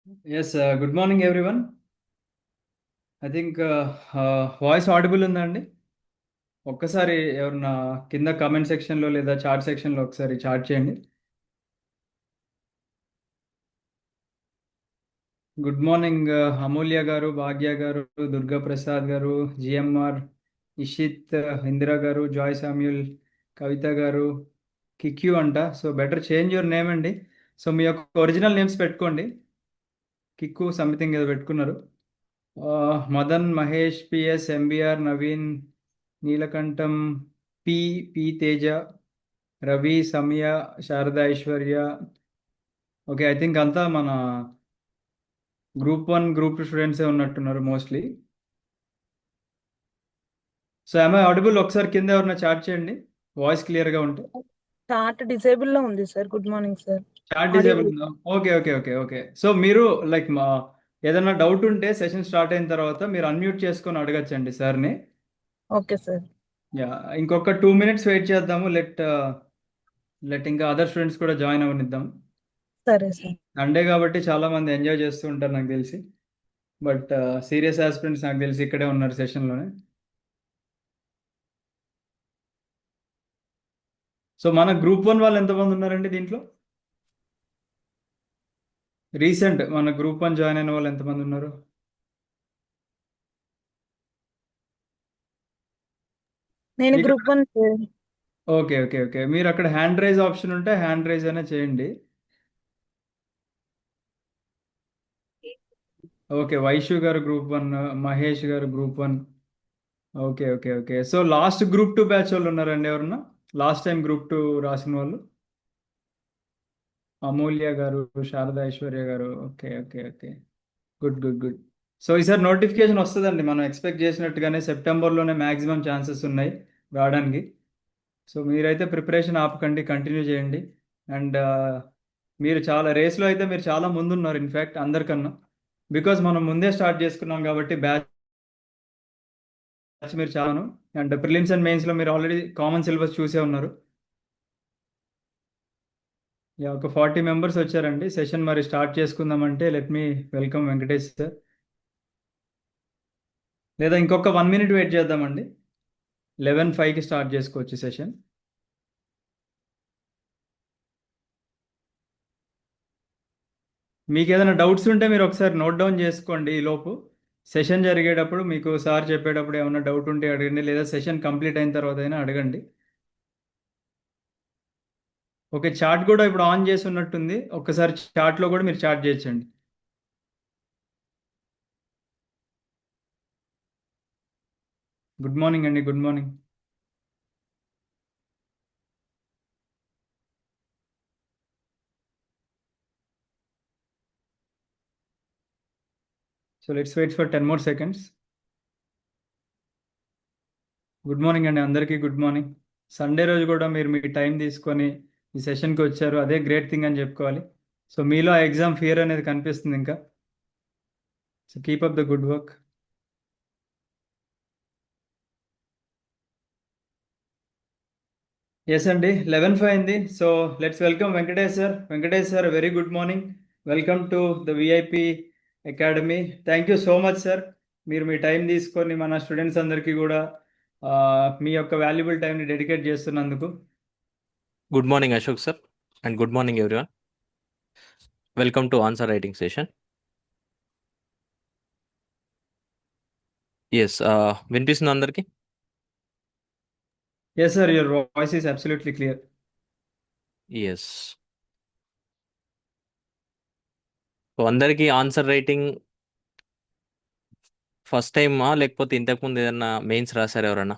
Yes, good morning everyone. I think voice audible ఉందండి. ఒక్కసారి ఎవరన్నా కింద కామెంట్ సెక్షన్లో లేదా చాట్ సెక్షన్లో ఒకసారి చాట్ చేయండి. గుడ్ మార్నింగ్ అమూల్య గారు, భాగ్య గారు, దుర్గా ప్రసాద్ గారు, జిఎంఆర్, ఇషిత్, ఇందిరా గారు, జాయ్ సామ్యూల్, కవిత గారు, కిక్యూ అంట. So better change your name అండి. సో మీ యొక్క ఒరిజినల్ నేమ్స్ పెట్టుకోండి. కిక్కు సంథింగ్ ఏదో పెట్టుకున్నారు. మదన్, మహేష్, పిఎస్, ఎంబీఆర్, నవీన్, నీలకంఠం, పి పి తేజ, రవి, సమయ, Sharada, Aishwarya. Okay, I think అంతా మన గ్రూప్ 1 గ్రూప్ 2 స్టూడెంట్సే ఉన్నట్టున్నారు మోస్ట్లీ. So I audible? ఒకసారి కింద ఎవరన్నా చాట్ చేయండి వాయిస్ క్లియర్గా ఉంటే. చాట్ డిసేబుల్ లో ఉంది sir. Good morning sir. Chat disable ఉందా? Okay okay okay okay. So మీరు లైక్ ఏదైనా డౌట్ ఉంటే సెషన్ స్టార్ట్ అయిన తర్వాత మీరు అన్మ్యూట్ చేసుకొని అడగచ్చండి సార్ని. Okay sir. యా, ఇంకొక 2 minutes వెయిట్ చేద్దాము. లెట్ ఇంకా అదర్ స్టూడెంట్స్ కూడా జాయిన్ అవ్వనిద్దాం. సరే సార్. సండే కాబట్టి చాలా మంది ఎంజాయ్ చేస్తూ ఉంటారు నాకు తెలిసి. బట్ సీరియస్ ఆస్పిరెంట్స్ నాకు తెలిసి ఇక్కడే ఉన్నారు సెషన్లోనే. సో మన గ్రూప్ 1 వాళ్ళు ఎంతమంది ఉన్నారండి దీంట్లో? రీసెంట్ మన గ్రూప్ 1 జాయిన్ అయిన వాళ్ళు ఎంతమంది ఉన్నారు? నేను మీకు group 1 sir. Okay okay okay. మీరు అక్కడ హ్యాండ్ రైజ్ ఆప్షన్ ఉంటే హ్యాండ్ రైజ్ అనే చేయండి. ఓకే, వైషు గారు గ్రూప్ 1, మహేష్ గారు group 1. Okay okay okay. So last group 2 batch వాళ్ళు ఉన్నారండి ఎవరన్నా? లాస్ట్ టైం గ్రూప్ 2 రాసిన వాళ్ళు? అమూల్య గారు, శారద, ఐశ్వర్య గారు. Okay okay okay. Good good good. So ఈసారి నోటిఫికేషన్ వస్తుందండి. మనం ఎక్స్పెక్ట్ చేసినట్టుగానే సెప్టెంబర్లోనే మ్యాక్సిమం ఛాన్సెస్ ఉన్నాయి రావడానికి. సో మీరైతే ప్రిపరేషన్ ఆపకండి, కంటిన్యూ చేయండి. అండ్ మీరు చాలా రేస్లో అయితే మీరు చాలా ముందున్నారు ఇన్ఫ్యాక్ట్ అందరికన్నా. బికాజ్ మనం ముందే స్టార్ట్ చేసుకున్నాం కాబట్టి బ్యాచ్ మీరు చాలాను. అండ్ ప్రిలిమ్స్ అండ్ మెయిన్స్లో మీరు ఆల్రెడీ కామన్ సిలబస్ చూసే ఉన్నారు. యా, ఒక 40 మెంబర్స్ వచ్చారండి. సెషన్ మరి స్టార్ట్ చేసుకుందామంటే let me welcome Venkatesh sir. లేదా ఇంకొక 1 minute వెయిట్ చేద్దామండి. 11:05కి స్టార్ట్ చేసుకోవచ్చు సెషన్. మీకు ఏదైనా డౌట్స్ ఉంటే మీరు ఒకసారి నోట్ డౌన్ చేసుకోండి ఈలోపు. సెషన్ జరిగేటప్పుడు మీకు సార్ చెప్పేటప్పుడు ఏమైనా డౌట్ ఉంటే అడగండి, లేదా సెషన్ కంప్లీట్ అయిన తర్వాత అయినా అడగండి. ఓకే, చాట్ కూడా ఇప్పుడు ఆన్ చేసి ఉన్నట్టుంది. ఒక్కసారి చాట్లో కూడా మీరు చాట్ చేయొచ్చండి. గుడ్ మార్నింగ్ అండి, good morning. So let's wait for 10 more seconds. Good morning అండి అందరికీ, గుడ్ మార్నింగ్. సండే రోజు కూడా మీరు మీ టైం తీసుకొని ఈ సెషన్కి వచ్చారు, అదే గ్రేట్ థింగ్ అని చెప్పుకోవాలి. సో మీలో ఆ ఎగ్జామ్ ఫియర్ అనేది కనిపిస్తుంది ఇంకా. So keep up the good work. Yes అండి, 11:05 అయింది. So let's welcome Venkatesh sir. Venkatesh sir, very good morning. Welcome to the VIP academy. Thank you so much sir. మీరు మీ టైం తీసుకొని మన స్టూడెంట్స్ అందరికీ కూడా మీ యొక్క వాల్యుబుల్ టైంని డెడికేట్ చేస్తున్నందుకు. Good morning, Ashok sir, and good morning, everyone. Welcome to answer writing session. Yes, వినిపిస్తుంది అందరికి? Yes sir, your voice is absolutely clear. Yes. So అందరికి ఆన్సర్ రైటింగ్ ఫస్ట్ టైమా, లేకపోతే ఇంతకుముందు ఏదన్నా మెయిన్స్ రాశారు ఎవరన్నా?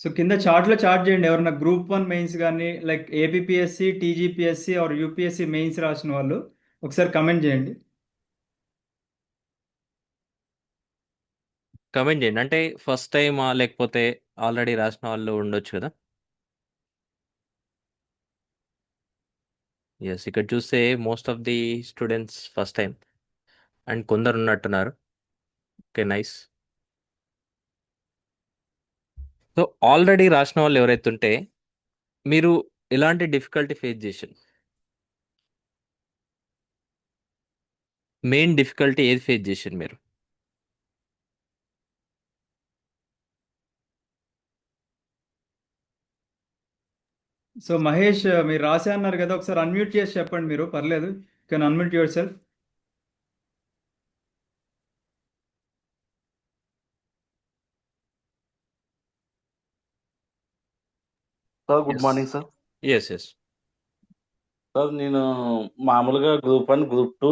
సో కింద చార్ట్లో చార్ట్ చేయండి ఎవరన్నా గ్రూప్ 1 మెయిన్స్ కానీ like APSC, TGPSC or UPSC mains రాసిన వాళ్ళు ఒకసారి కమెంట్ చేయండి. కమెంట్ చేయండి. అంటే ఫస్ట్ టైమా, లేకపోతే ఆల్రెడీ రాసిన వాళ్ళు ఉండొచ్చు కదా. ఎస్, ఇక్కడ చూస్తే most of the students first time and కొందరు ఉన్నట్టున్నారు. Okay, nice. సో ఆల్రెడీ రాసిన వాళ్ళు ఎవరైతే ఉంటే మీరు ఎలాంటి డిఫికల్టీ ఫేస్ చేశారు? మెయిన్ డిఫికల్టీ ఏది ఫేస్ చేశారు మీరు? సో మహేష్ మీరు రాసే అన్నారు కదా, ఒకసారి అన్మ్యూట్ చేసి చెప్పండి మీరు, పర్లేదు. Can unmute yourself. Sir good yes. Morning sir. Yes. Yes. Sir నేను మామూలుగా గ్రూప్ 1 గ్రూప్ 2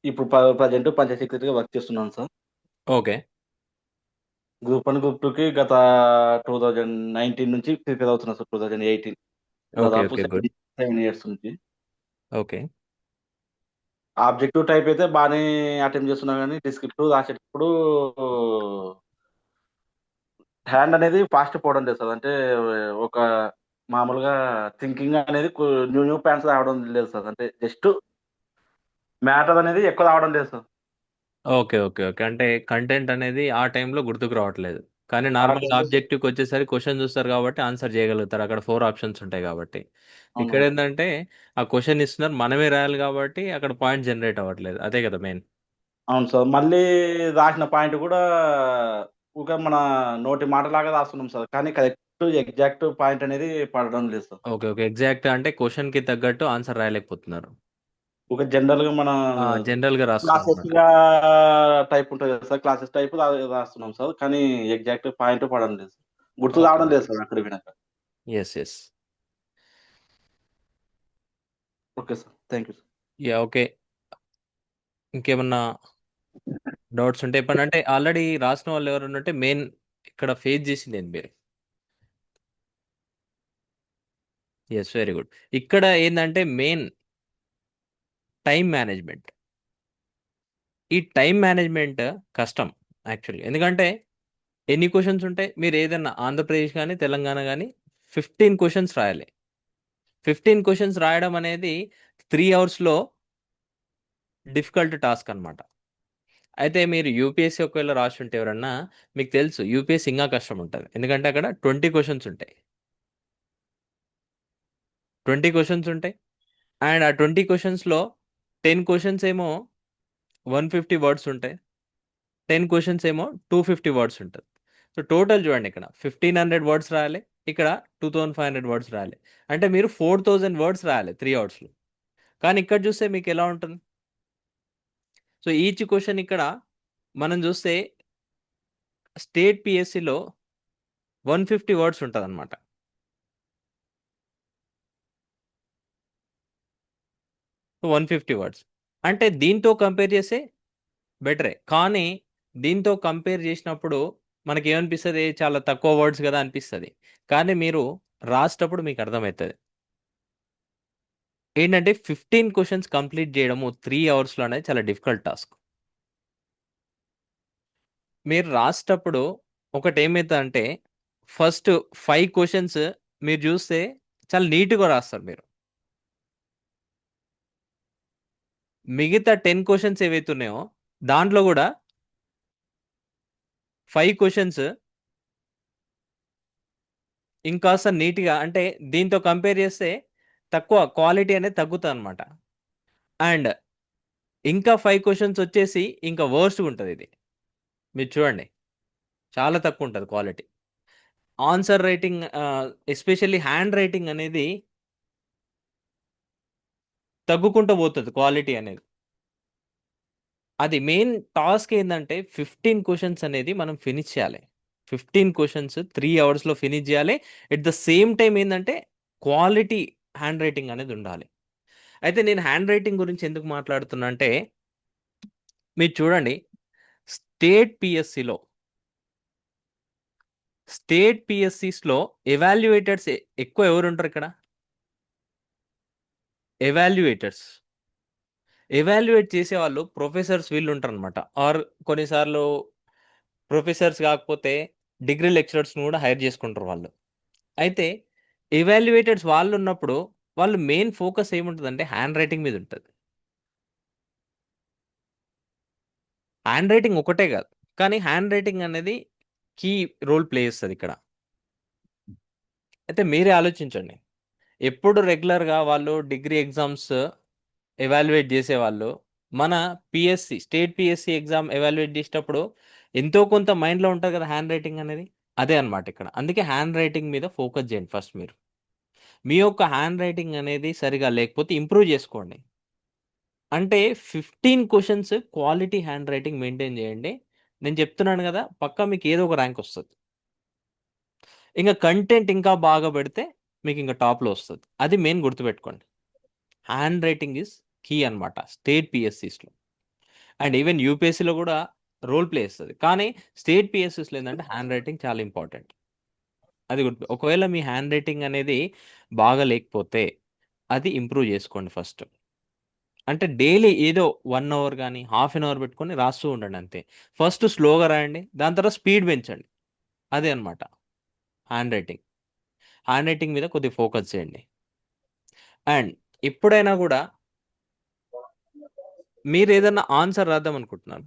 ఇప్పుడు ప్రజెంట్ పంచాయత్ సెక్రటరీగా వర్క్ చేస్తున్నాను సార్. ఓకే. గ్రూప్ 1 గ్రూప్ 2కి గత 2019 నుంచి ప్రిపేర్ అవుతున్నాను సార్. 2018 ఓకే. దాదాపు ఓకే. గుడ్. 7 ఇయర్స్ నుంచి. ఓకే. ఆబ్జెక్టివ్ టైప్ అయితే బాగానే అటెంప్ట్ చేస్తున్నా కానీ డిస్క్రిప్టివ్ రాసేటప్పుడు హ్యాండ్ అనేది ఫాస్ట్ పోవడం లేదు సార్. అంటే ఒక మామూలుగా థింకింగ్ అనేది న్యూ న్యూ ప్యాన్స్ రావడం లేదు సార్. అంటే జస్ట్ మ్యాటర్ అనేది ఎక్కువ రావడం లేదు సార్. ఓకే. ఓకే. ఓకే. అంటే కంటెంట్ అనేది ఆ టైంలో గుర్తుకు రావట్లేదు. కానీ ఆ నార్మల్‌గా టైంలో ఆబ్జెక్టివ్‌కి వచ్చేసరికి క్వెషన్ చూస్తారు కాబట్టి ఆన్సర్ చేయగలుగుతారు. అక్కడ 4 ఆప్షన్స్ ఉంటాయి కాబట్టి. అవునవును. ఇక్కడేందంటే ఆ క్వెషన్ ఇస్తున్నారు. మనమే రాయాలి కాబట్టి అక్కడ పాయింట్ జనరేట్ అవ్వట్లేదు. అదే కదా మెయిన్. అవును సార్. మళ్ళీ రాసిన పాయింట్ కూడా ఊకే మన నోటి మాటలాగా రాస్తున్నాం సార్. కానీ కరెక్ట్ ఎగ్జాక్ట్ పాయింట్ అనేది పడడం లేదు సార్. ఓకే. ఓకే. ఎగ్జాక్ట్ అంటే క్వెషన్‌కి తగ్గట్టు ఆన్సర్ రాయలేకపోతున్నారు. ఊకే జనరల్‌గా మన జనరల్‌గా రాస్తున్నారన్నమాట. క్లాసెస్‌గా టైప్ ఉంటది కదా సార్. క్లాసెస్ టైప్ రాస్తున్నాం సార్. కానీ ఎగ్జాక్ట్ పాయింట్ పడడం లేదు సార్. గుర్తు ఓకే. రావడం లేదు ఓకే. సార్ అక్కడ వినక. Yes. Yes. Okay sir. Thank you sir. Yeah! Okay. ఇంకేమన్నా డౌట్స్ ఉంటే చెప్పండి. అంటే ఆల్రెడీ రాసిన వాళ్ళు ఎవరైనా ఉంటే మెయిన్ ఇక్కడ ఫేస్ చేసిందేంటి మీరు? యెస్. Very good. ఇక్కడ ఏందంటే మెయిన్ టైమ్ మేనేజ్‌మెంట్. ఈ టైమ్ మేనేజ్‌మెంట్ కష్టం యాక్చువల్‌గా. ఎందుకంటే ఎన్ని క్వెషన్స్ ఉంటాయి? మీరు ఏదన్నా ఆంధ్రప్రదేశ్ గాని, తెలంగాణ గాని 15 క్వెషన్స్ రాయాలి. 15 క్వెషన్స్ రాయడం అనేది 3 అవర్స్‌లో డిఫికల్ట్ టాస్క్ అన్నమాట. అయితే మీరు యూపీఎస్సీ ఒకవేళ రాసుంటే ఎవరన్నా మీకు తెలుసు యూపీఎస్సీ ఇంగా కష్టం ఉంటది. ఎందుకంటే అక్కడ 20 క్వెషన్స్ ఉంటాయి. 20 క్వెషన్స్ ఉంటాయి. అండ్ ఆ 20 క్వెషన్స్‌లో 10 క్వెషన్స్ ఏమో 150 వర్డ్స్ ఉంటాయి. 10 క్వెషన్స్ ఏమో 250 వర్డ్స్ ఉంటది. సో, టోటల్ చూడండి ఇక్కడ 1500 వర్డ్స్ రాయాలి. ఇక్కడ 2500 వర్డ్స్ రాయాలి. అంటే మీరు 4000 వర్డ్స్ రాయాలి 3 అవర్స్‌లో. కానీ ఇక్కడ చూస్తే మీకెలా ఉంటుంది? సో, ఈచ్ క్వెషన్ ఇక్కడ మనం చూస్తే స్టేట్ పీఎస్సీలో 150 వర్డ్స్ ఉంటదన్నమాట. So, 150 words. అంటే దీంతో కంపేర్ చేస్తే బెటరే. కానీ దీంతో కంపేర్ చేసినప్పుడు మనకేమనిపిస్తది? చాలా తక్కువ వర్డ్స్ గదా అనిపిస్తది. కానీ మీరు రాసేటప్పుడు మీకు అర్థమైతది. ఏంటంటే 15 క్వెషన్స్ కంప్లీట్ చేయడము 3 అవర్స్‌లో అనేది చాలా డిఫికల్ట్ టాస్క్. మీరు రాసేటప్పుడు ఒకటేమైతదంటే ఫస్ట్ 5 క్వెషన్స్ మీరు చూస్తే చాలా నీట్‌గా రాస్తారు మీరు. మిగతా 10 క్వెషన్స్ ఏవైతే ఉన్నాయో దాంట్లో గూడా 5 క్వెషన్స్ ఇంకాస్త నీట్‌గా అంటే దీంతో కంపేర్ చేస్తే తక్కువ క్వాలిటీ అనేది తగ్గుతదనమాట. అండ్ ఇంకా 5 క్వెషన్స్ వచ్చేసి ఇంకా వర్స్ట్‌గుంటదిది. మీరు చూడండి. చాలా తక్కువుంటది quality. Answer writing especially hand writing అనేది తగ్గుకుంటూ పోతది క్వాలిటీ అనేది. అది మెయిన్ టాస్క్ ఏందంటే 15 క్వెషన్స్ అనేది మనం ఫినిష్ చేయాలి. 15 క్వెషన్స్ 3 అవర్స్‌లో ఫినిష్ చేయాలి. ఎట్ ద సేమ్ టైమ్ ఏందంటే క్వాలిటీ హ్యాండ్ రైటింగ్ అనేది ఉండాలి. అయితే నేను హ్యాండ్ రైటింగ్ గురించి ఎందుకు మాట్లాడుతున్నా అంటే మీరు చూడండి స్టేట్ పీఎస్‌సీలో స్టేట్ పీఎస్‌సీస్‌లో ఎవాల్యుయేటర్స్ ఎక్కువ ఎవరుంటారు ఇక్కడ? ఎవాల్యుయేటర్స్. ఎవాల్యుయేట్ చేసేవాళ్ళు ప్రొఫెసర్స్ వీళ్ళుంటారనమాట. ఆర్ కొన్నిసార్లు ప్రొఫెసర్స్ కాకపోతే డిగ్రీ లెక్చరర్స్‌ని కూడా హైర్ చేసుకుంటారు వాళ్ళు. అయితే ఎవాల్యుయేటర్స్ వాళ్ళున్నప్పుడు వాళ్ళు మెయిన్ ఫోకస్ ఏముంటదంటే హ్యాండ్ రైటింగ్ మీద ఉంటది. హ్యాండ్ రైటింగ్ ఒకటే కాదు. కానీ హ్యాండ్ రైటింగ్ అనేది కీ రోల్ ప్లే చేస్తదిక్కడ. అయితే మీరే ఆలోచించండి. ఎప్పుడు రెగ్యులర్గా వాళ్ళు డిగ్రీ ఎగ్జామ్స్ ఎవాల్యుయేట్ చేసేవాళ్ళు మన PSC state PSC exam evaluate చేసేటప్పుడు ఎంతో కొంత మైండ్లో ఉంటుంది కదా హ్యాండ్ రైటింగ్ అనేది. అదే అనమాట ఇక్కడ. అందుకే హ్యాండ్ రైటింగ్ మీద ఫోకస్ చేయండి ఫస్ట్ మీరు. మీ యొక్క హ్యాండ్ రైటింగ్ అనేది సరిగా లేకపోతే ఇంప్రూవ్ చేసుకోండి. అంటే 15 questions quality hand writing maintain చేయండి. నేను చెప్తున్నాను కదా, పక్కా మీకు ఏదో ఒక ర్యాంక్ వస్తుంది. ఇంకా కంటెంట్ ఇంకా బాగా పెడితే మీకు ఇంకా టాప్లో వస్తుంది. అది మెయిన్ గుర్తుపెట్టుకోండి. హ్యాండ్ రైటింగ్ ఈజ్ కీ అనమాట స్టేట్ పిఎస్సిస్లో. అండ్ ఈవెన్ యూపీఎస్సీలో కూడా రోల్ ప్లే చేస్తుంది. కానీ స్టేట్ పిఎస్సిస్లో ఏంటంటే హ్యాండ్ రైటింగ్ చాలా ఇంపార్టెంట్. అది ఒకవేళ మీ హ్యాండ్ రైటింగ్ అనేది బాగా లేకపోతే అది ఇంప్రూవ్ చేసుకోండి ఫస్ట్. అంటే డైలీ ఏదో 1 అవర్ కానీ హాఫ్ అన్ అవర్ పెట్టుకొని రాస్తూ ఉండండి అంతే. ఫస్ట్ స్లోగా రాయండి, దాని తర్వాత స్పీడ్ పెంచండి. అదే అనమాట హ్యాండ్ రైటింగ్. హ్యాండ్ రైటింగ్ మీద కొద్దిగా ఫోకస్ చేయండి. అండ్ ఎప్పుడైనా కూడా మీరు ఏదన్నా ఆన్సర్ రాద్దాం అనుకుంటున్నారు,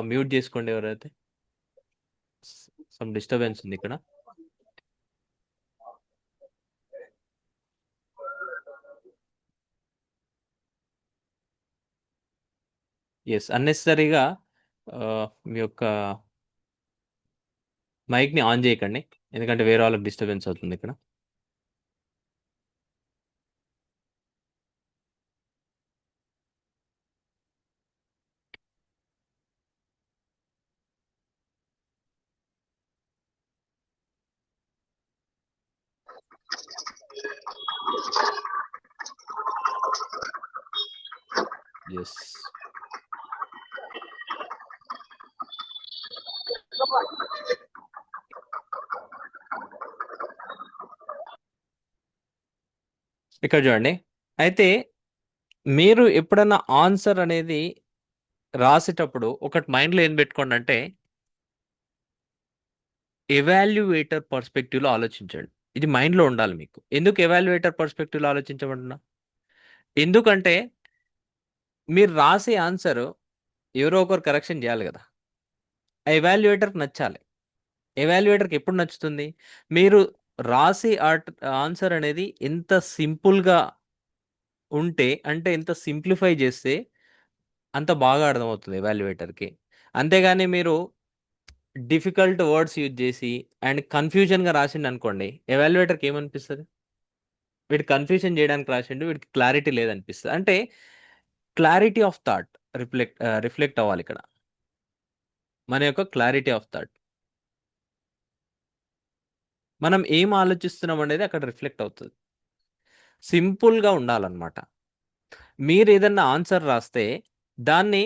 మ్యూట్ చేసుకోండి ఎవరైతే. సమ్ డిస్టర్బెన్స్ ఉంది ఇక్కడ. ఎస్, అన్నెసరీగా మీ యొక్క మైక్ని ఆన్ చేయకండి, ఎందుకంటే వేరే వాళ్ళకి డిస్టర్బెన్స్ అవుతుంది ఇక్కడ. ఎస్, ఇక్కడ చూడండి. అయితే మీరు ఎప్పుడన్నా ఆన్సర్ అనేది రాసేటప్పుడు ఒకటి మైండ్లో ఏం పెట్టుకోండి అంటే, ఎవాల్యుయేటర్ పర్స్పెక్టివ్లో ఆలోచించండి. ఇది మైండ్లో ఉండాలి మీకు. ఎందుకు ఎవాల్యుయేటర్ పర్స్పెక్టివ్లో ఆలోచించమంటున్నా? ఎందుకంటే మీరు రాసే ఆన్సర్ ఎవరో ఒకరు కరెక్షన్ చేయాలి కదా. ఆ ఎవాల్యుయేటర్కి నచ్చాలి. ఎవాల్యుయేటర్కి ఎప్పుడు నచ్చుతుంది? మీరు రాసే ఆన్సర్ అనేది ఎంత సింపుల్గా ఉంటే, అంటే ఎంత సింప్లిఫై చేస్తే అంత బాగా అర్థమవుతుంది ఎవాల్యుయేటర్కి. అంతేగాని మీరు డిఫికల్ట్ వర్డ్స్ యూజ్ చేసి అండ్ కన్ఫ్యూజన్గా రాసిండు అనుకోండి, ఎవాల్యుయేటర్కి ఏమనిపిస్తుంది? వీడు కన్ఫ్యూజన్ చేయడానికి రాసిండు, వీడికి క్లారిటీ లేదనిపిస్తుంది. అంటే క్లారిటీ ఆఫ్ థాట్ రిఫ్లెక్ట్ అవ్వాలి ఇక్కడ, మన యొక్క క్లారిటీ ఆఫ్ థాట్. మనం ఏం ఆలోచిస్తున్నాం అనేది అక్కడ రిఫ్లెక్ట్ అవుతుంది. సింపుల్గా ఉండాలన్నమాట. మీరు ఏదన్నా ఆన్సర్ రాస్తే దాన్ని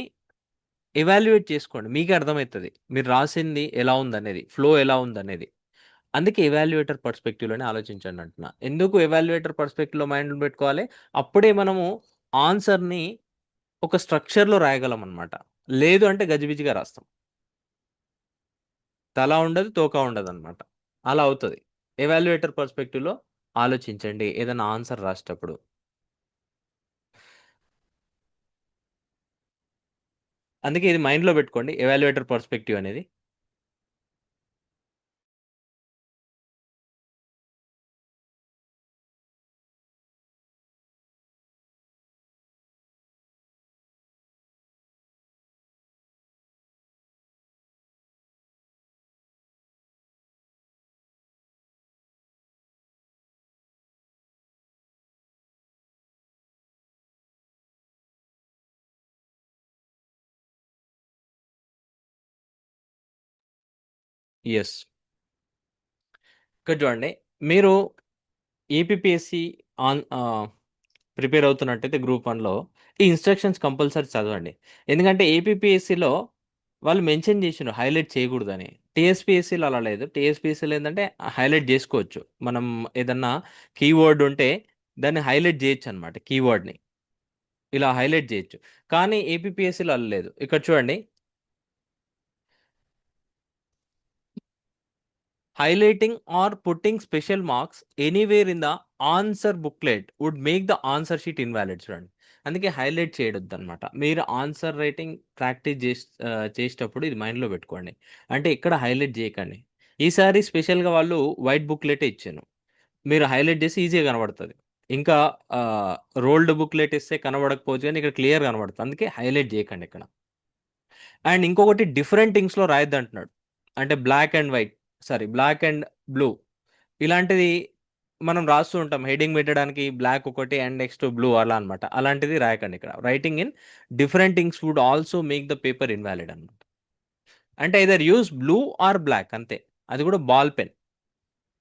ఎవాల్యుయేట్ చేసుకోండి, మీకే అర్థమవుతుంది మీరు రాసింది ఎలా ఉందనేది, ఫ్లో ఎలా ఉందనేది. అందుకే ఎవాల్యుయేటర్ పర్స్పెక్టివ్లోనే ఆలోచించండి అంటున్నా. ఎందుకు ఎవాల్యుయేటర్ పర్స్పెక్టివ్లో మైండ్లో పెట్టుకోవాలి? అప్పుడే మనము ఆన్సర్ని ఒక స్ట్రక్చర్లో రాయగలం అనమాట. లేదు అంటే గజిబిజిగా రాస్తాం, తల ఉండదు తోక ఉండదు అనమాట. అలా అవుతుంది. ఎవాల్యుయేటర్ పర్స్పెక్టివ్లో ఆలోచించండి ఏదైనా ఆన్సర్ రాసేటప్పుడు. అందుకే ఇది మైండ్లో పెట్టుకోండి, ఎవాల్యుయేటర్ పర్స్పెక్టివ్ అనేది. ఎస్, ఇక్కడ చూడండి. మీరు ఏపీఎస్సి ప్రిపేర్ అవుతున్నట్టయితే గ్రూప్ 1లో ఈ ఇన్స్ట్రక్షన్స్ కంపల్సరీ చదవండి. ఎందుకంటే ఏపీఎస్సిలో వాళ్ళు మెన్షన్ చేసిండ్రు హైలైట్ చేయకూడదని. టీఎస్పీఎస్సీలో అలా లేదు. టీఎస్పీఎస్సీలో ఏంటంటే హైలైట్ చేసుకోవచ్చు. మనం ఏదన్నా కీవర్డ్ ఉంటే దాన్ని హైలైట్ చేయొచ్చు అనమాట. కీవర్డ్ని ఇలా హైలైట్ చేయొచ్చు. కానీ ఏపీఎస్సిలో అలా లేదు. ఇక్కడ చూడండి, highlighting or putting special marks anywhere in the answer booklet would make the answer sheet invalid. చూడండి, అందుకే హైలైట్ చేయొద్దు అనమాట. మీరు ఆన్సర్ రైటింగ్ ప్రాక్టీస్ చేసేటప్పుడు ఇది మైండ్లో పెట్టుకోండి. అంటే ఇక్కడ హైలైట్ చేయకండి. ఈసారి స్పెషల్గా వాళ్ళు వైట్ బుక్లెటే ఇచ్చాను. మీరు హైలైట్ చేసి ఈజీగా కనబడుతుంది. ఇంకా రోల్డ్ బుక్లెట్ ఇస్తే కనబడకపోవచ్చు, కానీ ఇక్కడ క్లియర్ కనబడుతుంది. అందుకే హైలైట్ చేయకండి ఇక్కడ. అండ్ ఇంకొకటి డిఫరెంట్ థింగ్స్లో రాయొద్దు అంటున్నాడు. అంటే black and white, sorry black and blue ఇలాంటిది మనం రాస్తూ ఉంటాం. హెడింగ్ పెట్టడానికి బ్లాక్ ఒకటి అండ్ నెక్స్ట్ బ్లూ అలా అనమాట. అలాంటిది రాయకండి ఇక్కడ. Writing in different things would also make the paper invalid అనమాట. అంటే either use blue or black అంతే. అది కూడా బాల్ పెన్.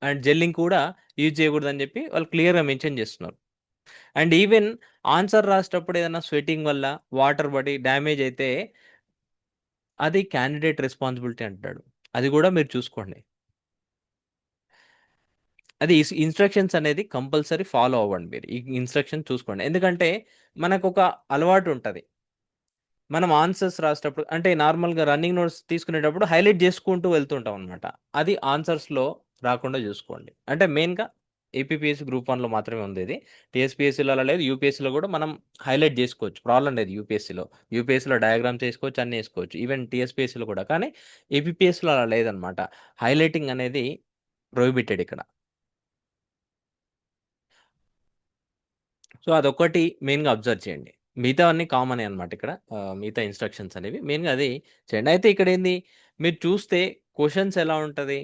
అండ్ జెల్లింగ్ కూడా యూజ్ చేయకూడదు అని చెప్పి వాళ్ళు క్లియర్గా మెన్షన్ చేస్తున్నారు. అండ్ ఈవెన్ ఆన్సర్ రాసేటప్పుడు ఏదైనా స్వెటింగ్ వల్ల వాటర్ పడి డ్యామేజ్ అయితే అది క్యాండిడేట్ రెస్పాన్సిబిలిటీ అంటాడు. అది కూడా మీరు చూసుకోండి. అది ఇన్స్ట్రక్షన్స్ అనేది కంపల్సరీ ఫాలో అవ్వండి. మీరు ఈ ఇన్స్ట్రక్షన్ చూసుకోండి. ఎందుకంటే మనకు ఒక అలవాటు ఉంటుంది. మనం ఆన్సర్స్ రాసేటప్పుడు అంటే నార్మల్గా రన్నింగ్ నోట్స్ తీసుకునేటప్పుడు హైలైట్ చేసుకుంటూ వెళ్తుంటాం అనమాట. అది ఆన్సర్స్లో రాకుండా చూసుకోండి. అంటే మెయిన్గా ఏపీపీఎస్సీ గ్రూప్ 1లో మాత్రమే ఉంది ఇది. టీఎస్పీఎస్సీలో అలా లేదు. యూపీఎస్సీలో కూడా మనం హైలైట్ చేసుకోవచ్చు, ప్రాబ్లం లేదు. యూపీఎస్సీలో డయాగ్రామ్స్ వేసుకోవచ్చు, అన్నీ వేసుకోవచ్చు, ఈవెన్ టీఎస్పీఎస్సీలో కూడా. కానీ ఏపీపీఎస్సీలో అలా లేదనమాట. హైలైటింగ్ అనేది ప్రొహిబిటెడ్ ఇక్కడ. సో అదొక్కటి మెయిన్గా అబ్జర్వ్ చేయండి. మిగతా అన్నీ కామన్ అనమాట ఇక్కడ. మిగతా ఇన్స్ట్రక్షన్స్ అనేవి మెయిన్గా అది చేయండి. అయితే ఇక్కడ ఏంది, మీరు చూస్తే క్వశ్చన్స్ ఎలా ఉంటుంది,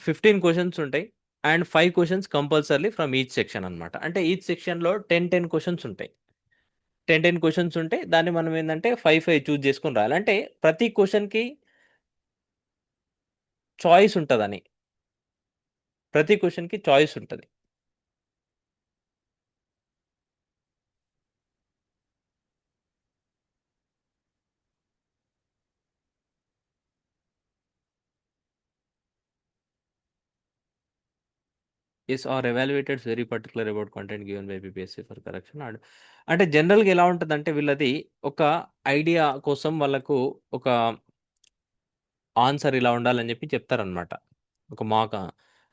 15 క్వశ్చన్స్ ఉంటాయి and 5 questions compulsory from each section అనమాట. అంటే ఈచ్ సెక్షన్లో 10 క్వశ్చన్స్ ఉంటాయి. 10 క్వశ్చన్స్ ఉంటే దాన్ని మనం ఏంటంటే 5 చూజ్ చేసుకొని రాయాలి. అంటే ప్రతి క్వశ్చన్కి చాయిస్ ఉంటుందని, ప్రతి క్వశ్చన్కి చాయిస్ ఉంటుంది. Is are evaluated very particular about content given by APPSC for correction. అంటే జనరల్గా ఎలా ఉంటుందంటే వీళ్ళది ఒక ఐడియా కోసం వాళ్ళకు ఒక ఆన్సర్ ఇలా ఉండాలని చెప్పి చెప్తారనమాట. ఒక మాక్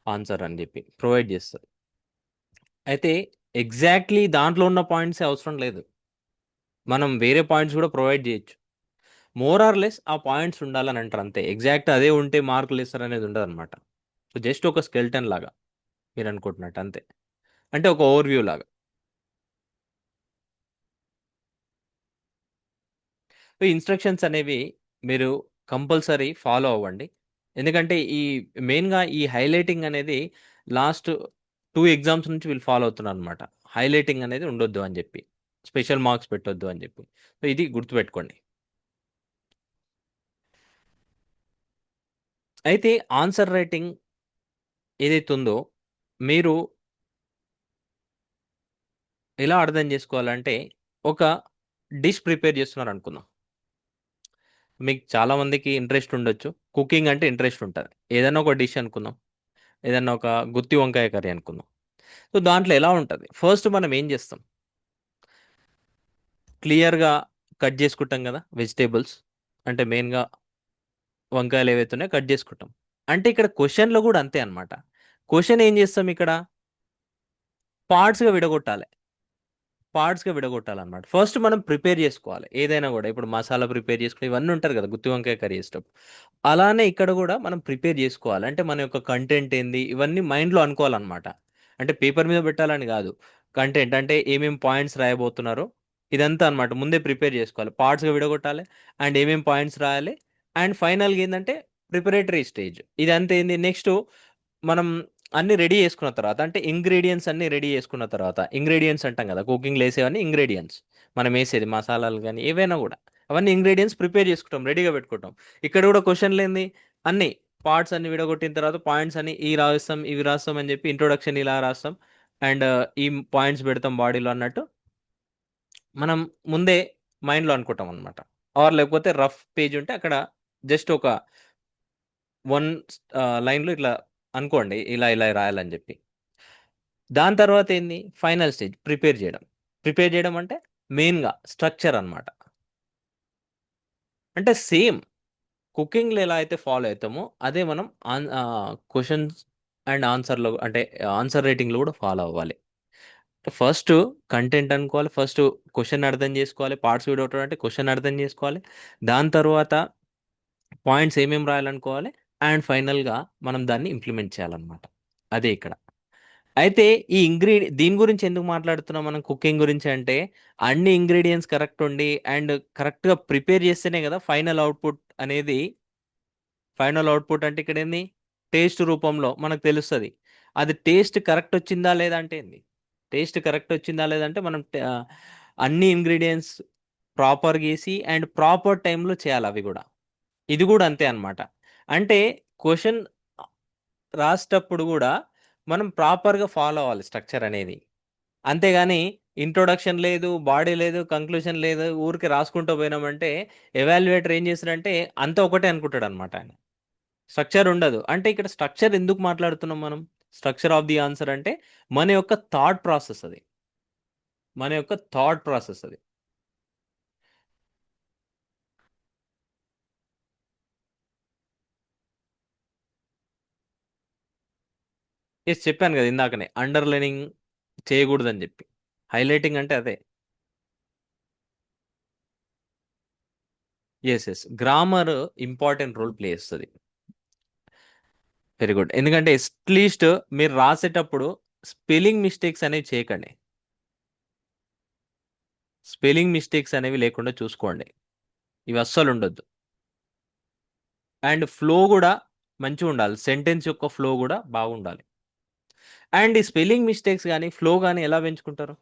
ఆన్సర్ అని చెప్పి ప్రొవైడ్ చేస్తారు. అయితే ఎగ్జాక్ట్లీ దాంట్లో ఉన్న పాయింట్సే అవసరం లేదు. మనం వేరే పాయింట్స్ కూడా ప్రొవైడ్ చేయొచ్చు. మోర్ ఆర్ లెస్ ఆ పాయింట్స్ ఉండాలని అంటారు అంతే. ఎగ్జాక్ట్ అదే ఉంటే మార్కులు ఇస్తారు అనేది ఉండదు అనమాట. సో జస్ట్ ఒక స్కెల్టన్ లాగా మీరు అనుకుంటున్నట్టు అంతే. అంటే ఒక ఓవర్వ్యూ లాగా. సో ఇన్స్ట్రక్షన్స్ అనేవి మీరు కంపల్సరీ ఫాలో అవ్వండి. ఎందుకంటే ఈ మెయిన్గా ఈ హైలైటింగ్ అనేది లాస్ట్ 2 ఎగ్జామ్స్ నుంచి వీళ్ళు ఫాలో అవుతున్నారు అనమాట. హైలైటింగ్ అనేది ఉండొద్దు అని చెప్పి, స్పెషల్ మార్క్స్ పెట్టొద్దు అని చెప్పి. సో ఇది గుర్తుపెట్టుకోండి. అయితే ఆన్సర్ రైటింగ్ ఏదైతే ఉందో మీరు ఎలా అర్థం చేసుకోవాలంటే, ఒక డిష్ ప్రిపేర్ చేస్తున్నారు అనుకుందాం. మీకు చాలామందికి ఇంట్రెస్ట్ ఉండొచ్చు, కుకింగ్ అంటే ఇంట్రెస్ట్ ఉంటుంది. ఏదైనా ఒక డిష్ అనుకుందాం, ఏదైనా ఒక గుత్తి వంకాయ కర్రీ అనుకుందాం. సో దాంట్లో ఎలా ఉంటుంది, ఫస్ట్ మనం ఏం చేస్తాం, క్లియర్గా కట్ చేసుకుంటాం కదా వెజిటేబుల్స్. అంటే మెయిన్గా వంకాయలు ఏవైతే ఉన్నాయో కట్ చేసుకుంటాం. అంటే ఇక్కడ క్వశ్చన్లో కూడా అంతే అనమాట. క్వశ్చన్ ఏం చేస్తాం, ఇక్కడ పార్ట్స్గా విడగొట్టాలి. విడగొట్టాలన్నమాట. ఫస్ట్ మనం ప్రిపేర్ చేసుకోవాలి ఏదైనా కూడా. ఇప్పుడు మసాలా ప్రిపేర్ చేసుకుని ఇవన్నీ ఉంటారు కదా గుత్తి వంకాయ కర్రీ చేసేటప్పుడు. అలానే ఇక్కడ కూడా మనం ప్రిపేర్ చేసుకోవాలి. అంటే మన యొక్క కంటెంట్ ఏంది ఇవన్నీ మైండ్లో అనుకోవాలన్నమాట. అంటే పేపర్ మీద పెట్టాలని కాదు. కంటెంట్ అంటే ఏమేమి పాయింట్స్ రాయబోతున్నారో ఇదంతా అనమాట ముందే ప్రిపేర్ చేసుకోవాలి. పార్ట్స్గా విడగొట్టాలి అండ్ ఏమేమి పాయింట్స్ రాయాలి. అండ్ ఫైనల్గా ఏంటంటే ప్రిపరేటరీ స్టేజ్. ఇదంతా ఏంది, నెక్స్ట్ మనం అన్ని రెడీ చేసుకున్న తర్వాత, అంటే ఇంగ్రీడియంట్స్ అన్ని రెడీ చేసుకున్న తర్వాత, ఇంగ్రీడియంట్స్ అంటాం కదా కుకింగ్లో వేసేవన్నీ ఇంగ్రీడియంట్స్, మనం వేసేది మసాలాలు కానీ ఏవైనా కూడా అవన్నీ ఇంగ్రీడియంట్స్ ప్రిపేర్ చేసుకుంటాం, రెడీగా పెట్టుకుంటాం. ఇక్కడ కూడా క్వశ్చన్లు ఏంది, అన్ని పార్ట్స్ అన్ని విడగొట్టిన తర్వాత పాయింట్స్ అన్ని ఈ రాస్తాం ఇవి రాస్తాం అని చెప్పి ఇంట్రొడక్షన్ ఇలా రాస్తాం అండ్ ఈ పాయింట్స్ పెడతాం బాడీలో అన్నట్టు మనం ముందే మైండ్లో అనుకుంటాం అనమాట. ఆర్ లేకపోతే రఫ్ పేజ్ ఉంటే అక్కడ జస్ట్ ఒక 1 లైన్లో ఇట్లా అనుకోండి, ఇలా ఇలా రాయాలని చెప్పి. దాని తర్వాత ఏంది, ఫైనల్ స్టేజ్ ప్రిపేర్ చేయడం. ప్రిపేర్ చేయడం అంటే మెయిన్గా స్ట్రక్చర్ అనమాట. అంటే సేమ్ కుకింగ్లో ఎలా అయితే ఫాలో అవుతామో అదే మనం క్వశ్చన్స్ అండ్ ఆన్సర్లో అంటే ఆన్సర్ రైటింగ్లో కూడా ఫాలో అవ్వాలి. ఫస్ట్ కంటెంట్ అనుకోవాలి, ఫస్ట్ క్వశ్చన్ అర్థం చేసుకోవాలి, పార్ట్స్ విడవటం అంటే క్వశ్చన్ అర్థం చేసుకోవాలి, దాని తర్వాత పాయింట్స్ ఏమేమి రాయాలనుకోవాలి అండ్ ఫైనల్గా మనం దాన్ని ఇంప్లిమెంట్ చేయాలన్నమాట. అదే ఇక్కడ. అయితే దీని గురించి ఎందుకు మాట్లాడుతున్నాం మనం కుకింగ్ గురించి అంటే అన్ని ఇంగ్రీడియంట్స్ కరెక్ట్ ఉండి అండ్ కరెక్ట్గా ప్రిపేర్ చేస్తేనే కదా ఫైనల్ అవుట్పుట్ అంటే ఇక్కడ ఏంది టేస్ట్ రూపంలో మనకు తెలుస్తుంది. అది టేస్ట్ కరెక్ట్ వచ్చిందా లేదా అంటే ఏంది టేస్ట్ కరెక్ట్ వచ్చిందా లేదంటే మనం అన్ని ఇంగ్రీడియంట్స్ ప్రాపర్ గీసి అండ్ ప్రాపర్ టైంలో చేయాలి అవి కూడా. ఇది కూడా అంతే అన్నమాట. అంటే క్వశ్చన్ రాసేటప్పుడు కూడా మనం ప్రాపర్గా ఫాలో అవ్వాలి స్ట్రక్చర్ అనేది. అంతేగాని ఇంట్రొడక్షన్ లేదు, బాడీ లేదు, కంక్లూజన్ లేదు, ఊరికి రాసుకుంటూ పోయినామంటే ఎవాల్యుయేటర్ ఏం చేస్తాడంటే అంతా ఒకటే అనుకుంటాడు అనమాట ఆయన. స్ట్రక్చర్ ఉండదు. అంటే ఇక్కడ స్ట్రక్చర్ ఎందుకు మాట్లాడుతున్నాం మనం? స్ట్రక్చర్ ఆఫ్ ది ఆన్సర్ అంటే మన యొక్క థాట్ ప్రాసెస్ అది. మన యొక్క థాట్ ప్రాసెస్ అది. ఎస్ చెప్పాను కదా ఇందాకనే అండర్లైనింగ్ చేయకూడదని చెప్పి. హైలైటింగ్ అంటే అదే. Yes grammar important role play చేస్తుంది. Very good. ఎందుకంటే అట్లీస్ట్ మీరు రాసేటప్పుడు స్పెల్లింగ్ మిస్టేక్స్ అనేవి చేయకండి. స్పెల్లింగ్ మిస్టేక్స్ అనేవి లేకుండా చూసుకోండి. ఇవి అస్సలు ఉండొద్దు. అండ్ ఫ్లో కూడా మంచిగా ఉండాలి. సెంటెన్స్ యొక్క ఫ్లో కూడా బాగుండాలి. అండ్ ఈ స్పెల్లింగ్ మిస్టేక్స్ కానీ ఫ్లో కానీ ఎలా పెంచుకుంటారు?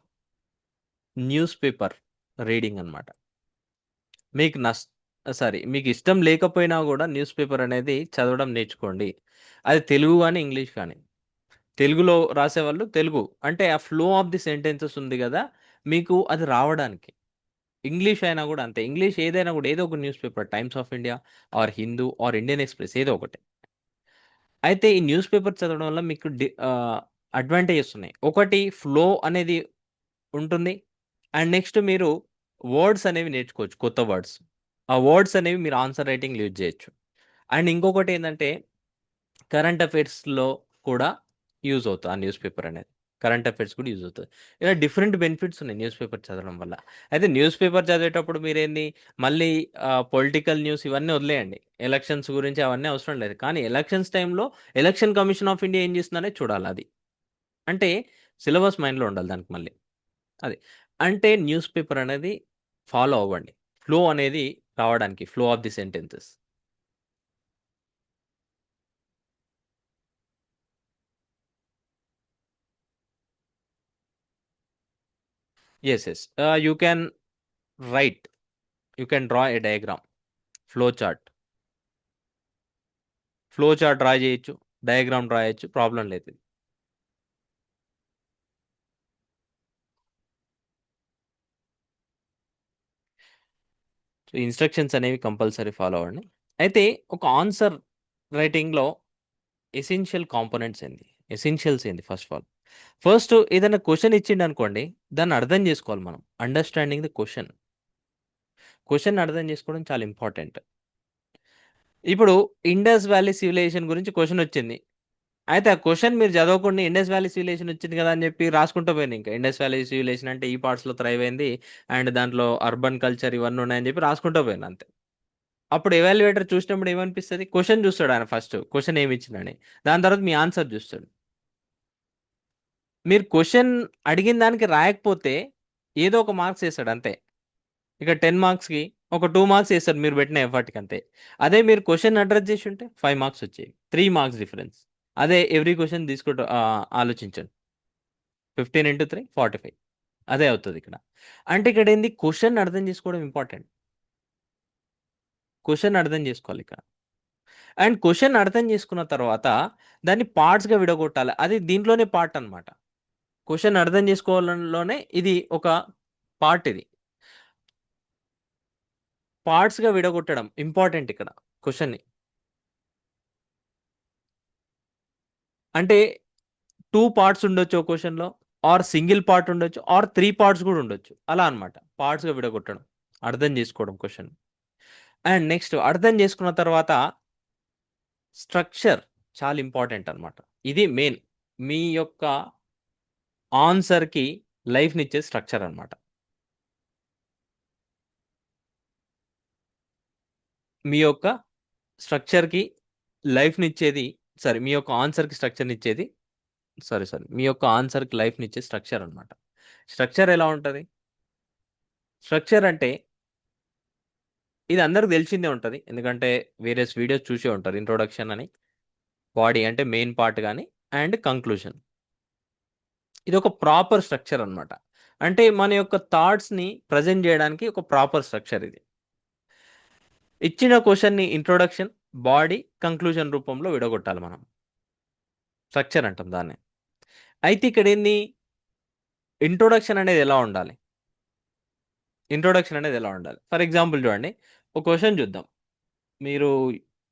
న్యూస్ పేపర్ రీడింగ్ అనమాట. మీకు ఇష్టం లేకపోయినా కూడా న్యూస్ పేపర్ అనేది చదవడం నేర్చుకోండి. అది తెలుగు కానీ ఇంగ్లీష్ కానీ. తెలుగులో రాసేవాళ్ళు తెలుగు అంటే ఆ ఫ్లో ఆఫ్ ది సెంటెన్సెస్ ఉంది కదా మీకు అది రావడానికి. ఇంగ్లీష్ అయినా కూడా అంతే. ఇంగ్లీష్ ఏదైనా కూడా ఏదో ఒక newspaper Times of India or Hindu or Indian Express ఏదో ఒకటి. అయితే ఈ న్యూస్ పేపర్ చదవడం వల్ల మీకు అడ్వాంటేజెస్ ఉన్నాయి. ఒకటి ఫ్లో అనేది ఉంటుంది. అండ్ నెక్స్ట్ మీరు వర్డ్స్ అనేవి నేర్చుకోవచ్చు. కొత్త వర్డ్స్. ఆ వర్డ్స్ అనేవి మీరు ఆన్సర్ రైటింగ్‌లో యూజ్ చేయొచ్చు. అండ్ ఇంకొకటి ఏందంటే కరెంట్ అఫైర్స్‌లో కూడా యూజ్ అవుతుంది ఆ న్యూస్ పేపర్ అనేది. కరెంట్ అఫైర్స్ కూడా యూజ్ అవుతది. ఇలా డిఫరెంట్ బెనిఫిట్స్ ఉన్నాయి న్యూస్ పేపర్ చదవడం వల్ల. అయితే న్యూస్ పేపర్ చదివేటప్పుడు మీరేంది మళ్ళీ పొలిటికల్ న్యూస్ ఇవన్నీ వదిలేయండి. ఎలక్షన్స్ గురించి అవన్నీ అవసరం లేదు. కానీ ఎలక్షన్స్ టైమ్‌లో ఎలక్షన్ కమిషన్ ఆఫ్ ఇండియా ఏం చేస్తుందనేది చూడాలి అది. అంటే సిలబస్ మైండ్‌లో ఉండాలి దానికి మళ్ళీ. అది. అంటే న్యూస్ పేపర్ అనేది ఫాలో అవ్వండి. ఫ్లో అనేది రావడానికి. Flow of the sentences. Yes. You can write. You can draw a diagram. Flow chart. Flow chart draw చేయొచ్చు. డయాగ్రామ్ డ్రా చేయొచ్చు. ప్రాబ్లమ్ లేదు. సో, ఇన్‌స్ట్రక్షన్స్ అనేవి కంపల్సరీ ఫాలో అవ్వండి. అయితే ఒక ఆన్సర్ రైటింగ్‌లో ఎసెన్షియల్ కాంపోనెంట్స్ ఏంది? ఎసెన్షియల్స్ ఏంది ఫస్ట్ ఆఫ్ ఆల్? ఫస్ట్ ఏదైనా క్వెషన్ ఇచ్చిండనుకోండి, దాన్ని అర్థం చేసుకోవాలి మనం. Understanding the question. క్వెషన్ అర్థం చేసుకోవడం చాలా ఇంపార్టెంట్. ఇప్పుడు ఇండస్ వ్యాలీ సివిలైజేషన్ గురించి క్వెషన్ వచ్చింది. అయితే ఆ క్వెషన్ మీరు చదవకుండా ఇండస్ వ్యాలీ సివిలైజేషన్ వచ్చింది కదా అని చెప్పి రాసుకుంటూ పోయాను ఇంకా. ఇండస్ వ్యాలీ సివిలైజేషన్ అంటే ఈ పార్ట్స్‌లో థ్రైవ్ అయింది. అండ్ దాంట్లో అర్బన్ కల్చర్ ఇవన్నీ ఉన్నాయని చెప్పి రాసుకుంటూ పోయాను అంతే. అప్పుడు ఎవాల్యుయేటర్ చూసినప్పుడు ఏమనిపిస్తది? క్వెషన్ చూస్తాడు ఆయన ఫస్ట్. క్వెషన్ ఏమి ఇచ్చిండని. దాని తర్వాత మీ ఆన్సర్ చూస్తాడు. మీరు క్వెషన్ అడిగిన దానికి రాయకపోతే ఏదో ఒక మార్క్స్ ఏస్తాడు అంతే. ఇక 10 మార్క్స్‌కి ఒక 2 మార్క్స్ ఏస్తాడు మీరు పెట్టిన ఎఫర్ట్‌కి అంతే. అదే మీరు క్వెషన్ అడ్రెస్ చేసి ఉంటే 5 మార్క్స్ వచ్చేవి. 3 మార్క్స్ డిఫరెన్స్. అదే ఎవ్రీ క్వెషన్ ఆలోచించండి. 15 ఇంటూ 3 45. అదే అవుతది ఇక్కడ. అంటే ఇక్కడ ఏంది క్వెషన్ అర్థం చేసుకోవడం ఇంపార్టెంట్. క్వెషన్ అర్థం చేసుకోవాలి ఇక్కడ. అండ్ క్వెషన్ అర్థం చేసుకున్న తర్వాత దాన్ని పార్ట్స్‌గా విడగొట్టాలి. అది దీంట్లోనే పార్ట్ అన్నమాట. క్వెషన్ అర్థం చేసుకోవడంలోనే ఇది ఒక పార్ట్ ఇది. పార్ట్స్‌గా విడగొట్టడం ఇంపార్టెంట్ ఇక్కడ క్వెషన్‌ని. అంటే 2 పార్ట్స్ ఉండొచ్చు ఒక క్వెషన్‌లో ఆర్ సింగిల్ పార్ట్ ఉండొచ్చు ఆర్ 3 పార్ట్స్ కూడా ఉండొచ్చు. అలా అన్నమాట. పార్ట్స్‌గా విడగొట్టడం. అర్థం చేసుకోవడం క్వెషన్. అండ్ నెక్స్ట్ అర్థం చేసుకున్న తర్వాత స్ట్రక్చర్ చాలా ఇంపార్టెంట్ అన్నమాట. ఇది మెయిన్. మీ యొక్క ఆన్సర్‌కి లైఫ్‌నిచ్చే స్ట్రక్చర్ అన్నమాట. మీ యొక్క స్ట్రక్చర్‌కి లైఫ్‌నిచ్చేది మీ యొక్క ఆన్సర్‌కి స్ట్రక్చర్‌నిచ్చేది సారీ మీ యొక్క ఆన్సర్కి లైఫ్ని ఇచ్చే స్ట్రక్చర్ అనమాట. స్ట్రక్చర్ ఎలా ఉంటుంది? స్ట్రక్చర్ అంటే ఇది అందరికి తెలిసిందే ఉంటుంది, ఎందుకంటే వేరియస్ వీడియోస్ చూసే ఉంటారు. ఇంట్రొడక్షన్ అని, బాడీ అంటే మెయిన్ పార్ట్ కానీ, అండ్ కంక్లూజన్. ఇది ఒక ప్రాపర్ స్ట్రక్చర్ అనమాట. అంటే మన యొక్క థాట్స్ని ప్రజెంట్ చేయడానికి ఒక ప్రాపర్ స్ట్రక్చర్ ఇది. ఇచ్చిన క్వశ్చన్ని ఇంట్రొడక్షన్, బాడీ, కంక్లూజన్ రూపంలో విడగొట్టాలి మనం. స్ట్రక్చర్ అంటాం దాన్ని. అయితే ఇక్కడ ఏంది, ఇంట్రొడక్షన్ అనేది ఎలా ఉండాలి? ఫర్ ఎగ్జాంపుల్ చూడండి, ఒక క్వశ్చన్ చూద్దాం. మీరు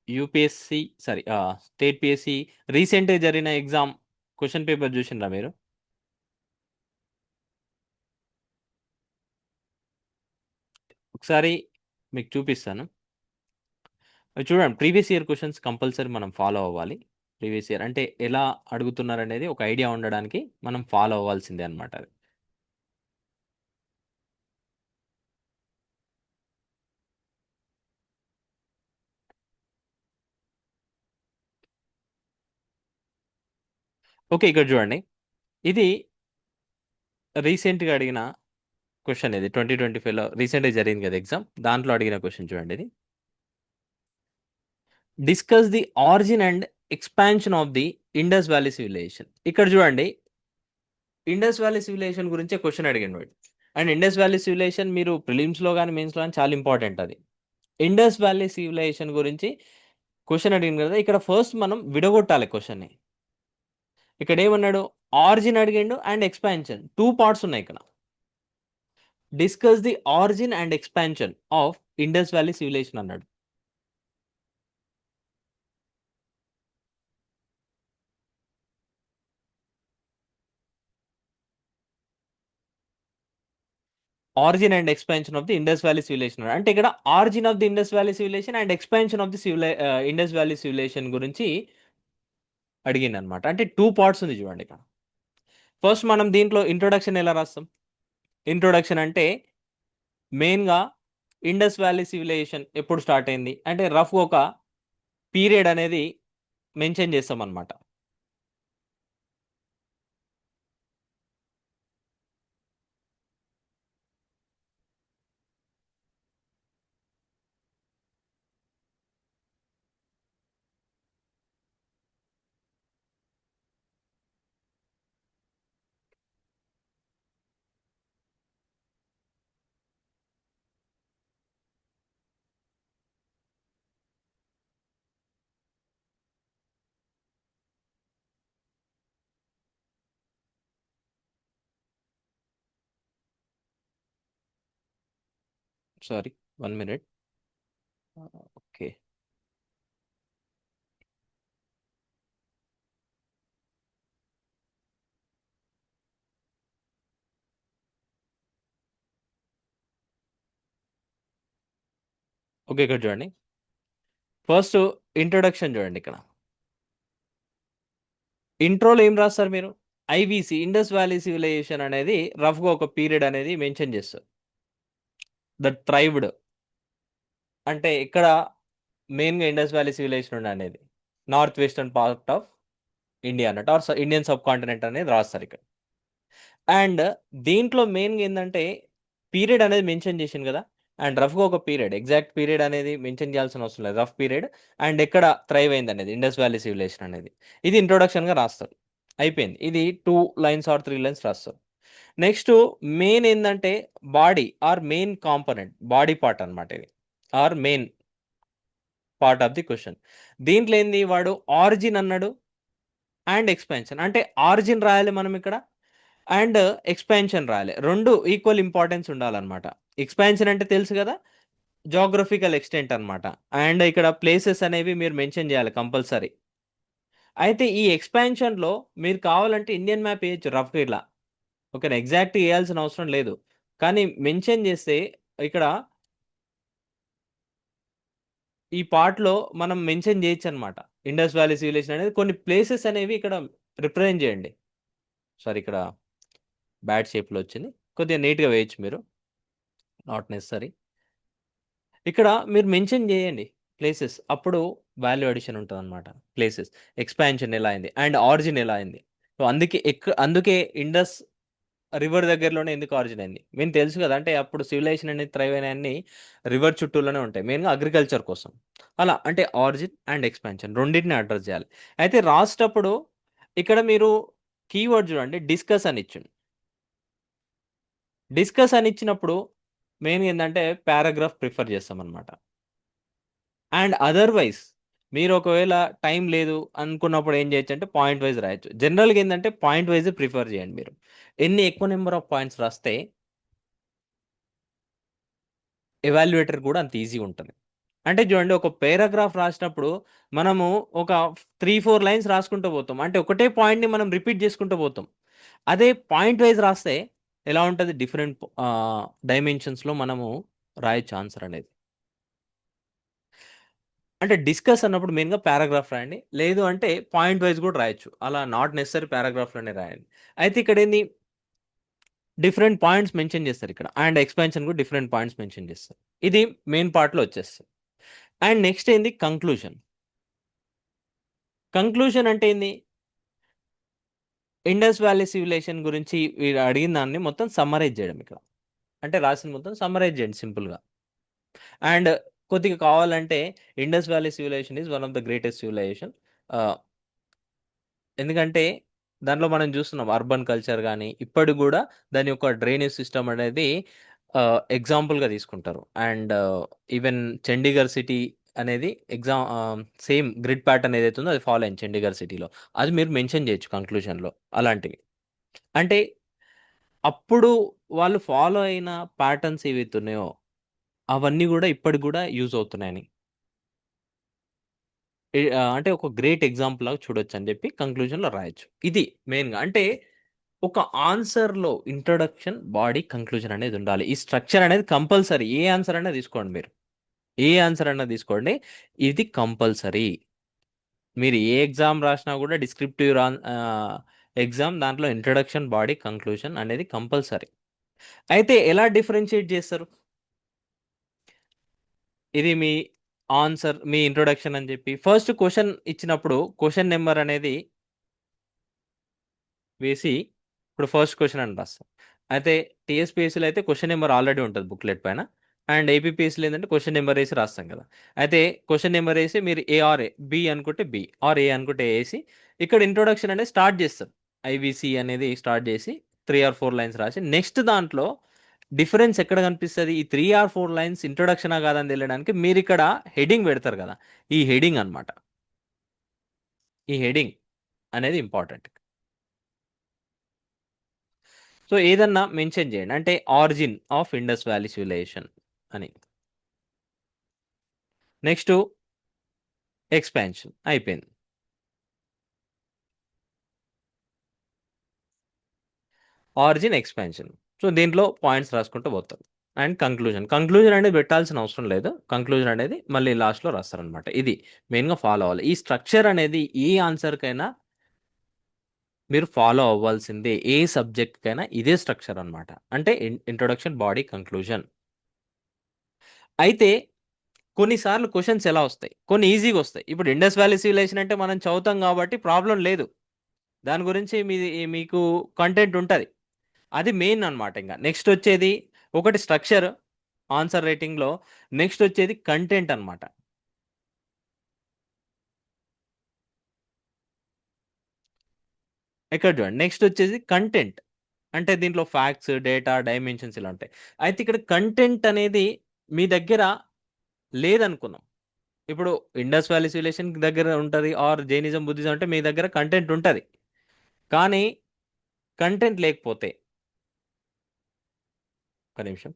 యూపీఎస్సి స్టేట్ పిఎస్సి రీసెంట్గా జరిగిన ఎగ్జామ్ క్వశ్చన్ పేపర్ చూసిండ్రా మీరు? ఒకసారి మీకు చూపిస్తాను. చూడండి, ప్రీవియస్ ఇయర్ క్వశ్చన్స్ కంపల్సరీ మనం ఫాలో అవ్వాలి. ప్రీవియస్ ఇయర్ అంటే ఎలా అడుగుతున్నారు అనేది ఒక ఐడియా ఉండడానికి మనం ఫాలో అవ్వాల్సిందే అనమాట అది. ఓకే, ఇక్కడ చూడండి, ఇది రీసెంట్గా అడిగిన క్వశ్చన్. ఇది 2025లో రీసెంట్గా జరిగింది కదా ఎగ్జామ్, దాంట్లో అడిగిన క్వశ్చన్ చూడండి. ఇది discuss the origin and expansion of the Indus valley civilization. ఇక్కడ చూడండి, ఇండస్ వ్యాలీ సివిలైజేషన్ గురించే క్వశ్చన్ అడిగాను. అండ్ ఇండస్ వ్యాలీ సివిలైజేషన్ మీరు ప్రిలిమ్స్లో కానీ మెయిన్స్లో కానీ చాలా ఇంపార్టెంట్ అది. ఇండస్ వ్యాలీ సివిలైజేషన్ గురించి క్వశ్చన్ అడిగింది కదా, ఇక్కడ ఫస్ట్ మనం విడగొట్టాలి క్వశ్చన్ని. ఇక్కడ ఏమన్నాడు, ఆరిజిన్ అడిగిండు అండ్ ఎక్స్పాన్షన్, 2 పార్ట్స్ ఉన్నాయి ఇక్కడ. Discuss the origin and expansion of Indus valley civilisation అన్నాడు. Origin and expansion of the Indus valley civilisation అంటే ఇక్కడ origin of the Indus valley civilisation and expansion of the Indus valley civilisation గురించి అడిగింది అనమాట. అంటే 2 parts ఉంది చూడండి ఇక్కడ. ఫస్ట్ మనం దీంట్లో ఇంట్రొడక్షన్ ఎలా రాస్తాం? ఇంట్రొడక్షన్ అంటే మెయిన్గా ఇండస్ వ్యాలీ సివిలైజేషన్ ఎప్పుడు స్టార్ట్ అయింది అంటే రఫ్ ఒక పీరియడ్ అనేది మెన్షన్ చేస్తాం అనమాట. Sorry, 1 minute. ఓకే, ఇక్కడ చూడండి, ఫస్ట్ ఇంట్రొడక్షన్ చూడండి. ఇక్కడ ఇంట్రోలో ఏం రాస్తారు మీరు? ఐవీసీ, ఇండస్ వ్యాలీ సివిలైజేషన్ అనేది రఫ్గా ఒక పీరియడ్ అనేది మెన్షన్ చేస్తారు. ద ట్రైబ్డ్ అంటే ఇక్కడ మెయిన్గా ఇండస్ వ్యాలీ సివిలైజేషన్ అనేది north western part of India అన్నట్టు, ఆర్ ఇండియన్ సబ్ కాంటినెంట్ అనేది రాస్తారు ఇక్కడ. అండ్ దీంట్లో మెయిన్గా ఏంటంటే పీరియడ్ అనేది మెన్షన్ చేసింది కదా, అండ్ రఫ్గా ఒక పీరియడ్, ఎగ్జాక్ట్ పీరియడ్ అనేది మెన్షన్ చేయాల్సిన అవసరం లేదు, రఫ్ పీరియడ్ అండ్ ఎక్కడ థ్రైవ్ అయింది అనేది ఇండస్ వ్యాలీ సివిలైజేషన్ అనేది. ఇది ఇంట్రొడక్షన్గా రాస్తారు, అయిపోయింది. ఇది 2 lines ఆర్ 3 lines రాస్తారు. నెక్స్ట్ మెయిన్ ఏంటంటే body or main component, body part అనమాట ఇది, or main part of the question. దీంట్లో ఏంది, వాడు ఆరిజిన్ అన్నాడు అండ్ ఎక్స్పాన్షన్. అంటే ఆరిజిన్ రాయాలి మనం ఇక్కడ అండ్ ఎక్స్పాన్షన్ రాయాలి, 2 ఈక్వల్ ఇంపార్టెన్స్ ఉండాలన్నమాట. ఎక్స్పాన్షన్ అంటే తెలుసు కదా, జాగ్రఫికల్ ఎక్స్టెంట్ అనమాట. అండ్ ఇక్కడ ప్లేసెస్ అనేవి మీరు మెన్షన్ చేయాలి కంపల్సరీ. అయితే ఈ ఎక్స్పాన్షన్లో మీరు కావాలంటే ఇండియన్ మ్యాప్ వేయచ్చు రఫ్గా ఇలా, ఓకేనా, ఎగ్జాక్ట్ వేయాల్సిన అవసరం లేదు. కానీ మెన్షన్ చేస్తే ఇక్కడ ఈ పార్ట్లో మనం మెన్షన్ చేయొచ్చు అనమాట. ఇండస్ వ్యాలీ సివిలైజేషన్ అనేది కొన్ని ప్లేసెస్ అనేవి ఇక్కడ రిప్రజెంట్ చేయండి. సారీ, ఇక్కడ బ్యాడ్ షేప్లో వచ్చింది, కొద్దిగా నీట్గా వేయచ్చు మీరు, నాట్ నెసరీ. ఇక్కడ మీరు మెన్షన్ చేయండి ప్లేసెస్, అప్పుడు వాల్యూ అడిషన్ ఉంటుంది అనమాట. ప్లేసెస్, ఎక్స్పాన్షన్ ఎలా అయింది అండ్ ఆరిజిన్ ఎలా అయింది. సో అందుకే ఇండస్ రివర్ దగ్గరలోనే ఎందుకు ఆరిజిన్ అయింది మెయిన్ తెలుసు కదా, అంటే అప్పుడు సివిలైజేషన్ అనేది థ్రైవ్ అయిన రివర్ చుట్టూలోనే ఉంటాయి, మెయిన్గా అగ్రికల్చర్ కోసం. అలా అంటే ఆరిజిన్ అండ్ ఎక్స్పాన్షన్ రెండింటిని అడ్రస్ చేయాలి. అయితే రాసేటప్పుడు ఇక్కడ మీరు కీవర్డ్ చూడండి, డిస్కస్ అని ఇచ్చిండు. డిస్కస్ అని ఇచ్చినప్పుడు మెయిన్ ఏంటంటే పారాగ్రాఫ్ ప్రిఫర్ చేస్తాం అనమాట. అండ్ అదర్వైజ్ మీరు ఒకవేళ టైం లేదు అనుకున్నప్పుడు ఏం చేయొచ్చు అంటే పాయింట్ వైజ్ రాయొచ్చు. జనరల్గా ఏంటంటే పాయింట్ వైజ్ ప్రిఫర్ చేయండి. మీరు ఎన్ని ఎక్కువ నెంబర్ ఆఫ్ పాయింట్స్ రాస్తే ఎవాల్యుయేటర్ కూడా అంత ఈజీ ఉంటుంది. అంటే చూడండి, ఒక పారాగ్రాఫ్ రాసినప్పుడు మనము ఒక 3-4 లైన్స్ రాసుకుంటూ పోతాం, అంటే ఒకటే పాయింట్ని మనం రిపీట్ చేసుకుంటూ పోతాం. అదే పాయింట్ వైజ్ రాస్తే ఎలా ఉంటుంది, డిఫరెంట్ డైమెన్షన్స్లో మనము రాయొచ్చు ఆన్సర్ అనేది. అంటే డిస్కస్ అన్నప్పుడు మెయిన్గా పారాగ్రాఫ్ రాయండి, లేదు అంటే పాయింట్ వైజ్ కూడా రాయొచ్చు, అలా నాట్ నెసరీ పారాగ్రాఫ్లోనే రాయండి. అయితే ఇక్కడ ఏంది, డిఫరెంట్ పాయింట్స్ మెన్షన్ చేస్తారు ఇక్కడ, అండ్ ఎక్స్పాన్షన్ కూడా డిఫరెంట్ పాయింట్స్ మెన్షన్ చేస్తారు. ఇది మెయిన్ పార్ట్లో వచ్చేస్తుంది. అండ్ నెక్స్ట్ ఏంది, కంక్లూజన్. కంక్లూజన్ అంటే ఏంది, ఇండస్ వ్యాలీ సివిలైజేషన్ గురించి వీరు అడిగిన దాన్ని మొత్తం సమ్మరైజ్ చేయడం ఇక్కడ, అంటే రాసిన మొత్తం సమ్మరైజ్ చేయండి సింపుల్గా. అండ్ కొద్దిగా కావాలంటే Indus valley civilization is one of the greatest civilization. ఎందుకంటే దాంట్లో మనం చూస్తున్నాం అర్బన్ కల్చర్ కానీ ఇప్పటికి కూడా దాని యొక్క డ్రైనేజ్ సిస్టమ్ అనేది ఎగ్జాంపుల్గా తీసుకుంటారు. అండ్ ఈవెన్ చండీగఢ్ సిటీ అనేది సేమ్ గ్రిడ్ ప్యాటర్న్ ఏదైతే ఉందో అది ఫాలో అయింది చండీగఢ్ సిటీలో. అది మీరు మెన్షన్ చేయొచ్చు కంక్లూజన్లో అలాంటివి. అంటే అప్పుడు వాళ్ళు ఫాలో అయిన ప్యాటర్న్స్ ఏవైతే ఉన్నాయో అవన్నీ కూడా ఇప్పటికి కూడా యూజ్ అవుతున్నాయని, అంటే ఒక గ్రేట్ ఎగ్జాంపుల్ లాగా చూడొచ్చు అని చెప్పి కంక్లూజన్లో రాయొచ్చు. ఇది మెయిన్గా అంటే ఒక ఆన్సర్లో ఇంట్రొడక్షన్, బాడీ, కంక్లూజన్ అనేది ఉండాలి. ఈ స్ట్రక్చర్ అనేది కంపల్సరీ. ఏ ఆన్సర్ అయినా తీసుకోండి, మీరు ఏ ఆన్సర్ అయినా తీసుకోండి, ఇది కంపల్సరీ. మీరు ఏ ఎగ్జామ్ రాసినా కూడా డిస్క్రిప్టివ్ ఎగ్జామ్ దాంట్లో ఇంట్రొడక్షన్, బాడీ, కంక్లూజన్ అనేది కంపల్సరీ. అయితే ఎలా డిఫరెన్షియేట్ చేస్తారు, ఇది మీ ఆన్సర్, మీ ఇంట్రొడక్షన్ అని చెప్పి ఫస్ట్ క్వశ్చన్ ఇచ్చినప్పుడు క్వశ్చన్ నెంబర్ అనేది వేసి ఇప్పుడు ఫస్ట్ క్వశ్చన్ అని రాస్తాం. అయితే టీఎస్పీఎస్సీలో అయితే క్వశ్చన్ నెంబర్ ఆల్రెడీ ఉంటుంది బుక్లెట్ పైన, అండ్ ఏపీపీఎస్సీలో ఏంటంటే క్వశ్చన్ నెంబర్ వేసి రాస్తాం కదా. అయితే క్వశ్చన్ నెంబర్ వేసి మీరు బి అనుకుంటే బి, ఆర్ ఏ అనుకుంటే వేసి ఇక్కడ ఇంట్రొడక్షన్ అనేది స్టార్ట్ చేస్తారు. ఐవీసీ అనేది స్టార్ట్ చేసి 3 or 4 లైన్స్ రాసి నెక్స్ట్ దాంట్లో డిఫరెన్స్ ఎక్కడ కనిపిస్తుంది, ఈ 3 or 4 లైన్స్ ఇంట్రొడక్షనా కాదని తెలియడానికి మీరు ఇక్కడ హెడింగ్ పెడతారు కదా, ఈ హెడింగ్ అన్నమాట. ఈ హెడింగ్ అనేది ఇంపార్టెంట్. సో ఏదన్నా మెన్షన్ చేయండి, అంటే origin of Indus valley civilization అని. నెక్స్ట్ ఎక్స్పాన్షన్ అయిపోయింది. Origin, expansion. సో దీంట్లో పాయింట్స్ రాసుకుంటూ పోతారు. అండ్ కంక్లూజన్ అనేది పెట్టాల్సిన అవసరం లేదు, కంక్లూజన్ అనేది మళ్ళీ లాస్ట్లో రాస్తారనమాట. ఇది మెయిన్గా ఫాలో అవ్వాలి. ఈ స్ట్రక్చర్ అనేది ఏ ఆన్సర్కైనా మీరు ఫాలో అవ్వాల్సిందే, ఏ సబ్జెక్ట్కైనా ఇదే స్ట్రక్చర్ అనమాట. అంటే ఇంట్రొడక్షన్, బాడీ, కంక్లూజన్. అయితే కొన్నిసార్లు క్వశ్చన్స్ ఎలా వస్తాయి, కొన్ని ఈజీగా వస్తాయి. ఇప్పుడు ఇండస్ వ్యాలీ సివిలైజేషన్ అంటే మనం చదువుతాం కాబట్టి ప్రాబ్లం లేదు, దాని గురించి మీకు కంటెంట్ ఉంటుంది, అది మెయిన్ అనమాట. ఇంకా నెక్స్ట్ వచ్చేది ఒకటి స్ట్రక్చర్ ఆన్సర్ రైటింగ్లో, నెక్స్ట్ వచ్చేది కంటెంట్ అనమాట. ఎక్కడ చూడండి, నెక్స్ట్ వచ్చేసి కంటెంట్, అంటే దీంట్లో ఫ్యాక్ట్స్, డేటా, డైమెన్షన్స్ ఇలా ఉంటాయి. అయితే ఇక్కడ కంటెంట్ అనేది మీ దగ్గర లేదనుకున్నాం, ఇప్పుడు ఇండస్ వ్యాలీ సివిలైజేషన్ దగ్గర ఉంటుంది, ఆర్ జైనిజం, బుద్ధిజం అంటే మీ దగ్గర కంటెంట్ ఉంటుంది. కానీ కంటెంట్ లేకపోతే, ఒక నిమిషం,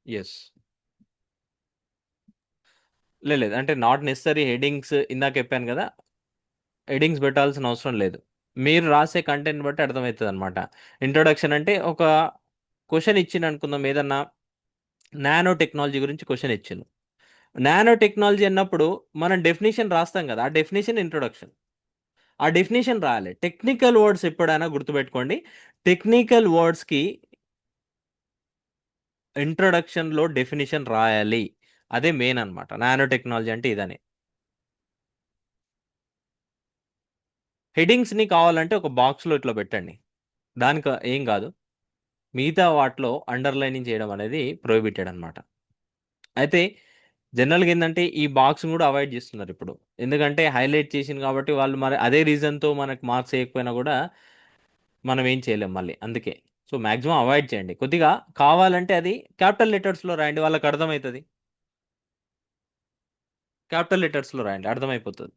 ఎస్. లేదు. అంటే నాట్ నెసెసరీ హెడింగ్స్ ఇందాక చెప్పాను గదా! హెడింగ్స్ పెట్టాల్సిన అవసరం లేదు. మీరు రాసే కంటెంట్ బట్టి అర్థమైతదనమాట. ఇంట్రొడక్షన్ అంటే ఒక క్వెషన్ ఇచ్చిండనుకుందాం ఏదన్నా నానో టెక్నాలజీ గురించి క్వెషన్ ఇచ్చిండు. నానో టెక్నాలజీ అన్నప్పుడు మనం డెఫినిషన్ రాస్తాం గదా! ఆ డెఫినిషన్ ఇంట్రొడక్షన్. ఆ డెఫినిషన్ రాయాలి. టెక్నికల్ వర్డ్స్ ఎప్పుడైనా గుర్తుపెట్టుకోండి. టెక్నికల్ వర్డ్స్‌కి ఇంట్రొడక్షన్‌లో డెఫినిషన్ రాయాలి. అదే మెయిన్ అనమాట. నానో టెక్నాలజీ అంటే ఇదని. హెడింగ్స్‌ని కావాలంటే ఒక బాక్స్‌లో ఇట్లా పెట్టండి. దానికి ఏం గాదు. మిగతా వాటిలో అండర్‌లైనింగ్ చేయడం అనేది ప్రొహిబిటెడ్ అనమాట. అయితే జనరల్‌గా ఏందంటే ఈ బాక్స్‌ని గూడా అవాయిడ్ జేస్తున్నారిప్పుడు. ఎందుకంటే హైలైట్ చేసింది కాబట్టి వాళ్ళు మరి అదే రీజన్‌తో మనకు మార్క్స్ ఎయకపోయినా గూడా మనం ఏం చేయలేం మళ్ళీ. అందుకే. సో, మాక్సిమం అవాయిడ్ చేయండి. కొద్దిగా కావాలంటే అది క్యాపిటల్ లెటర్స్‌లో రాయండి. వాళ్ళకర్థమైతది. క్యాపిటల్ లెటర్స్‌లో రాయండి. అర్థమైపోతది.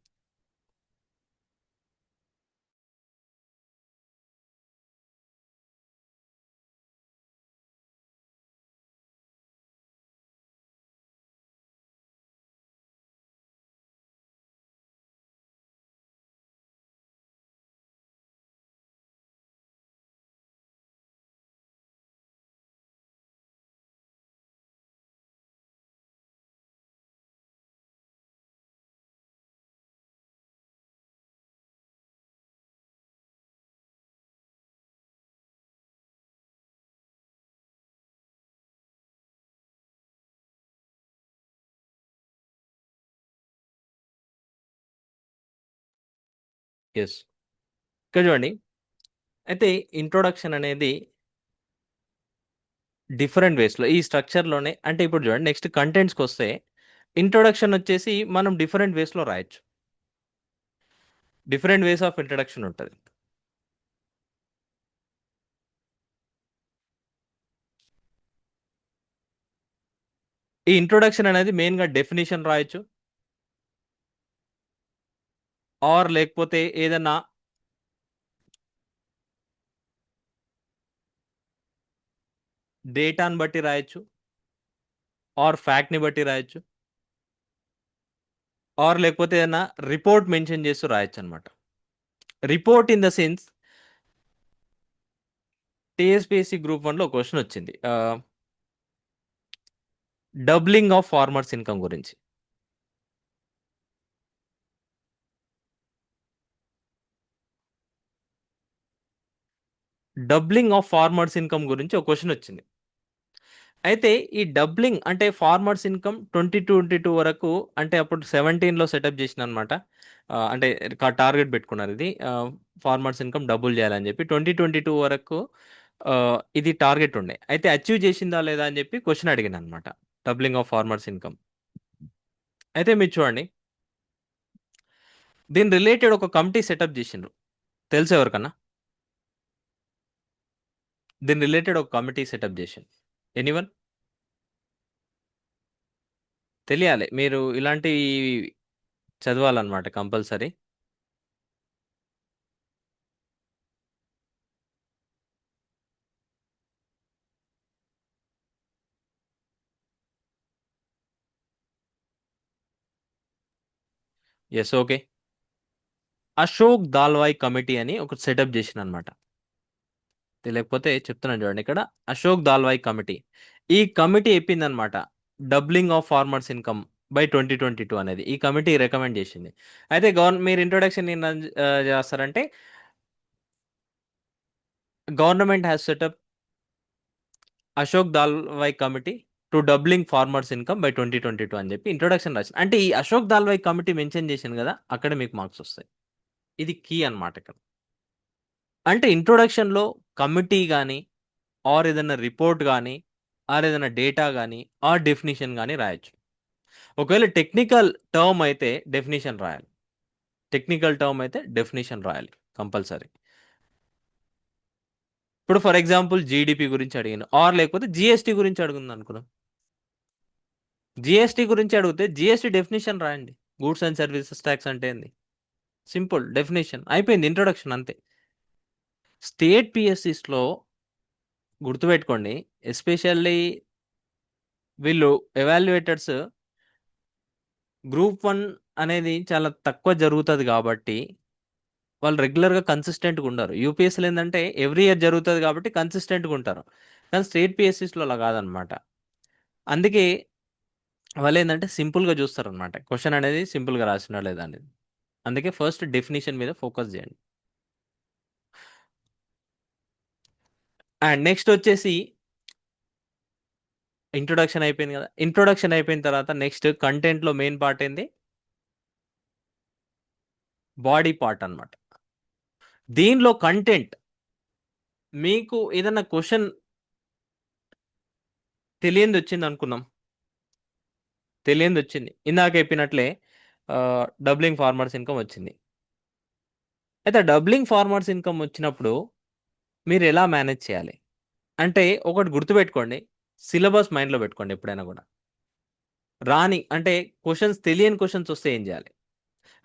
యెస్. ఇక్కడ చూడండి. అయితే ఇంట్రొడక్షన్ అనేది డిఫరెంట్ వేస్‌లో ఈ స్ట్రక్చర్‌లోనే అంటే ఇప్పుడు చూడండి నెక్స్ట్ కంటెంట్స్‌కొస్తే ఇంట్రొడక్షన్ వచ్చేసి మనం డిఫరెంట్ వేస్‌లో రాయొచ్చు. డిఫరెంట్ వేస్ ఆఫ్ ఇంట్రొడక్షన్ ఉంటది. ఈ ఇంట్రొడక్షన్ అనేది మెయిన్‌గా డెఫినిషన్ రాయొచ్చు. ఆర్ లేకపోతే ఏదన్నా డేటాను బట్టి రాయొచ్చు. ఆర్ ఫ్యాక్ట్‌ని బట్టి రాయొచ్చు. ఆర్ లేకపోతే ఏదన్నా రిపోర్ట్ మెన్షన్ చేస్తూ రాయొచ్చనమాట. Report in the sense TSPSC group 1లో ఒక క్వెషన్ వచ్చింది. డబ్లింగ్ ఆఫ్ ఫార్మర్స్ ఇన్‌కమ్ గురించి. డబ్లింగ్ ఆఫ్ ఫార్మర్స్ ఇన్‌కమ్ గురించి ఒక క్వెషన్ వచ్చింది. అయితే ఈ డబ్లింగ్ అంటే ఫార్మర్స్ ఇన్‌కమ్ 2022 వరకు అంటే అప్పుడు 17లో సెటప్ చేసిందనమాట. అంటే టార్గెట్ పెట్టుకున్నారు ఇది. ఫార్మర్స్ ఇన్‌కమ్ డబుల్ చేయాలని చెప్పి 2022 వరకు ఇది టార్గెట్ ఉండే. అయితే అచీవ్ చేసిందా లేదా అని చెప్పి క్వెషన్ అడిగిందనమాట. Doubling of farmers income. అయితే మీరు చూడండి. దీని రిలేటెడ్ ఒక కమిటీ సెటప్ చేసిండ్రు. తెలుసా ఎవరికన్నా? దీని రిలేటెడ్ ఒక కమిటీ సెటప్ చేసిండ్రు. ఎనీవన్? తెలియాలి. మీరు ఇలాంటివి చదవాలన్నమాట compulsory. Yes. Okay. Ashok Dalwai committee అని ఒకటి సెటప్ చేసిండనమాట. తెలియకపోతే చెప్తున్నాను చూడండి ఇక్కడ. అశోక్ దాల్వాయ్ కమిటీ. ఈ కమిటీ చెప్పిందనమాట. Doubling of farmers income by 2022 అనేది. ఈ కమిటీ రికమెండ్ చేసింది. అయితే మీరు ఇంట్రొడక్షన్ చేస్తారంటే government has set up Ashok Dalwai committee to doubling farmers income by 2022 అని చెప్పి ఇంట్రొడక్షన్ రాసింది. అంటే ఈ అశోక్ దాల్వాయ్ కమిటీ మెన్షన్ చేసింది కదా! అక్కడే మీకు మార్క్స్ వస్తాయి. ఇది కీ అన్నమాట ఇక్కడ. అంటే ఇంట్రొడక్షన్‌లో కమిటీ గాని, ఆర్ ఏదైనా రిపోర్ట్ గాని, ఆర్ ఏదైనా డేటా గాని, ఆర్ డెఫినిషన్ గాని రాయొచ్చు. ఒకవేళ టెక్నికల్ టర్మ్ అయితే డెఫినిషన్ రాయాలి. టెక్నికల్ టర్మ్ అయితే డెఫినిషన్ రాయాలి కంపల్సరీ. ఇప్పుడు ఫర్ ఎగ్జాంపుల్ జీడీపీ గురించి అడిగాను. ఆర్ లేకపోతే జీఎస్టీ గురించి అడుగుందనుకుందాం. జీఎస్టీ గురించి అడిగితే జీఎస్టీ డెఫినిషన్ రాయండి. గూడ్స్ అండ్ సర్వీసెస్ టాక్స్ అంటే ఏంది? Simple definition. అయిపోయింది ఇంట్రొడక్షన్ అంతే. స్టేట్ పీఎస్‌సీస్‌లో గుర్తుపెట్టుకోండి. ఎస్పెషల్లీ వీళ్ళు ఎవాల్యుయేటర్స్ గ్రూప్ 1 అనేది చాలా తక్కువ జరుగుతుంది కాబట్టి వాళ్ళు రెగ్యులర్గా కన్సిస్టెంట్గా ఉండరు. యూపీఎస్సీలో ఏంటంటే ఎవ్రీ ఇయర్ జరుగుతుంది కాబట్టి కన్సిస్టెంట్గా ఉంటారు. కానీ స్టేట్ పిఎస్సీస్లో అలా కాదనమాట. అందుకే వాళ్ళు ఏంటంటే సింపుల్గా చూస్తారనమాట, క్వశ్చన్ అనేది సింపుల్గా రాసినా లేదా అనేది. అందుకే ఫస్ట్ డెఫినేషన్ మీద ఫోకస్ చేయండి. అండ్ నెక్స్ట్ వచ్చేసి ఇంట్రొడక్షన్ అయిపోయింది కదా. ఇంట్రొడక్షన్ అయిపోయిన తర్వాత నెక్స్ట్ కంటెంట్లో మెయిన్ పార్ట్ ఏంది, బాడీ పార్ట్ అన్నమాట. దీనిలో కంటెంట్ మీకు ఏదన్నా క్వశ్చన్ తెలియంది వచ్చింది అనుకుందాం, తెలియంది వచ్చింది, ఇందాక చెప్పినట్లే డబ్లింగ్ ఫార్మర్స్ ఇన్కమ్ వచ్చింది. అయితే డబ్లింగ్ ఫార్మర్స్ ఇన్కమ్ వచ్చినప్పుడు మీరు ఎలా మేనేజ్ చేయాలి అంటే, ఒకటి గుర్తుపెట్టుకోండి, సిలబస్ మైండ్లో పెట్టుకోండి ఎప్పుడైనా కూడా. రాని అంటే క్వశ్చన్స్, తెలియని క్వశ్చన్స్ వస్తే ఏం చేయాలి,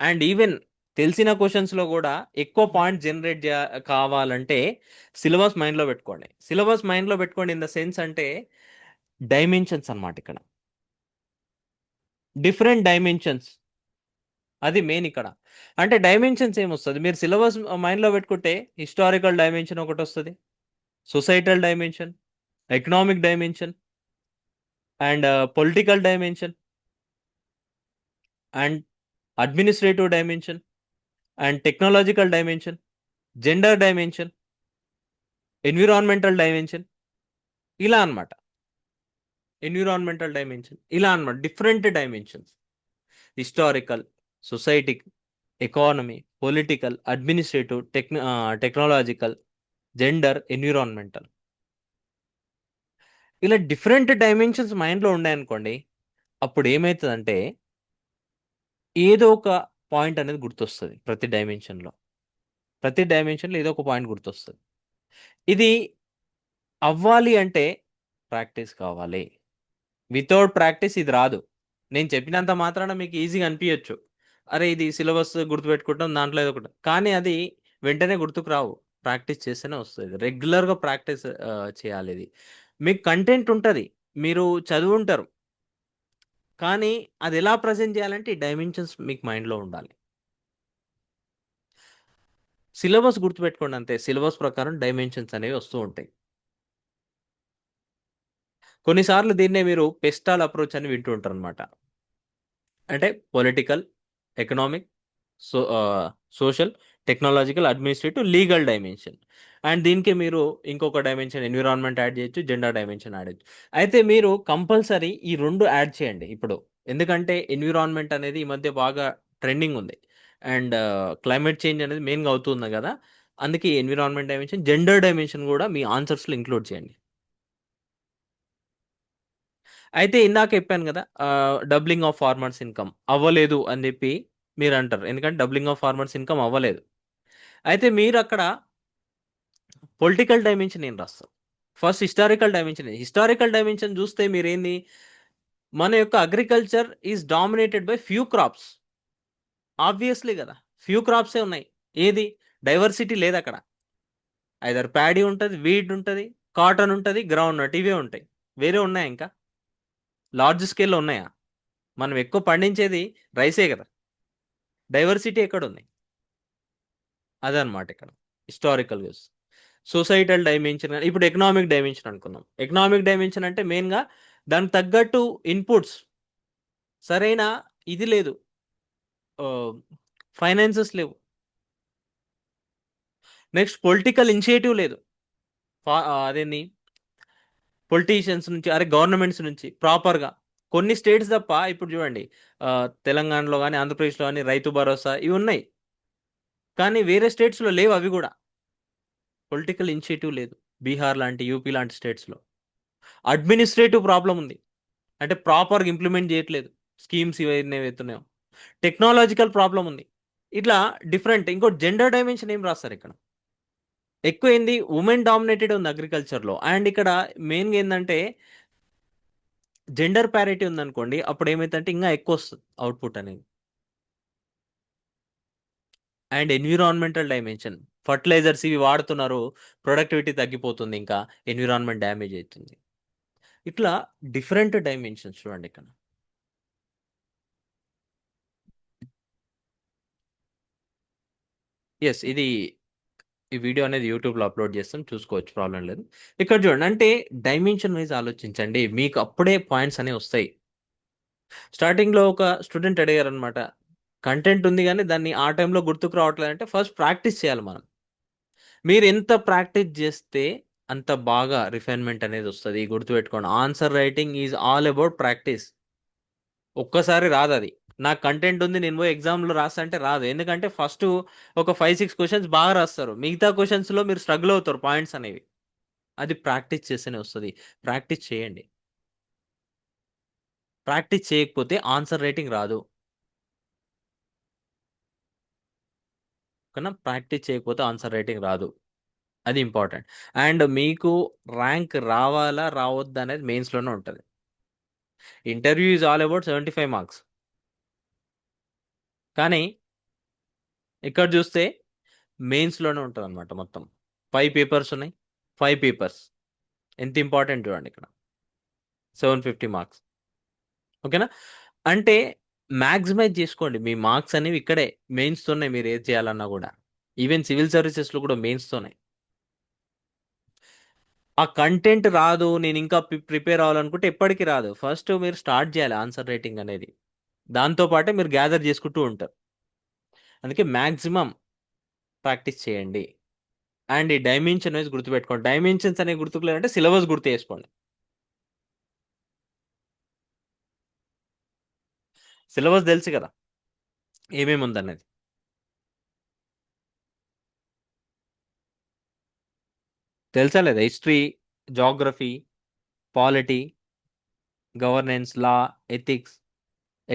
అండ్ ఈవెన్ తెలిసిన క్వశ్చన్స్లో కూడా ఎక్కువ పాయింట్ జనరేట్ కావాలంటే సిలబస్ మైండ్లో పెట్టుకోండి. సిలబస్ మైండ్లో పెట్టుకోండి ఇన్ ద సెన్స్ అంటే డైమెన్షన్స్ అన్నమాట. ఇక్కడ డిఫరెంట్ డైమెన్షన్స్, అది మెయిన్ ఇక్కడ. అంటే డైమెన్షన్స్ ఏమొస్తుంది, మీరు సిలబస్ మైండ్లో పెట్టుకుంటే హిస్టారికల్ డైమెన్షన్ ఒకటి వస్తుంది, societal dimension, economic dimension, and political dimension, and administrative dimension, and technological dimension, gender dimension, environmental dimension, ఇలా అన్నమాట. ఎన్విరాన్మెంటల్ డైమెన్షన్ ఇలా అన్నమాట, different dimensions. Historical, society, economy, political, administrative, technological, gender, environmental, ఇలా different dimensions మైండ్లో ఉన్నాయనుకోండి, అప్పుడు ఏమవుతుందంటే ఏదో ఒక పాయింట్ అనేది గుర్తొస్తుంది. ప్రతి డైమెన్షన్లో ఏదో ఒక పాయింట్ గుర్తొస్తుంది. ఇది అవ్వాలి అంటే ప్రాక్టీస్ కావాలి. వితౌట్ ప్రాక్టీస్ ఇది రాదు. నేను చెప్పినంత మాత్రాన మీకు ఈజీగా అనిపించచ్చు, అరే ఇది సిలబస్ గుర్తుపెట్టుకుంటాం దాంట్లో ఏదో ఒకటి, కానీ అది వెంటనే గుర్తుకు రావు. ప్రాక్టీస్ చేస్తేనే వస్తుంది. రెగ్యులర్గా ప్రాక్టీస్ చేయాలి. ఇది మీకు కంటెంట్ ఉంటుంది, మీరు చదువుంటారు, కానీ అది ఎలా ప్రజెంట్ చేయాలంటే ఈ డైమెన్షన్స్ మీకు మైండ్లో ఉండాలి. సిలబస్ గుర్తుపెట్టుకోండి అంతే, సిలబస్ ప్రకారం డైమెన్షన్స్ అనేవి వస్తూ ఉంటాయి. కొన్నిసార్లు దీన్నే మీరు పెస్టాల్ అప్రోచ్ అని వింటూ ఉంటారు అనమాట. అంటే political, economic, social, technological, administrative, legal dimension, and దీనికి మీరు ఇంకొక డైమెన్షన్ ఎన్విరాన్మెంట్ యాడ్ చేయొచ్చు, జెండర్ డైమెన్షన్ యాడ్ చేయొచ్చు. అయితే మీరు కంపల్సరీ ఈ 2 యాడ్ చేయండి ఇప్పుడు. ఎందుకంటే ఎన్విరాన్మెంట్ అనేది ఈ మధ్య బాగా ట్రెండింగ్ ఉంది, అండ్ క్లైమేట్ చేంజ్ అనేది మెయిన్గా అవుతుంది కదా. అందుకే ఎన్విరాన్మెంట్ డైమెన్షన్, జెండర్ డైమెన్షన్ కూడా మీ ఆన్సర్స్లో ఇంక్లూడ్ చేయండి. అయితే ఇందాక చెప్పాను కదా, డబ్లింగ్ ఆఫ్ ఫార్మర్స్ ఇన్కమ్ అవ్వలేదు అని చెప్పి మీరు అంటారు, ఎందుకంటే డబ్లింగ్ ఆఫ్ ఫార్మర్స్ ఇన్కమ్ అవ్వలేదు. అయితే మీరు అక్కడ పొలిటికల్ డైమెన్షన్ ఏం రాస్తారు, ఫస్ట్ హిస్టారికల్ డైమెన్షన్ చూస్తే మీరేంది, మన యొక్క agriculture is dominated by few crops. Obviously కదా, ఫ్యూ క్రాప్సే ఉన్నాయి. ఏది డైవర్సిటీ లేదు అక్కడ. ఐదర్ ప్యాడీ ఉంటుంది, వీట్ ఉంటుంది, కాటన్ ఉంటుంది, గ్రౌండ్ నట్, ఇవే ఉంటాయి. వేరే ఉన్నాయా ఇంకా లార్జ్ స్కేల్లో ఉన్నాయా? మనం ఎక్కువ పండించేది రైసే కదా. డైవర్సిటీ ఎక్కడ ఉంది, అదనమాట ఇక్కడ హిస్టారికల్ వ్యూస్. సొసైటల్ డైమెన్షన్, ఇప్పుడు ఎకనామిక్ డైమెన్షన్ అనుకుందాం. ఎకనామిక్ డైమెన్షన్ అంటే మెయిన్గా దానికి తగ్గట్టు ఇన్పుట్స్, సరైన ఇది లేదు, ఫైనాన్సెస్ లేవు. నెక్స్ట్ పొలిటికల్ ఇనిషియేటివ్ లేదు, అదేంది పొలిటీషియన్స్ నుంచి, గవర్నమెంట్స్ నుంచి ప్రాపర్గా. కొన్ని స్టేట్స్ తప్ప, ఇప్పుడు చూడండి తెలంగాణలో కానీ ఆంధ్రప్రదేశ్లో కానీ రైతు భరోసా ఇవి ఉన్నాయి, కానీ వేరే స్టేట్స్లో లేవు అవి కూడా. పొలిటికల్ ఇనిషియేటివ్ లేదు బీహార్ లాంటి, యూపీ లాంటి స్టేట్స్లో. అడ్మినిస్ట్రేటివ్ ప్రాబ్లం ఉంది, అంటే ప్రాపర్గా ఇంప్లిమెంట్ చేయట్లేదు స్కీమ్స్ ఇవన్నీ ఏవైతున్నాయో. టెక్నాలజికల్ ప్రాబ్లం ఉంది. ఇట్లా డిఫరెంట్. ఇంకో జెండర్ డైమెన్షన్ ఏం రాస్తారు ఇక్కడ, ఎక్కువ ఏంది ఉమెన్ డామినేటెడ్ ఉంది అగ్రికల్చర్లో. అండ్ ఇక్కడ మెయిన్గా ఏంటంటే జెండర్ ప్యారిటీ ఉందనుకోండి, అప్పుడు ఏమైతుందంటే ఇంకా ఎక్కువ వస్తుంది అవుట్పుట్ అనేది. అండ్ ఎన్విరాన్మెంటల్ డైమెన్షన్, ఫర్టిలైజర్స్ ఇవి వాడుతున్నారు, ప్రొడక్టివిటీ తగ్గిపోతుంది, ఇంకా ఎన్విరాన్మెంట్ డ్యామేజ్ అవుతుంది. ఇట్లా డిఫరెంట్ డైమెన్షన్స్ చూడండి ఇక్కడ. ఎస్, ఈ వీడియో అనేది యూట్యూబ్లో అప్లోడ్ చేస్తాం, చూసుకోవచ్చు, ప్రాబ్లం లేదు. ఇక్కడ చూడండి, అంటే డైమెన్షన్ వైజ్ ఆలోచించండి, మీకు అప్పుడే పాయింట్స్ అనేవి వస్తాయి. స్టార్టింగ్లో ఒక స్టూడెంట్ అడిగారు అనమాట, కంటెంట్ ఉంది కానీ దాన్ని ఆ టైంలో గుర్తుకు రావట్లేదు అంటే ఫస్ట్ ప్రాక్టీస్ చేయాలి మనం. మీరు ఎంత ప్రాక్టీస్ చేస్తే అంత బాగా రిఫైన్మెంట్ అనేది వస్తుంది. గుర్తుపెట్టుకోండి, answer writing is all about practice. ఒక్కసారి రాదు అది. నాకు కంటెంట్ ఉంది, నేను పోయి ఎగ్జామ్లో రాస్తా అంటే రాదు. ఎందుకంటే ఫస్ట్ ఒక 5-6 క్వశ్చన్స్ బాగా రాస్తారు, మిగతా క్వశ్చన్స్లో మీరు స్ట్రగుల్ అవుతారు పాయింట్స్ అనేవి. అది ప్రాక్టీస్ చేస్తేనే వస్తుంది. ప్రాక్టీస్ చేయండి. ప్రాక్టీస్ చేయకపోతే ఆన్సర్ రైటింగ్ రాదు. కన్నా ప్రాక్టీస్ చేయకపోతే ఆన్సర్ రైటింగ్ రాదు, అది ఇంపార్టెంట్. అండ్ మీకు ర్యాంక్ రావాలా రావద్దా అనేది మెయిన్స్లోనే ఉంటుంది. Interview is all about 75 marks. కానీ ఇక్కడ చూస్తే మెయిన్స్లోనే ఉంటుంది అనమాట. మొత్తం 5 పేపర్స్ ఉన్నాయి. 5 పేపర్స్ ఎంత ఇంపార్టెంట్ చూడండి ఇక్కడ, 750 మార్క్స్. ఓకేనా? అంటే మ్యాక్సిమైజ్ చేసుకోండి మీ మార్క్స్ అనేవి. ఇక్కడే మెయిన్స్తోనే మీరు ఏది చేయాలన్నా కూడా, ఈవెన్ సివిల్ సర్వీసెస్లో కూడా మెయిన్స్తోనే. ఆ కంటెంట్ రాదు, నేను ఇంకా ప్రిపేర్ అవ్వాలనుకుంటే ఎప్పటికీ రాదు. ఫస్ట్ మీరు స్టార్ట్ చేయాలి ఆన్సర్ రైటింగ్ అనేది, దాంతోపాటే మీరు గ్యాదర్ చేసుకుంటూ ఉంటారు. అందుకే మ్యాక్సిమం ప్రాక్టీస్ చేయండి. అండ్ ఈ డైమెన్షన్ వైజ్ గుర్తుపెట్టుకోండి. డైమెన్షన్స్ అనేవి గుర్తుకులేదంటే సిలబస్ గుర్తు చేసుకోండి. సిలబస్ తెలుసు కదా ఏమేమి ఉందనేది. తెలుసా లేదా? History, geography, polity, governance, law, ethics,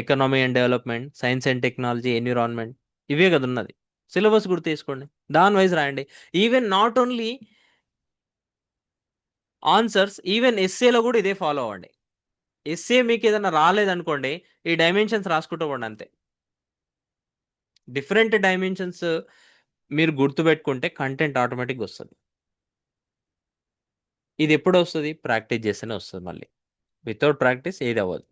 economy and development, science and technology, environment, ఇవే కదా ఉన్నది. సిలబస్ గుర్తు చేసుకోండి, దాని వైజ్ రాయండి. Even not only answers, even ఎస్ఏలో కూడా ఇదే ఫాలో అవ్వండి. ఎస్ఏ మీకు ఏదైనా రాలేదనుకోండి, ఈ డైమెన్షన్స్ రాసుకుంటూ పోండి అంతే. డిఫరెంట్ డైమెన్షన్స్ మీరు గుర్తుపెట్టుకుంటే కంటెంట్ ఆటోమేటిక్గా వస్తుంది. ఇది ఎప్పుడు వస్తుంది? ప్రాక్టీస్ చేస్తేనే వస్తుంది. మళ్ళీ వితౌట్ ప్రాక్టీస్ ఏది అవ్వదు.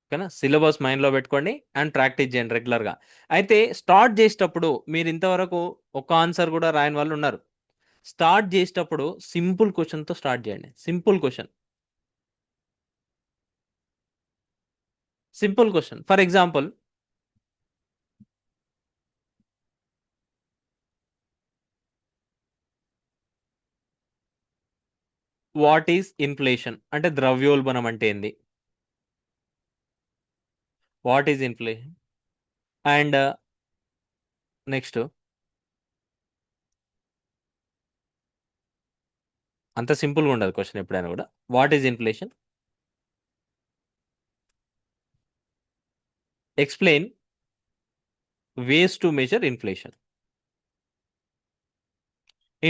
ఓకేనా? సిలబస్ మైండ్లో పెట్టుకోండి అండ్ ప్రాక్టీస్ చేయండి రెగ్యులర్గా. అయితే స్టార్ట్ చేసేటప్పుడు మీరు ఇంతవరకు ఒక ఆన్సర్ కూడా రాయని వాళ్ళు ఉన్నారు. స్టార్ట్ చేసేటప్పుడు సింపుల్ క్వశ్చన్తో స్టార్ట్ చేయండి. Simple question. For example, what is inflation అంటే ద్రవ్యోల్బణం అంటే ఏంది? What is inflation? And next, అంత సింపుల్గా ఉండదు క్వశ్చన్ ఎప్పుడైనా కూడా. What is inflation? Explain ways to measure inflation.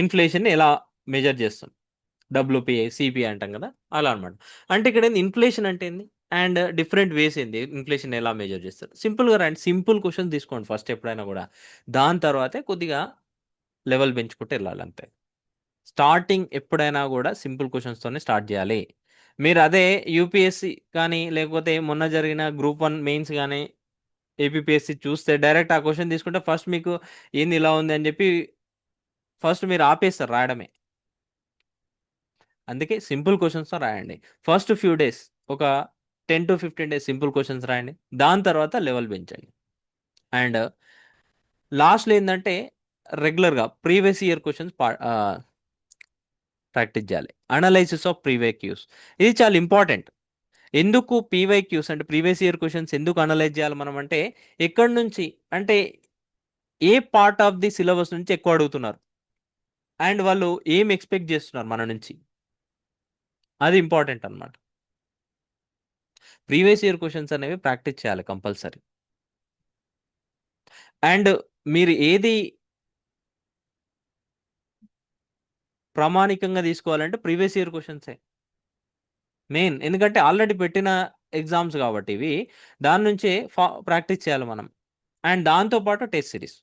Inflation ఎలా మెజర్ చేస్తాం? డబ్ల్యూపీఐ, సిపిఐ అంటాం కదా, అలా అనమాట. అంటే ఇక్కడ ఏంది ఇన్ఫ్లేషన్ అంటే ఏంది అండ్ డిఫరెంట్ వేస్ ఏంది, ఇన్ఫ్లేషన్ ఎలా మెజర్ చేస్తారు? సింపుల్గా రండి. సింపుల్ క్వశ్చన్ తీసుకోండి ఫస్ట్ ఎప్పుడైనా కూడా, దాని తర్వాతే కొద్దిగా లెవెల్ పెంచుకుంటే వెళ్ళాలి అంతే. స్టార్టింగ్ ఎప్పుడైనా కూడా సింపుల్ క్వశ్చన్స్తోనే స్టార్ట్ చేయాలి. మీరు అదే యూపీఎస్సి కానీ లేకపోతే మొన్న జరిగిన గ్రూప్ 1 మెయిన్స్ కానీ ఏపీపీఎస్సి చూస్తే డైరెక్ట్ ఆ క్వశ్చన్ తీసుకుంటే ఫస్ట్ మీకు ఏంది ఇలా ఉంది అని చెప్పి ఫస్ట్ మీరు ఆపేస్తారు రాయడమే. అందుకే సింపుల్ క్వశ్చన్స్తో రాయండి. ఫస్ట్ ఫ్యూ డేస్, ఒక 10 to 15 డేస్ సింపుల్ క్వశ్చన్స్ రాయండి, దాని తర్వాత లెవెల్ పెంచండి. అండ్ లాస్ట్లో ఏంటంటే రెగ్యులర్గా ప్రీవియస్ ఇయర్ క్వశ్చన్స్ ప్రాక్టీస్ చేయాలి. అనలైసిస్ ఆఫ్ ప్రీవియస్, ఇది చాలా ఇంపార్టెంట్. ఎందుకు పీవైక్యూస్ అంటే ప్రీవియస్ ఇయర్ క్వశ్చన్స్ ఎందుకు అనలైజ్ చేయాలి మనం అంటే, ఎక్కడి నుంచి అంటే ఏ పార్ట్ ఆఫ్ ది సిలబస్ నుంచి ఎక్కువ అడుగుతున్నారు అండ్ వాళ్ళు ఏం ఎక్స్పెక్ట్ చేస్తున్నారు మన నుంచి, అది ఇంపార్టెంట్ అనమాట. ప్రీవియస్ ఇయర్ క్వశ్చన్స్ అనేవి ప్రాక్టీస్ చేయాలి కంపల్సరీ. అండ్ మీరు ఏది ప్రామాణికంగా తీసుకోవాలంటే ప్రీవియస్ ఇయర్ క్వశ్చన్సే మెయిన్. ఎందుకంటే ఆల్రెడీ పెట్టిన ఎగ్జామ్స్ కాబట్టి ఇవి, దాని నుంచే ప్రాక్టీస్ చేయాలి మనం. అండ్ దాంతోపాటు టెస్ట్ సిరీస్,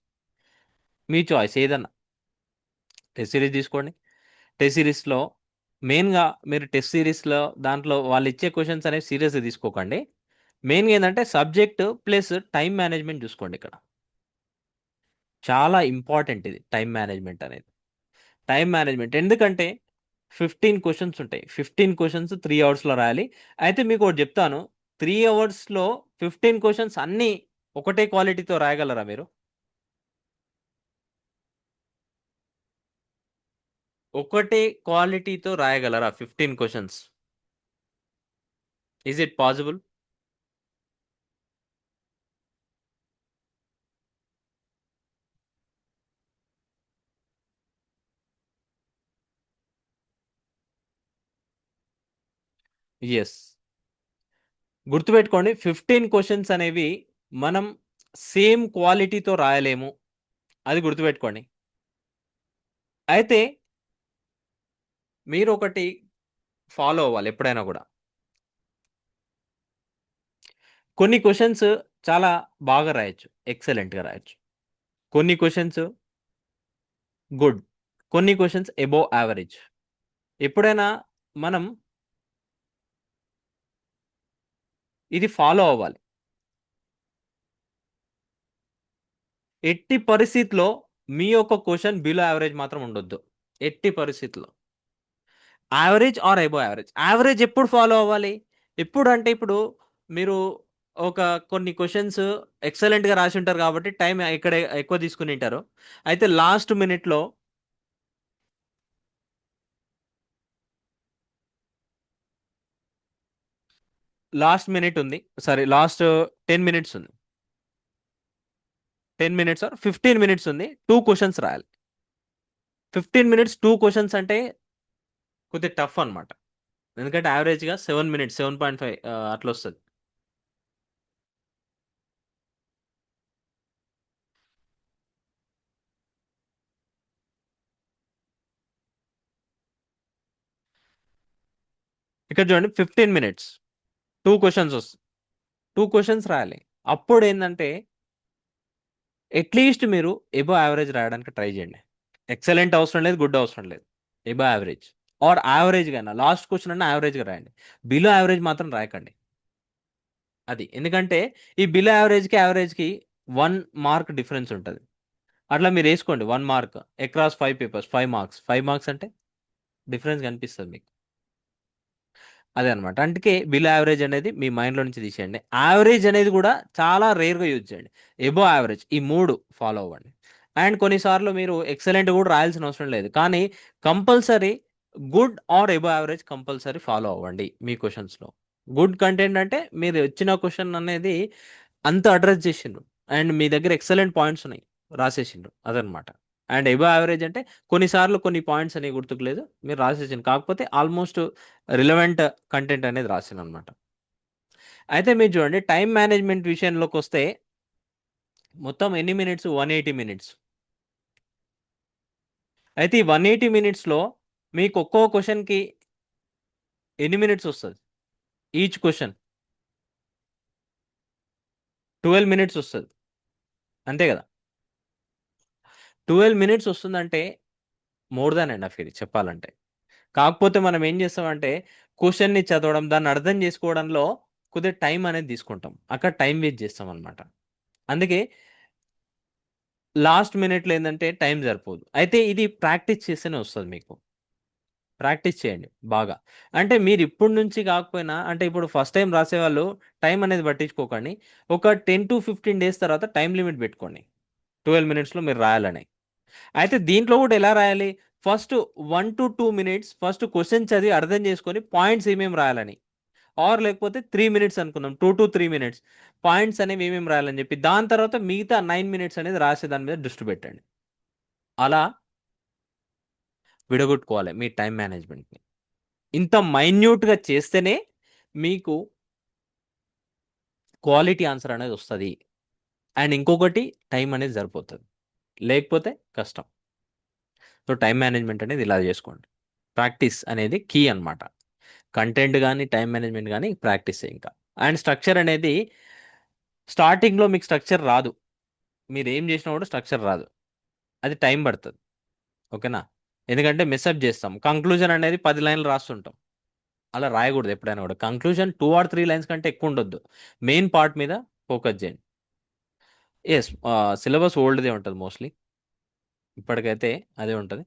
మీ చాయిస్ ఏదన్నా. టెస్ట్ సిరీస్ తీసుకోండి. టెస్ట్ సిరీస్లో మెయిన్గా మీరు టెస్ట్ సిరీస్లో దాంట్లో వాళ్ళు ఇచ్చే క్వశ్చన్స్ అనేవి సీరియస్గా తీసుకోకండి. మెయిన్గా ఏంటంటే సబ్జెక్ట్ ప్లస్ టైం మేనేజ్మెంట్ చూసుకోండి. ఇక్కడ చాలా ఇంపార్టెంట్ ఇది టైం మేనేజ్మెంట్ అనేది. టైం మేనేజ్మెంట్ ఎందుకంటే 15 క్వశ్చన్స్ ఉంటాయి. 15 క్వశ్చన్స్ 3 అవర్స్లో రాయాలి. అయితే మీకు ఒకటి చెప్తాను, 3 అవర్స్లో 15 క్వశ్చన్స్ అన్నీ ఒకటే క్వాలిటీతో రాయగలరా మీరు? ఒకటే క్వాలిటీతో రాయగలరా 15 questions? Is it possible? Yes. గుర్తుపెట్టుకోండి, 15 క్వశ్చన్స్ అనేవి మనం సేమ్ క్వాలిటీతో రాయలేము. అది గుర్తుపెట్టుకోండి. అయితే మీరు ఒకటి ఫాలో అవ్వాలి ఎప్పుడైనా కూడా. కొన్ని క్వశ్చన్స్ చాలా బాగా రాయొచ్చు, ఎక్సలెంట్గా రాయొచ్చు. కొన్ని క్వశ్చన్స్ గుడ్, కొన్ని క్వశ్చన్స్ అబోవ్ యావరేజ్. ఎప్పుడైనా మనం ఇది ఫాలో అవ్వాలి. ఎట్టి పరిస్థితిలో మీ యొక్క క్వశ్చన్ బిలో యావరేజ్ మాత్రం ఉండొద్దు. ఎట్టి పరిస్థితిలో average are above average. Average ఎప్పుడు ఫాలో అవ్వాలి? ఎప్పుడు అంటే ఇప్పుడు మీరు ఒక కొన్ని క్వశ్చన్స్ ఎక్సలెంట్గా రాసి ఉంటారు కాబట్టి టైం ఇక్కడ ఎక్కువ తీసుకుని ఉంటారు. అయితే లాస్ట్ మినిట్లో మినిట్ ఉంది, సారీ లాస్ట్ 10 మినిట్స్ ఉంది, 10 మినిట్స్ ఆర్ 15 మినిట్స్ ఉంది, 2 క్వశ్చన్స్ రాయాలి. 15 మినిట్స్ 2 క్వశ్చన్స్ అంటే కొద్దిగా టఫ్ అనమాట. ఎందుకంటే యావరేజ్గా 7 మినిట్స్ 7.5 అట్లా వస్తుంది. ఇక్కడ చూడండి 15 మినిట్స్ 2 క్వశ్చన్స్ వస్తుంది, 2 క్వశ్చన్స్ రాయాలి. అప్పుడు ఏంటంటే అట్లీస్ట్ మీరు ఎబో యావరేజ్ రాయడానికి ట్రై చేయండి. ఎక్సలెంట్ అవసరం లేదు, గుడ్ అవసరం లేదు, ఎబో యావరేజ్ ఆర్ యావరేజ్గా అయినా లాస్ట్ క్వశ్చన్ అన్నా యావరేజ్గా రాయండి. బిలో యావరేజ్ మాత్రం రాయకండి. అది ఎందుకంటే ఈ బిలో యావరేజ్కి యావరేజ్కి 1 మార్క్ డిఫరెన్స్ ఉంటుంది. అట్లా మీరు వేసుకోండి 1 mark across 5 papers 5 marks. 5 marks అంటే డిఫరెన్స్ కనిపిస్తుంది మీకు. అదే అనమాట. అందుకే బిలో యావరేజ్ అనేది మీ మైండ్లో నుంచి తీసేయండి. యావరేజ్ అనేది కూడా చాలా రేర్గా యూజ్ చేయండి. ఎబో యావరేజ్ ఈ 3 ఫాలో అవ్వండి. అండ్ కొన్నిసార్లు మీరు ఎక్సలెంట్ కూడా రాయాల్సిన అవసరం లేదు, కానీ compulsory good or above average compulsory follow అవ్వండి మీ క్వశ్చన్స్లో. గుడ్ కంటెంట్ అంటే మీరు వచ్చిన క్వశ్చన్ అనేది అంత అడ్రస్ చేసిండ్రు అండ్ మీ దగ్గర ఎక్సలెంట్ పాయింట్స్ ఉన్నాయి, రాసేసిండ్రు, అదనమాట. అండ్ ఎబో యావరేజ్ అంటే కొన్నిసార్లు కొన్ని పాయింట్స్ అనేవి గుర్తుకులేదు, మీరు రాసేసిండ్రు, కాకపోతే ఆల్మోస్ట్ రిలవెంట్ కంటెంట్ అనేది రాసాను అనమాట. అయితే మీరు చూడండి టైం మేనేజ్మెంట్ విషయంలోకి వస్తే మొత్తం ఎన్ని మినిట్స్? 180 మినిట్స్. అయితే ఈ 180 మినిట్స్లో మీకు ఒక్కో క్వశ్చన్కి ఎన్ని మినిట్స్ వస్తుంది? ఈచ్ క్వశ్చన్ 12 మినిట్స్ వస్తుంది, అంతే కదా? 12 మినిట్స్ వస్తుందంటే మోర్ దాన్ ఎనఫ్ ఇది చెప్పాలంటే. కాకపోతే మనం ఏం చేస్తామంటే క్వశ్చన్ని చదవడం, దాన్ని అర్థం చేసుకోవడంలో కొద్దిగా టైం అనేది తీసుకుంటాం, అక్కడ టైం వేస్ట్ చేస్తాం అనమాట. అందుకే లాస్ట్ మినిట్లో ఏంటంటే టైం సరిపోదు. అయితే ఇది ప్రాక్టీస్ చేస్తేనే వస్తుంది మీకు. ప్రాక్టీస్ చేయండి బాగా. అంటే మీరు ఇప్పటి నుంచి కాకపోయినా, అంటే ఇప్పుడు ఫస్ట్ టైం రాసేవాళ్ళు టైం అనేది పట్టించుకోకండి. ఒక 10-15 డేస్ తర్వాత టైం లిమిట్ పెట్టుకోండి, 12 మినిట్స్లో మీరు రాయాలని. అయితే దీంట్లో కూడా ఎలా రాయాలి? ఫస్ట్ 1-2 మినిట్స్ ఫస్ట్ క్వశ్చన్ చదివి అర్థం చేసుకొని పాయింట్స్ ఏమేమి రాయాలని, ఆర్ లేకపోతే 3 మినిట్స్ అనుకుందాం, 2-3 మినిట్స్ పాయింట్స్ అనేవి ఏమేమి రాయాలని చెప్పి, దాని తర్వాత మిగతా 9 మినిట్స్ అనేది రాసే దాని మీద దృష్టి పెట్టండి. అలా విడగొట్టుకోవాలి మీ టైం మేనేజ్మెంట్ని. ఇంత మైన్యూట్గా చేస్తేనే మీకు క్వాలిటీ ఆన్సర్ అనేది వస్తుంది. అండ్ ఇంకొకటి టైం అనేది సరిపోతుంది, లేకపోతే కష్టం. సో టైం మేనేజ్మెంట్ అనేది ఇలా చేసుకోండి. ప్రాక్టీస్ అనేది కీ అనమాట. కంటెంట్ కానీ టైం మేనేజ్మెంట్ కానీ ప్రాక్టీస్ ఇంకా. అండ్ స్ట్రక్చర్ అనేది స్టార్టింగ్లో మీకు స్ట్రక్చర్ రాదు, మీరు ఏం చేసినా కూడా స్ట్రక్చర్ రాదు, అది టైం పడుతుంది, ఓకేనా? ఎందుకంటే మిస్అప్ చేస్తాం. కంక్లూజన్ అనేది 10 లైన్లు రాస్తుంటాం. అలా రాయకూడదు ఎప్పుడైనా కూడా. కంక్లూజన్ 2 ఆర్ 3 లైన్స్ కంటే ఎక్కువ ఉండొద్దు. మెయిన్ పార్ట్ మీద ఫోకస్ చేయండి. ఎస్, సిలబస్ ఓల్డ్దే ఉంటుంది మోస్ట్లీ. ఇప్పటికైతే అదే ఉంటుంది.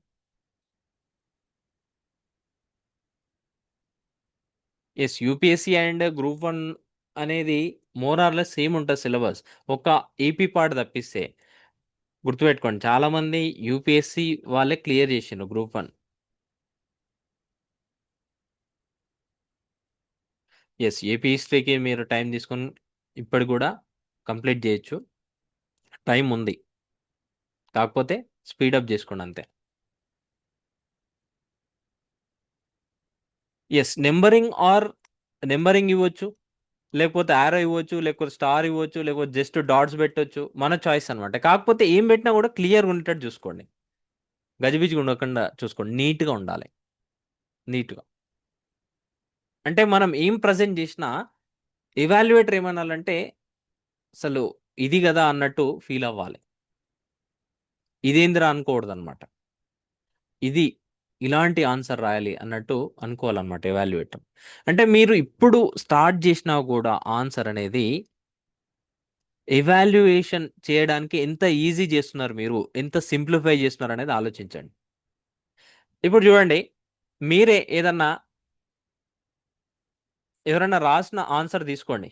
ఎస్, యూపీఎస్సీ అండ్ గ్రూప్ 1 అనేది మోర్ ఆర్ లెస్ సేమ్ ఉంటుంది సిలబస్. ఒక ఏపీ పార్ట్ తప్పిస్తే గుర్తుపెట్టుకోండి, చాలా మంది యూపీఎస్సీ వాళ్ళే క్లియర్ చేసిండ్రు గ్రూప్ 1. ఎస్, ఏపీ హిస్టరీకి మీరు టైం తీసుకొని ఇప్పటి కూడా కంప్లీట్ చేయొచ్చు. టైం ఉంది, కాకపోతే స్పీడప్ చేసుకోండి అంతే. ఎస్, నెంబరింగ్ ఇవ్వచ్చు, లేకపోతే ఆరో ఇవ్వచ్చు, లేకపోతే స్టార్ ఇవ్వచ్చు, లేకపోతే జస్ట్ డాట్స్ పెట్టొచ్చు, మన చాయిస్ అనమాట. కాకపోతే ఏం పెట్టినా కూడా క్లియర్గా ఉండేటట్టు చూసుకోండి, గజిబిజిగా ఉండకుండా చూసుకోండి, నీట్గా ఉండాలి. నీట్గా అంటే మనం ఏం ప్రజెంట్ చేసినా ఎవాల్యుయేటర్ ఏమనాలంటే అసలు ఇది కదా అన్నట్టు ఫీల్ అవ్వాలి. ఇదేందిరా అనకూడదు అనమాట. ఇది ఇలాంటి ఆన్సర్ రాయాలి అన్నట్టు అనుకోవాలన్నమాట ఎవాల్యుయేటర్. అంటే మీరు ఇప్పుడు స్టార్ట్ చేసినా కూడా ఆన్సర్ అనేది ఎవాల్యుయేషన్ చేయడానికి ఎంత ఈజీ చేస్తున్నారు, మీరు ఎంత సింప్లిఫై చేస్తున్నారు అనేది ఆలోచించండి. ఇప్పుడు చూడండి, మీరే ఎవరన్నా రాసిన ఆన్సర్ తీసుకోండి,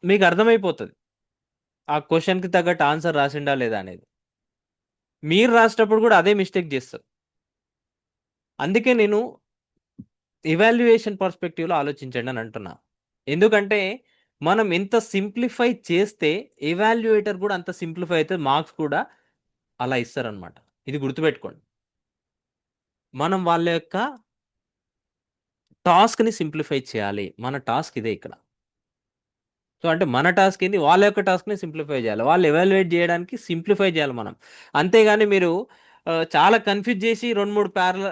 మీకు అర్థమైపోతుంది ఆ క్వశ్చన్కి తగ్గట్టు ఆన్సర్ రాసిండా లేదా అనేది. మీరు రాసేటప్పుడు కూడా అదే మిస్టేక్ చేస్తారు. అందుకే నేను ఎవాల్యుయేషన్ పర్స్పెక్టివ్లో ఆలోచించండి అని అంటున్నా. ఎందుకంటే మనం ఎంత సింప్లిఫై చేస్తే ఎవాల్యుయేటర్ కూడా అంత సింప్లిఫై అయితే మార్క్స్ కూడా అలా ఇస్తారనమాట. ఇది గుర్తుపెట్టుకోండి. మనం వాళ్ళ యొక్క టాస్క్ని సింప్లిఫై చేయాలి. మన టాస్క్ ఇదే ఇక్కడ. సో అంటే మన టాస్క్ ఏంది, వాళ్ళ యొక్క టాస్క్ని సింప్లిఫై చేయాలి. వాళ్ళు ఎవాల్యుయేట్ చేయడానికి సింప్లిఫై చేయాలి మనం. అంతేగాని మీరు చాలా కన్ఫ్యూజ్ చేసి 2-3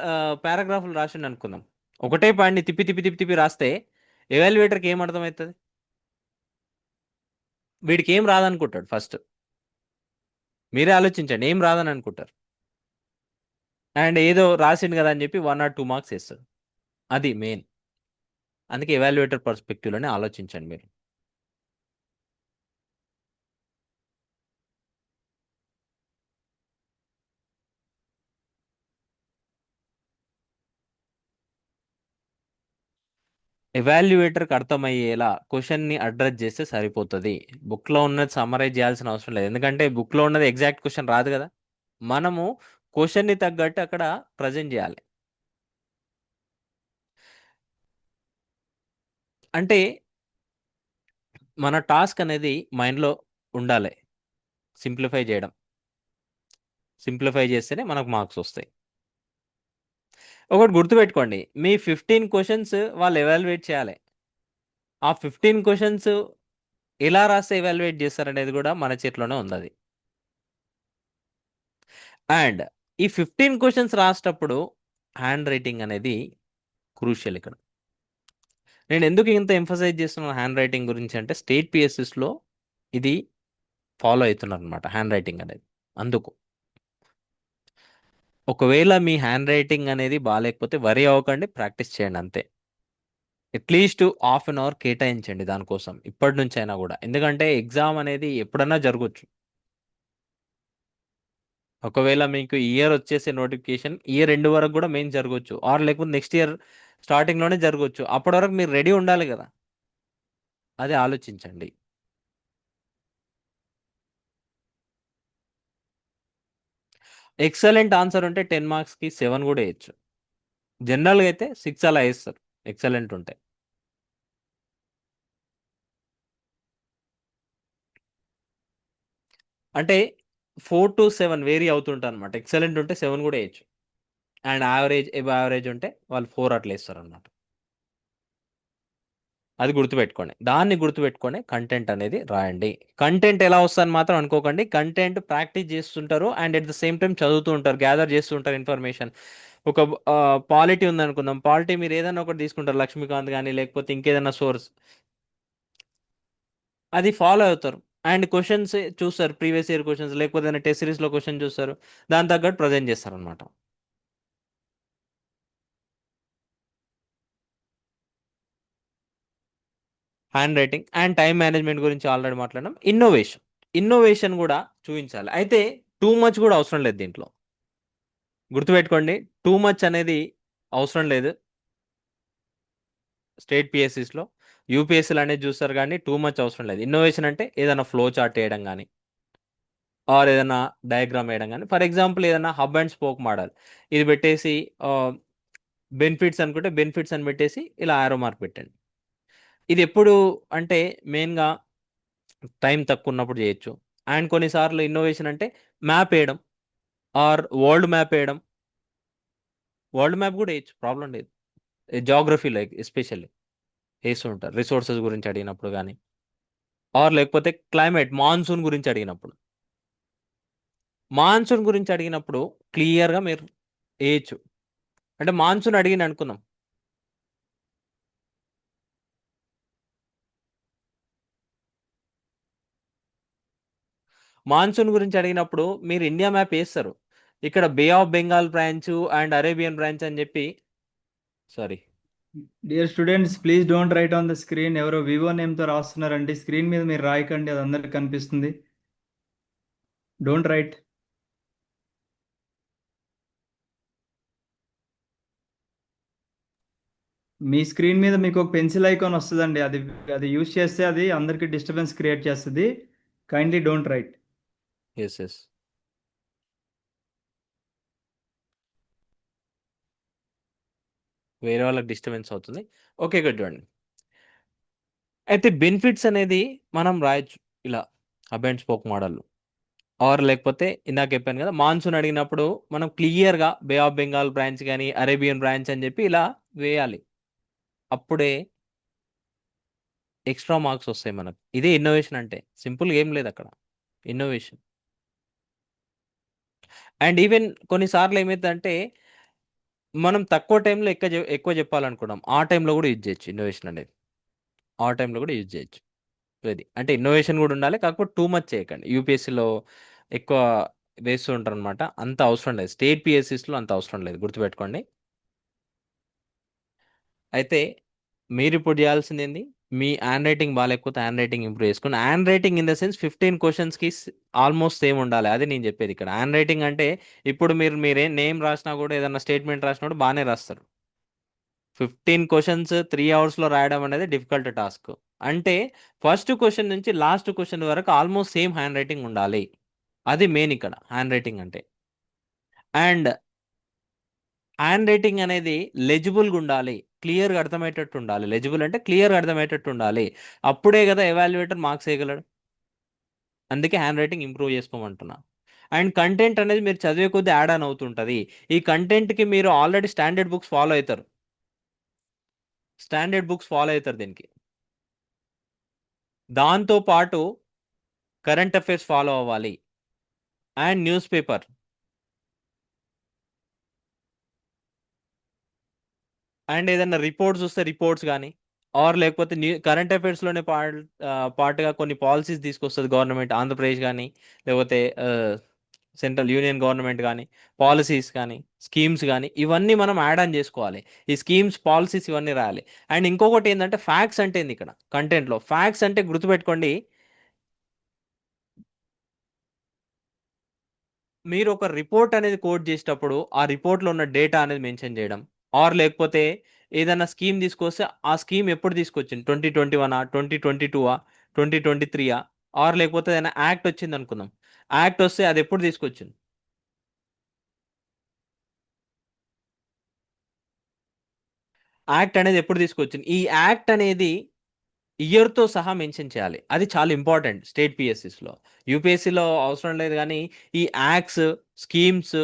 పారాగ్రాఫ్లు రాసిండి అనుకుందాం, ఒకటే పాయింట్ని తిప్పి తిప్పి తిప్పి తిప్పి రాస్తే ఎవాల్యుయేటర్కి ఏం అర్థమవుతుంది? వీడికి ఏం రాదనుకుంటాడు ఫస్ట్. మీరే ఆలోచించండి, ఏం రాదని అనుకుంటారు. అండ్ ఏదో రాసిండు కదా అని చెప్పి 1 or 2 మార్క్స్ వేస్తాడు. అది మెయిన్. అందుకే ఎవాల్యుయేటర్ పర్స్పెక్టివ్లోనే ఆలోచించండి మీరు. ఎవాల్యుయేటర్కి అర్థమయ్యేలా క్వశ్చన్ని అడ్రస్ చేస్తే సరిపోతుంది. బుక్లో ఉన్నది సమ్మరైజ్ చేయాల్సిన అవసరం లేదు, ఎందుకంటే బుక్లో ఉన్నది ఎగ్జాక్ట్ క్వశ్చన్ రాదు కదా. మనము క్వశ్చన్ని తగ్గట్టు అక్కడ ప్రజెంట్ చేయాలి. అంటే మన టాస్క్ అనేది మైండ్లో ఉండాలి, సింప్లిఫై చేయడం. సింప్లిఫై చేస్తేనే మనకు మార్క్స్ వస్తాయి. ఒకటి గుర్తుపెట్టుకోండి, మీ 15 క్వశ్చన్స్ వాళ్ళు ఎవాల్యుయేట్ చేయాలి. ఆ 15 క్వశ్చన్స్ ఎలా రాస్తే ఎవాల్యుయేట్ చేస్తారనేది కూడా మన చేతిలోనే ఉంది అది. అండ్ ఈ 15 క్వశ్చన్స్ రాసేటప్పుడు హ్యాండ్ రైటింగ్ అనేది క్రూషియల్ ఇక్కడ. నేను ఎందుకు ఇంత ఎంఫసైజ్ చేస్తున్నాను హ్యాండ్ రైటింగ్ గురించి అంటే, స్టేట్ పిఎస్ఎస్లో ఇది ఫాలో అవుతున్నారు అనమాట హ్యాండ్ రైటింగ్ అనేది. అందుకు ఒకవేళ మీ హ్యాండ్ రైటింగ్ అనేది బాగాలేకపోతే వరి అవ్వకండి, ప్రాక్టీస్ చేయండి అంతే. అట్లీస్ట్ ½ an hour కేటాయించండి దానికోసం ఇప్పటి నుంచి అయినా కూడా, ఎందుకంటే ఎగ్జామ్ అనేది ఎప్పుడన్నా జరగచ్చు. ఒకవేళ మీకు ఇయర్ వచ్చేసే నోటిఫికేషన్ ఇయర్ ఎండ్ వరకు కూడా మెయిన్ జరగవచ్చు, ఆర్ లేకపోతే నెక్స్ట్ ఇయర్ స్టార్టింగ్లోనే జరగవచ్చు. అప్పటి వరకు మీరు రెడీ ఉండాలి కదా, అది ఆలోచించండి. ఎక్సలెంట్ ఆన్సర్ ఉంటే 10 మార్క్స్కి 7 కూడా వేయచ్చు. జనరల్గా అయితే 6 అలా వేస్తారు ఎక్సలెంట్ ఉంటే. అంటే 4 to 7 వేరీ అవుతుంటారు అనమాట. ఎక్సలెంట్ ఉంటే 7 కూడా వేయచ్చు. అండ్ యావరేజ్ ఉంటే వాళ్ళు 4 అట్లా వేస్తారు అనమాట. అది గుర్తుపెట్టుకోండి. దాన్ని గుర్తుపెట్టుకొని కంటెంట్ అనేది రాయండి. కంటెంట్ ఎలా వస్తుందని మాత్రం అనుకోకండి. కంటెంట్ ప్రాక్టీస్ చేస్తుంటారు and at the same time చదువుతూ ఉంటారు, గ్యాదర్ చేస్తూ ఉంటారు ఇన్ఫర్మేషన్. ఒక పాలిటీ ఉందనుకుందాం, పాలిటీ మీరు ఏదైనా ఒకటి తీసుకుంటారు, లక్ష్మీకాంత్ కానీ లేకపోతే ఇంకేదైనా సోర్స్, అది ఫాలో అవుతారు. అండ్ క్వశ్చన్స్ చూస్తారు, ప్రీవియస్ ఇయర్ క్వశ్చన్స్ లేకపోతే టెస్ట్ సిరీస్లో క్వశ్చన్ చూస్తారు, దాని తగ్గట్టు ప్రజెంట్ చేస్తారనమాట. Hand writing and time management గురించి ఆల్రెడీ మాట్లాడడం. ఇన్నోవేషన్ కూడా చూపించాలి. అయితే టూ మచ్ కూడా అవసరం లేదు దీంట్లో. గుర్తుపెట్టుకోండి, టూ మచ్ అనేది అవసరం లేదు స్టేట్ పిఎస్సిస్లో. యూపీఎస్సీలు అనేది చూస్తారు కానీ టూ మచ్ అవసరం లేదు. ఇన్నోవేషన్ అంటే ఏదైనా ఫ్లో చార్ట్ వేయడం కానీ ఆర్ ఏదైనా డయాగ్రామ్ వేయడం కానీ. ఫర్ ఎగ్జాంపుల్ ఏదైనా హబ్ అండ్ స్పోక్ మోడల్ ఇది పెట్టేసి బెనిఫిట్స్ అనుకుంటే బెనిఫిట్స్ అని పెట్టేసి ఇలా ఆరో మార్క్ పెట్టండి. ఇది ఎప్పుడు అంటే మెయిన్గా టైం తక్కువ ఉన్నప్పుడు చేయొచ్చు. అండ్ కొన్నిసార్లు ఇన్నోవేషన్ అంటే మ్యాప్ వేయడం ఆర్ వరల్డ్ మ్యాప్ వేయడం. వరల్డ్ మ్యాప్ కూడా వేయచ్చు, ప్రాబ్లం లేదు. జాగ్రఫీ లైక్ ఎస్పెషల్లీ వేస్తూ ఉంటారు, రిసోర్సెస్ గురించి అడిగినప్పుడు కానీ ఆర్ లేకపోతే క్లైమేట్ మాన్సూన్ గురించి అడిగినప్పుడు. మాన్సూన్ గురించి అడిగినప్పుడు క్లియర్గా మీరు వేయచ్చు. అంటే మాన్సూన్ అడిగిన అనుకుందాం, మాన్సూన్ గురించి అడిగినప్పుడు మీరు ఇండియా మ్యాప్ వేస్తారు. ఇక్కడ Bay of Bengal branch and Arabian branch అని చెప్పి, sorry dear students, please don't write on the screen. ఎవరో వివో నేమ్తో రాస్తున్నారండి, స్క్రీన్ మీద మీరు రాయకండి, అది అందరికి కనిపిస్తుంది. Don't write. మీ స్క్రీన్ మీద మీకు ఒక పెన్సిల్ ఐకాన్ వస్తుందండి, అది అది యూజ్ చేస్తే అది అందరికి డిస్టర్బెన్స్ క్రియేట్ చేస్తుంది. Kindly don't write. ఎస్ వేరే వాళ్ళకి డిస్టర్బెన్స్ అవుతుంది. ఓకే గుడ్ చూడండి. అయితే బెనిఫిట్స్ అనేది మనం రాయొచ్చు ఇలా hub and spoke model. Or లేకపోతే ఇందాక చెప్పాను కదా, మాన్సూన్ అడిగినప్పుడు మనం క్లియర్గా బే ఆఫ్ బెంగాల్ బ్రాంచ్ కానీ అరేబియన్ బ్రాంచ్ అని చెప్పి ఇలా వేయాలి. అప్పుడే ఎక్స్ట్రా మార్క్స్ వస్తాయి మనకు. ఇదే ఇన్నోవేషన్ అంటే, సింపుల్గా ఏం లేదు అక్కడ ఇన్నోవేషన్. అండ్ ఈవెన్ కొన్నిసార్లు ఏమైందంటే మనం తక్కువ టైంలో ఎక్కువ చెప్పాలనుకున్నాం, ఆ టైంలో కూడా యూజ్ చేయొచ్చు ఇన్నోవేషన్ అనేది. ఆ టైంలో కూడా యూజ్ చేయొచ్చు. ఇది అంటే ఇన్నోవేషన్ కూడా ఉండాలి, కాకపోతే టూ మచ్ చేయకండి. యూపీఎస్సీలో ఎక్కువ వేస్తూ ఉంటారు అనమాట, అంత అవసరం లేదు. స్టేట్ పిఎస్సిస్లో అంత అవసరం లేదు, గుర్తుపెట్టుకోండి. అయితే మీరు ఇప్పుడు చేయాల్సింది ఏంది, మీ హ్యాండ్ రైటింగ్ బాగాలేకపోతే హ్యాండ్ రైటింగ్ ఇంప్రూవ్ చేసుకుని. Hand writing in the sense 15 క్వశ్చన్స్కి ఆల్మోస్ట్ సేమ్ ఉండాలి, అది నేను చెప్పేది ఇక్కడ. హ్యాండ్ రైటింగ్ అంటే ఇప్పుడు మీరేం నేమ్ రాసినా కూడా ఏదైనా స్టేట్మెంట్ రాసినా కూడా బాగానే రాస్తారు. 15 క్వశ్చన్స్ 3 అవర్స్లో రాయడం అనేది డిఫికల్ట్ టాస్క్. అంటే ఫస్ట్ క్వశ్చన్ నుంచి లాస్ట్ క్వశ్చన్ వరకు ఆల్మోస్ట్ సేమ్ హ్యాండ్ రైటింగ్ ఉండాలి, అది మెయిన్ ఇక్కడ హ్యాండ్ రైటింగ్ అంటే. అండ్ హ్యాండ్ రైటింగ్ అనేది లెజిబుల్గా ఉండాలి, క్లియర్గా అర్థమయ్యేటట్టు ఉండాలి. లెజిబుల్ అంటే క్లియర్గా అర్థమయ్యేటట్టు ఉండాలి, అప్పుడే కదా ఎవాల్యుయేటర్ మార్క్స్ వేయగలడు. అందుకే హ్యాండ్ రైటింగ్ ఇంప్రూవ్ చేసుకోమంటున్నా. అండ్ కంటెంట్ అనేది మీరు చదివే కొద్దీ యాడ్ ఆన్ అవుతుంటుంది. ఈ కంటెంట్కి మీరు ఆల్రెడీ స్టాండర్డ్ బుక్స్ ఫాలో అవుతారు, దీనికి. దాంతోపాటు కరెంట్ అఫైర్స్ ఫాలో అవ్వాలి అండ్ న్యూస్ పేపర్. అండ్ ఏదైనా రిపోర్ట్స్ వస్తే రిపోర్ట్స్ కానీ ఆర్ లేకపోతే కరెంట్ అఫైర్స్లోనే పార్ట్గా కొన్ని పాలసీస్ తీసుకొస్తుంది గవర్నమెంట్, ఆంధ్రప్రదేశ్ కానీ లేకపోతే సెంట్రల్ యూనియన్ గవర్నమెంట్ కానీ, పాలసీస్ కానీ స్కీమ్స్ కానీ ఇవన్నీ మనం యాడ్ ఆన్ చేసుకోవాలి. ఈ స్కీమ్స్ పాలసీస్ ఇవన్నీ రాయాలి. అండ్ ఇంకొకటి ఏంటంటే ఫ్యాక్ట్స్ అంటే ఏంది ఇక్కడ కంటెంట్లో. ఫ్యాక్ట్స్ అంటే గుర్తుపెట్టుకోండి, మీరు ఒక రిపోర్ట్ అనేది కోట్ చేసేటప్పుడు ఆ రిపోర్ట్లో ఉన్న డేటా అనేది మెన్షన్ చేయడం, ఆర్ లేకపోతే ఏదైనా స్కీమ్ తీసుకొస్తే ఆ స్కీమ్ ఎప్పుడు తీసుకొచ్చింది, 2021 2022 2023 ఆర్ లేకపోతే ఏదైనా యాక్ట్ వచ్చింది అనుకుందాం, యాక్ట్ వస్తే అది ఎప్పుడు తీసుకొచ్చింది, యాక్ట్ అనేది ఎప్పుడు తీసుకొచ్చింది. ఈ యాక్ట్ అనేది ఇయర్తో సహా మెన్షన్ చేయాలి, అది చాలా ఇంపార్టెంట్ స్టేట్ పిఎస్సిస్లో. యూపీఎస్సీలో అవసరం లేదు కానీ ఈ యాక్ట్స్ స్కీమ్స్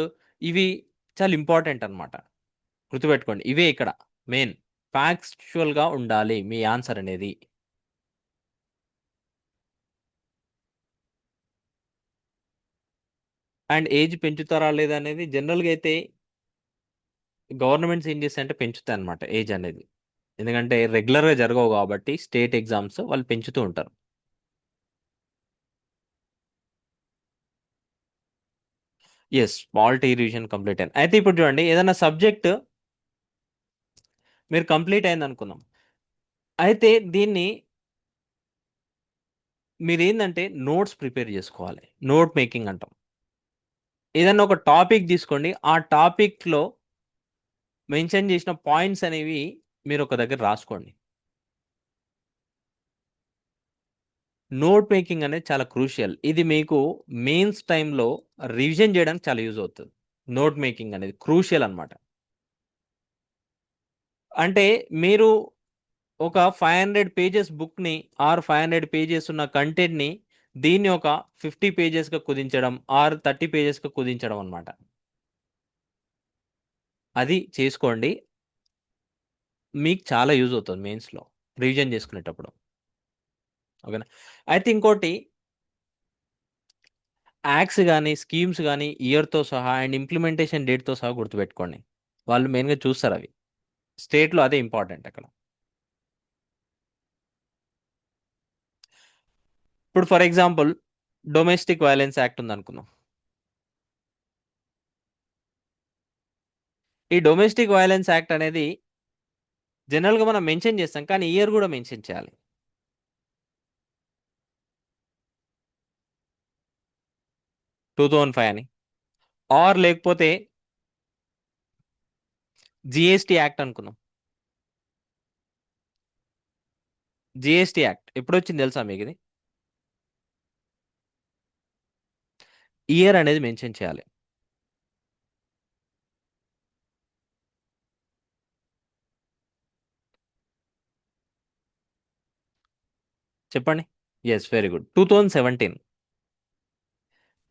ఇవి చాలా ఇంపార్టెంట్ అనమాట. గుర్తుపెట్టుకోండి, ఇవే ఇక్కడ మెయిన్. ఫ్యాక్చువల్గా ఉండాలి మీ ఆన్సర్ అనేది. అండ్ ఏజ్ పెంచుతారా లేదా అనేది జనరల్గా అయితే గవర్నమెంట్స్ ఏం చేస్తాయంటే పెంచుతాయి అనమాట ఏజ్ అనేది. ఎందుకంటే రెగ్యులర్గా జరగవు కాబట్టి స్టేట్ ఎగ్జామ్స్ వాళ్ళు పెంచుతూ ఉంటారు. ఎస్, పాలిటీ రివిజన్ కంప్లీట్ అయింది. అయితే ఇప్పుడు చూడండి, ఏదైనా సబ్జెక్ట్ మీరు కంప్లీట్ అయింది అనుకుందాం. అయితే దీన్ని మీరు ఏంటంటే నోట్స్ ప్రిపేర్ చేసుకోవాలి. నోట్ మేకింగ్ అంటాం. ఏదైనా ఒక టాపిక్ తీసుకోండి, ఆ టాపిక్లో మెన్షన్ చేసిన పాయింట్స్ అనేవి మీరు ఒక దగ్గర రాసుకోండి. నోట్ మేకింగ్ అనేది చాలా క్రూషియల్. ఇది మీకు మెయిన్స్ టైంలో రివిజన్ చేయడానికి చాలా యూజ్ అవుతుంది. నోట్ మేకింగ్ అనేది క్రూషియల్ అనమాట. అంటే మీరు ఒక 500 పేజెస్ బుక్ని ఆర్ 500 పేజెస్ ఉన్న కంటెంట్ని దీన్ని ఒక 50 పేజెస్గా కుదించడం ఆర్ 30 పేజెస్గా కుదించడం అనమాట. అది చేసుకోండి, మీకు చాలా యూజ్ అవుతుంది మెయిన్స్లో రివిజన్ చేసుకునేటప్పుడు. ఓకేనా? అయితే ఇంకోటి, యాక్ట్స్ కానీ స్కీమ్స్ కానీ ఇయర్తో సహా అండ్ ఇంప్లిమెంటేషన్ డేట్తో సహా గుర్తుపెట్టుకోండి. వాళ్ళు మెయిన్గా చూస్తారు అవి. స్టేట్లో అదే ఇంపార్టెంట్ అక్కడ. ఇప్పుడు for example domestic violence act ఉందనుకుందాం. ఈ డొమెస్టిక్ వైలెన్స్ యాక్ట్ అనేది జనరల్గా మనం మెన్షన్ చేస్తాం, కానీ ఇయర్ కూడా మెన్షన్ చేయాలి. టూ 2005 అని, ఆర్ లేకపోతే జిఎస్టీ యాక్ట్ అనుకుందాం. జిఎస్టీ యాక్ట్ ఎప్పుడు వచ్చింది తెలుసా మీకు? ఇది ఇయర్ అనేది మెన్షన్ చేయాలి. చెప్పండి. Yes, very good, 2017.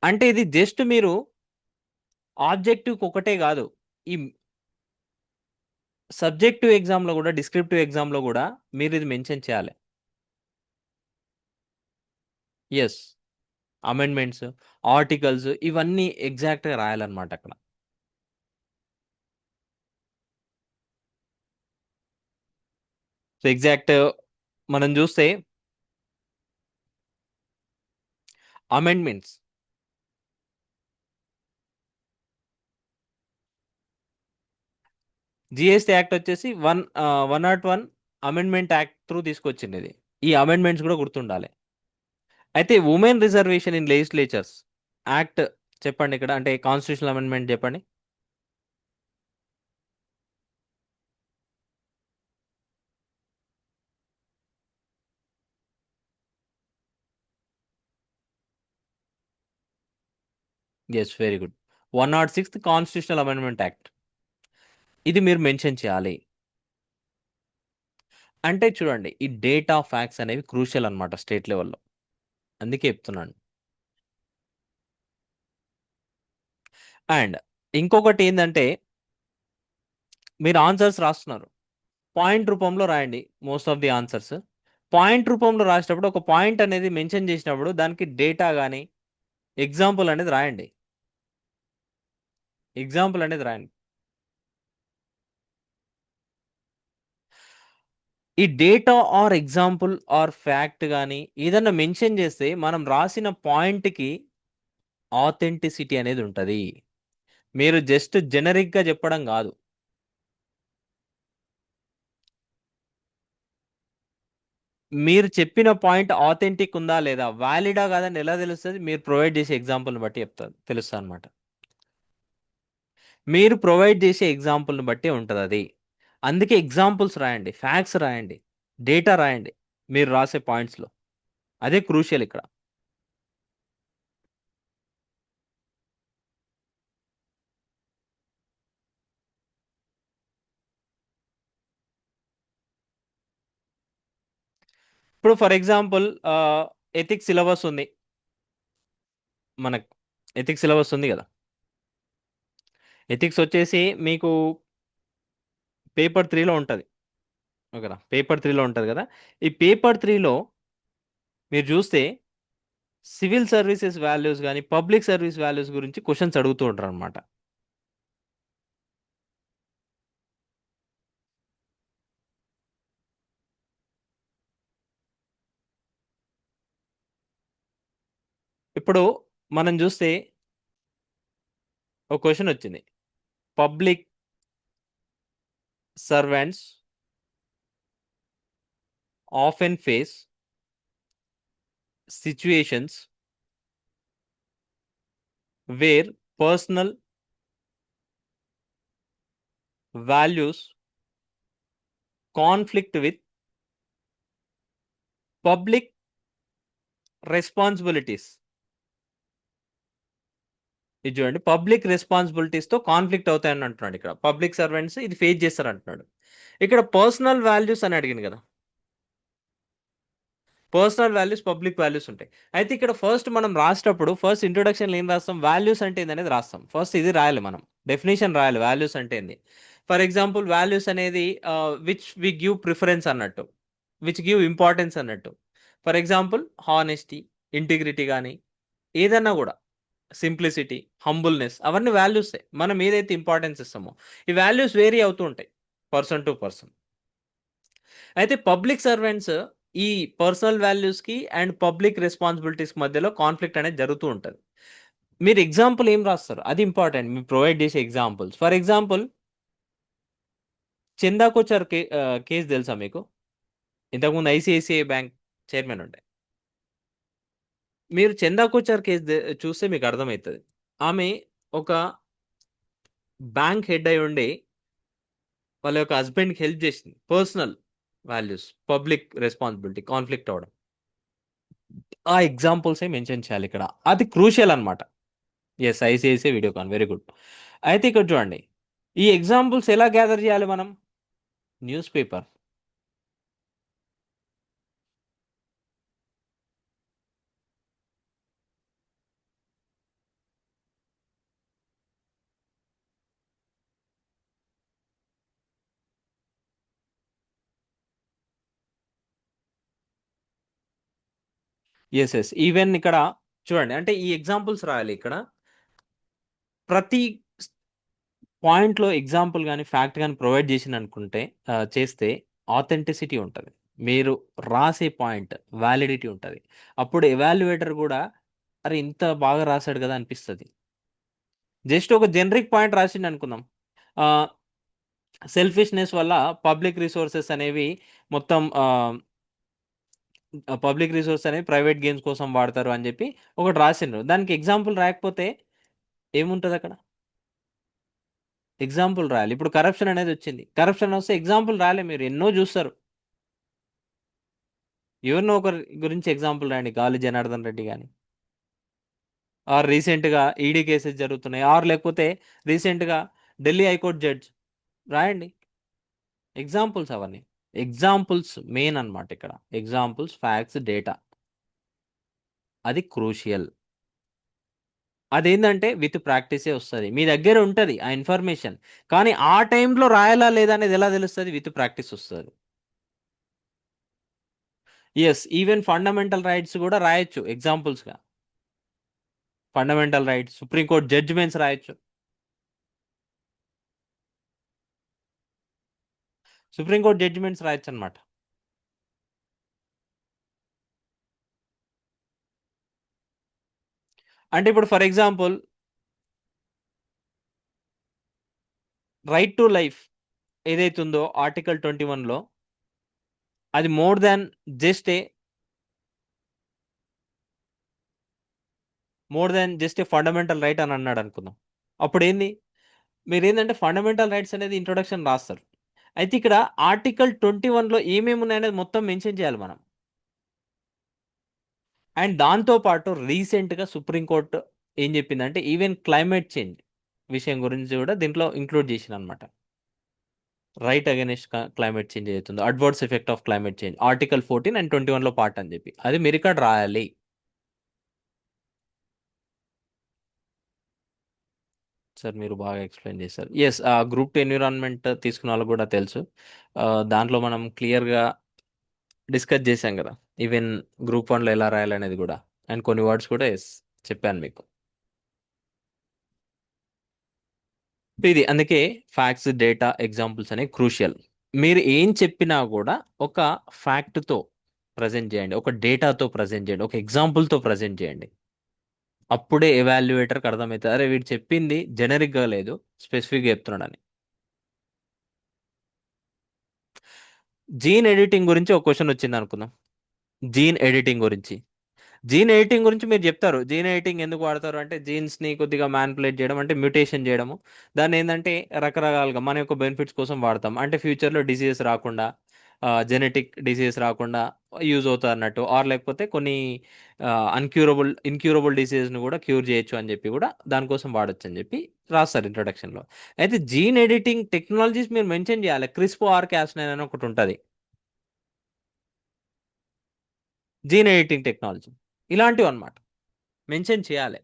అంటే ఇది జస్ట్ మీరు ఆబ్జెక్టివ్ ఒకటే కాదు, ఈ సబ్జెక్టివ్ ఎగ్జామ్లో కూడా, డిస్క్రిప్టివ్ ఎగ్జామ్లో కూడా మీరు ఇది మెన్షన్ చేయాలి. ఎస్, అమెండ్మెంట్స్, ఆర్టికల్స్ ఇవన్నీ ఎగ్జాక్ట్గా రాయాలన్నమాట అక్కడ. సో ఎగ్జాక్ట్ మనం చూస్తే అమెండ్మెంట్స్, జిఎస్టీ యాక్ట్ వచ్చేసి 101 అమెండ్మెంట్ యాక్ట్ త్రూ తీసుకొచ్చింది ఇది. ఈ అమెండ్మెంట్స్ కూడా గుర్తుండాలి. అయితే women reservation in legislatures act చెప్పండి ఇక్కడ, అంటే కాన్స్టిట్యూషనల్ అమెండ్మెంట్ చెప్పండి. Yes, very good, 106th constitutional amendment act. ఇది మీరు మెన్షన్ చేయాలి. అంటే చూడండి, ఈ డేటా ఫ్యాక్ట్స్ అనేవి క్రూషియల్ అనమాట స్టేట్ లెవెల్లో, అందుకే చెప్తున్నాను. అండ్ ఇంకొకటి ఏంటంటే, మీరు ఆన్సర్స్ రాస్తున్నారు, పాయింట్ రూపంలో రాయండి most of the answers. Point రూపంలో రాసేటప్పుడు ఒక పాయింట్ అనేది మెన్షన్ చేసినప్పుడు దానికి డేటా కానీ ఎగ్జాంపుల్ అనేది రాయండి. ఎగ్జాంపుల్ అనేది రాయండి. ఈ data or example or fact కానీ ఏదన్నా మెన్షన్ చేస్తే మనం రాసిన పాయింట్కి ఆథెంటిసిటీ అనేది ఉంటుంది. మీరు జస్ట్ జెనరిక్గా చెప్పడం కాదు. మీరు చెప్పిన పాయింట్ ఆథెంటిక్ ఉందా లేదా, వ్యాలిడా కాదని ఎలా తెలుస్తుంది? మీరు ప్రొవైడ్ చేసే ఎగ్జాంపుల్ని బట్టి చెప్తారు, తెలుస్తుంది అనమాట. మీరు ప్రొవైడ్ చేసే ఎగ్జాంపుల్ని బట్టి ఉంటుంది అది. అందుకే ఎగ్జాంపుల్స్ రాయండి, ఫ్యాక్ట్స్ రాయండి, డేటా రాయండి మీరు రాసే పాయింట్స్లో. అదే క్రూషియల్ ఇక్కడ. ఇప్పుడు ఫర్ ఎగ్జాంపుల్ ఎథిక్స్ సిలబస్ ఉంది మనకు. ఎథిక్స్ సిలబస్ ఉంది కదా. ఎథిక్స్ వచ్చేసి మీకు పేపర్ 3లో ఉంటుంది. ఓకేనా? పేపర్ 3లో ఉంటుంది కదా. ఈ పేపర్ 3లో మీరు చూస్తే సివిల్ సర్వీసెస్ వాల్యూస్ కానీ పబ్లిక్ సర్వీస్ వాల్యూస్ గురించి క్వశ్చన్స్ అడుగుతూ ఉంటారు అనమాట. ఇప్పుడు మనం చూస్తే ఒక క్వశ్చన్ వచ్చింది. Public servants often face situations where personal values conflict with public responsibilities. ఇది చూడండి, పబ్లిక్ రెస్పాన్సిబిలిటీస్ తో కాన్ఫ్లిక్ట్ అవుతాయని అంటున్నాడు. ఇక్కడ పబ్లిక్ సర్వెంట్స్ ఇది ఫేస్ చేస్తారు అంటున్నాడు. ఇక్కడ పర్సనల్ వాల్యూస్ అని అడిగింది కదా, పర్సనల్ వాల్యూస్ పబ్లిక్ వాల్యూస్ ఉంటాయి. అయితే ఇక్కడ ఫస్ట్ మనం రాసేటప్పుడు ఫస్ట్ ఇంట్రొడక్షన్ ఏం రాస్తాం, వాల్యూస్ అంటే ఏంది అనేది రాస్తాం. ఫస్ట్ ఇది రాయాలి, మనం డెఫినేషన్ రాయాలి వాల్యూస్ అంటే ఏంది. ఫర్ ఎగ్జాంపుల్ వాల్యూస్ అనేది విచ్ వి గివ్ ప్రిఫరెన్స్ అన్నట్టు, విచ్ గివ్ ఇంపార్టెన్స్ అన్నట్టు. ఫర్ ఎగ్జాంపుల్ హానెస్టీ, ఇంటిగ్రిటీ కానీ ఏదన్నా కూడా, సింప్లిసిటీ, హంబుల్నెస్, అవన్నీ వాల్యూసే. మనం ఏదైతే ఇంపార్టెన్స్ ఇస్తామో ఈ వాల్యూస్ వేరీ అవుతూ ఉంటాయి పర్సన్ టు పర్సన్. అయితే పబ్లిక్ సర్వెంట్స్ ఈ పర్సనల్ వాల్యూస్కి అండ్ పబ్లిక్ రెస్పాన్సిబిలిటీస్ మధ్యలో కాన్ఫ్లిక్ట్ అనేది జరుగుతూ ఉంటుంది. మీరు ఎగ్జాంపుల్ ఏం రాస్తారు అది ఇంపార్టెంట్, మీరు ప్రొవైడ్ చేసే ఎగ్జాంపుల్స్. ఫర్ ఎగ్జాంపుల్ చందా కొచ్చర్ కేసు తెలుసా మీకు? ఇంతకుముందు ఐసిఐసిఐ బ్యాంక్ చైర్మన్ ఉండే. మీరు చందా కొచ్చర్ కేసు చూస్తే మీకు అర్థమవుతుంది. ఆమె ఒక బ్యాంక్ హెడ్ అయి ఉండి వాళ్ళ యొక్క హస్బెండ్కి హెల్ప్ చేసింది. Personal values public responsibility conflict అవడం, ఆ ఎగ్జాంపుల్సే మెన్షన్ చేయాలి ఇక్కడ. అది క్రూషియల్ అనమాట. Yes, ICICI Videocon, very good. అయితే ఇక్కడ చూడండి, ఈ ఎగ్జాంపుల్స్ ఎలా గ్యాదర్ చేయాలి మనం? News paper. Yes yes, even ఇక్కడ చూడండి, అంటే ఈ ఎగ్జాంపుల్స్ రాయాలి ఇక్కడ. ప్రతి పాయింట్లో ఎగ్జాంపుల్ కానీ ఫ్యాక్ట్ కానీ ప్రొవైడ్ చేసిన అనుకుంటే చేస్తే ఆథెంటిసిటీ ఉంటుంది. మీరు రాసే పాయింట్ వ్యాలిడిటీ ఉంటుంది. అప్పుడు ఎవాల్యుయేటర్ కూడా అరే ఇంత బాగా రాశాడు కదా అనిపిస్తుంది. జస్ట్ ఒక జనరిక్ పాయింట్ రాసిండు అనుకుందాం, సెల్ఫిష్నెస్ వల్ల పబ్లిక్ రిసోర్సెస్ అనేవి మొత్తం పబ్లిక్ రిసోర్స్ అనేవి ప్రైవేట్ గేమ్స్ కోసం వాడతారు అని చెప్పి ఒకటి రాసిండ్రు. దానికి ఎగ్జాంపుల్ రాకపోతే ఏముంటుంది అక్కడ? ఎగ్జాంపుల్ రాయాలి. ఇప్పుడు కరప్షన్ అనేది వచ్చింది, కరప్షన్ వస్తే ఎగ్జాంపుల్ రాయాలి. మీరు ఎన్నో చూస్తారు, ఎవరినో ఒకరి గురించి ఎగ్జాంపుల్ రాయండి. గాలి జనార్దన్ రెడ్డి కానీ, ఆర్ రీసెంట్గా ఈడీ కేసెస్ జరుగుతున్నాయి, ఆర్ లేకపోతే రీసెంట్గా ఢిల్లీ హైకోర్టు జడ్జ్, రాయండి ఎగ్జాంపుల్స్. అవన్నీ ఎగ్జాంపుల్స్ మెయిన్ అన్నమాట ఇక్కడ. ఎగ్జాంపుల్స్, ఫ్యాక్ట్స్, డేటా, అది క్రూషియల్. అదేంటంటే విత్ ప్రాక్టీసే వస్తుంది. మీ దగ్గర ఉంటుంది ఆ ఇన్ఫర్మేషన్, కానీ ఆ టైంలో రాయాలా లేదా అనేది ఎలా తెలుస్తుంది? విత్ ప్రాక్టీస్ వస్తుంది. ఎస్, ఈవెన్ ఫండమెంటల్ రైట్స్ కూడా రాయొచ్చు ఎగ్జాంపుల్స్గా. ఫండమెంటల్ రైట్స్, సుప్రీంకోర్టు జడ్జిమెంట్స్ రాయొచ్చు. సుప్రీంకోర్టు జడ్జిమెంట్స్ రాయొచ్చు అనమాట. అంటే ఇప్పుడు for example right to life ఏదైతే ఉందో ఆర్టికల్ 21లో, అది more than just a fundamental right అని అన్నాడు అనుకుందాం. అప్పుడు ఏంది, మీరు ఏంటంటే ఫండమెంటల్ రైట్స్ అనేది ఇంట్రొడక్షన్ రాస్తారు. అయితే ఇక్కడ ఆర్టికల్ 21లో ఏమేమి ఉన్నాయనేది మొత్తం మెన్షన్ చేయాలి మనం. అండ్ దాంతోపాటు రీసెంట్గా సుప్రీంకోర్టు ఏం చెప్పిందంటే ఈవెన్ క్లైమేట్ చేంజ్ విషయం గురించి కూడా దీంట్లో ఇంక్లూడ్ చేసిన అనమాట. రైట్ అగైనెస్ట్ క్లైమేట్ చేంజ్ అవుతుంది, adverse effect of climate change, article 14 and 21లో పార్ట్ అని చెప్పి, అది మీరు ఇక్కడ రాయాలి. సార్ మీరు బాగా ఎక్స్ప్లెయిన్ చేశారు. ఎస్, గ్రూప్ 2 ఎన్విరాన్మెంట్ తీసుకున్న వాళ్ళకి కూడా తెలుసు. దాంట్లో మనం క్లియర్గా డిస్కస్ చేశాం కదా, ఈవెన్ గ్రూప్ 1లో ఎలా రాయాలనేది కూడా, అండ్ కొన్ని వర్డ్స్ కూడా ఎస్ చెప్పాను మీకు. ఇది అందుకే ఫ్యాక్ట్స్, డేటా, ఎగ్జాంపుల్స్ అనేవి క్రూషియల్. మీరు ఏం చెప్పినా కూడా ఒక ఫ్యాక్ట్తో ప్రజెంట్ చేయండి, ఒక డేటాతో ప్రజెంట్ చేయండి, ఒక ఎగ్జాంపుల్తో ప్రజెంట్ చేయండి. అప్పుడే ఎవాల్యుయేటర్కి అర్థమవుతుంది, అరే వీడు చెప్పింది జెనరిక్గా లేదు, స్పెసిఫిక్గా చెప్తున్నాడని. జీన్ ఎడిటింగ్ గురించి ఒక క్వశ్చన్ వచ్చింది అనుకుందాం. జీన్ ఎడిటింగ్ గురించి మీరు చెప్తారు, జీన్ ఎడిటింగ్ ఎందుకు వాడతారు అంటే జీన్స్ని కొద్దిగా మ్యానిపులేట్ చేయడం, అంటే మ్యూటేషన్ చేయడము. దాన్ని ఏంటంటే రకరకాలుగా మన యొక్క బెనిఫిట్స్ కోసం వాడతాం, అంటే ఫ్యూచర్లో డిసీజెస్ రాకుండా, జెనెటిక్ డిసీజెస్ రాకుండా యూజ్ అవుతుంది అన్నట్టు, ఆర్ లేకపోతే కొన్ని ఇన్క్యూరబుల్ డిసీజెస్ని కూడా క్యూర్ చేయొచ్చు అని చెప్పి కూడా దానికోసం వాడచ్చు అని చెప్పి రాస్తారు ఇంట్రొడక్షన్లో. అయితే జీన్ ఎడిటింగ్ టెక్నాలజీస్ మీరు మెన్షన్ చేయాలి. క్రిస్పో ఆర్ క్యాస్9 అని ఒకటి ఉంటుంది, జీన్ ఎడిటింగ్ టెక్నాలజీ. ఇలాంటివి అన్నమాట మెన్షన్ చేయాలి.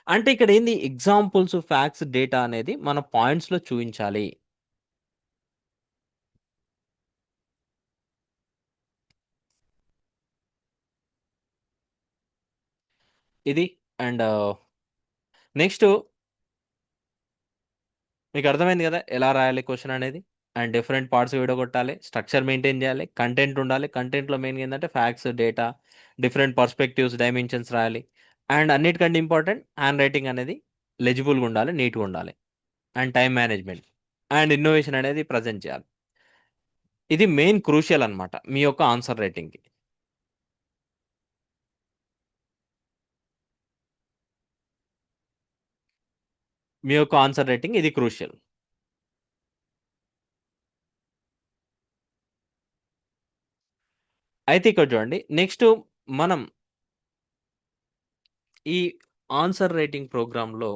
అంటే ఇక్కడ ఏంది, ఎగ్జాంపుల్స్, ఫ్యాక్ట్స్, డేటా అనేది మన పాయింట్స్లో చూపించాలి. ఇది. అండ్ నెక్స్ట్ మీకు అర్థమైంది కదా ఎలా రాయాలి క్వశ్చన్ అనేది. అండ్ డిఫరెంట్ పార్ట్స్ విడగొట్టాలి, స్ట్రక్చర్ మెయింటైన్ చేయాలి, కంటెంట్ ఉండాలి. కంటెంట్లో మెయిన్ ఏంటంటే facts, data, different perspectives, dimensions రాయాలి. అండ్ అన్నిటికంటే ఇంపార్టెంట్ హ్యాండ్ రైటింగ్ అనేది లెజిబుల్గా ఉండాలి, నీట్గా ఉండాలి. And time management and innovation అనేది ప్రజెంట్ చేయాలి. ఇది మెయిన్ క్రూషియల్ అనమాట మీ యొక్క ఆన్సర్ రైటింగ్కి. మీ యొక్క ఆన్సర్ రైటింగ్ ఇది క్రూషియల్. అయితే ఇక్కడ చూడండి, నెక్స్ట్ మనం ఈ ఆన్సర్ రైటింగ్ ప్రోగ్రాంలో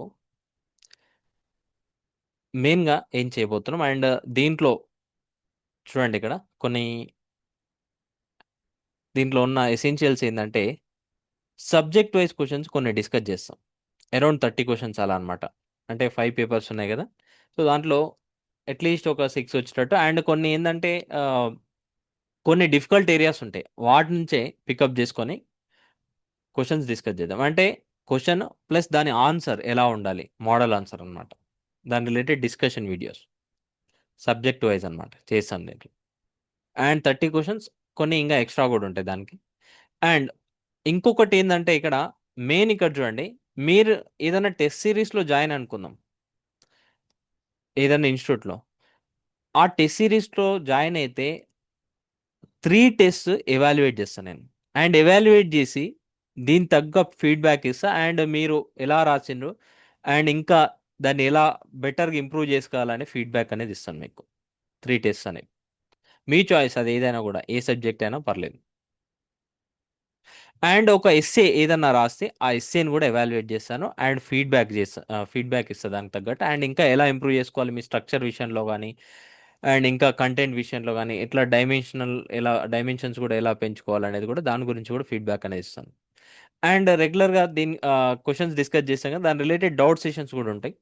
మెయిన్గా ఏం చేయబోతున్నాం. అండ్ దీంట్లో చూడండి, ఇక్కడ దీంట్లో ఉన్న ఎసెన్షియల్స్ ఏంటంటే సబ్జెక్ట్ వైజ్ క్వశ్చన్స్ కొన్ని డిస్కస్ చేస్తాం. అరౌండ్ 30 క్వశ్చన్స్ అలా అనమాట. అంటే 5 పేపర్స్ ఉన్నాయి కదా, సో దాంట్లో అట్లీస్ట్ ఒక 6 వచ్చేటట్టు. అండ్ కొన్ని ఏంటంటే కొన్ని డిఫికల్ట్ ఏరియాస్ ఉంటాయి, వాటి నుంచే పికప్ చేసుకొని క్వశ్చన్స్ డిస్కస్ చేద్దాం. అంటే క్వశ్చన్ ప్లస్ దాని ఆన్సర్ ఎలా ఉండాలి, మోడల్ ఆన్సర్ అనమాట. దాని related discussion videos subject wise అనమాట చేస్తాం దీంట్లో. అండ్ 30 క్వశ్చన్స్, కొన్ని ఇంకా ఎక్స్ట్రా కూడా ఉంటాయి దానికి. అండ్ ఇంకొకటి ఏంటంటే ఇక్కడ మెయిన్ ఇక్కడ చూడండి, మీరు ఏదైనా టెస్ట్ సిరీస్లో జాయిన్ అనుకుందాం, ఏదైనా ఇన్స్టిట్యూట్లో. ఆ టెస్ట్ సిరీస్లో జాయిన్ అయితే 3 టెస్ట్ ఎవాల్యుయేట్ చేస్తాను నేను. అండ్ ఎవాల్యుయేట్ చేసి దీని తగ్గ ఫీడ్బ్యాక్ ఇస్తా. అండ్ మీరు ఎలా రాసిండ్రు అండ్ ఇంకా దాన్ని ఎలా బెటర్గా ఇంప్రూవ్ చేసుకోవాలని ఫీడ్బ్యాక్ అనేది ఇస్తాను మీకు. 3 టెస్ట్ అనేవి మీ చాయిస్, అది ఏదైనా కూడా, ఏ సబ్జెక్ట్ అయినా పర్లేదు. అండ్ ఒక ఎస్సే ఏదన్నా రాస్తే ఆ ఎస్సేని కూడా ఎవాల్యుయేట్ చేస్తాను అండ్ ఫీడ్బ్యాక్ ఇస్తాను దానికి తగ్గట్టు. అండ్ ఇంకా ఎలా ఇంప్రూవ్ చేసుకోవాలి మీ స్ట్రక్చర్ విషయంలో కానీ, అండ్ ఇంకా కంటెంట్ విషయంలో కానీ, ఎట్లా డైమెన్షన్స్ కూడా ఎలా పెంచుకోవాలనేది కూడా, దాని గురించి కూడా ఫీడ్బ్యాక్ అనేది ఇస్తాను. అండ్ రెగ్యులర్గా దీని క్వశ్చన్స్ డిస్కస్ చేస్తాం కదా, దాని రిలేటెడ్ డౌట్ సెషన్స్ కూడా ఉంటాయి.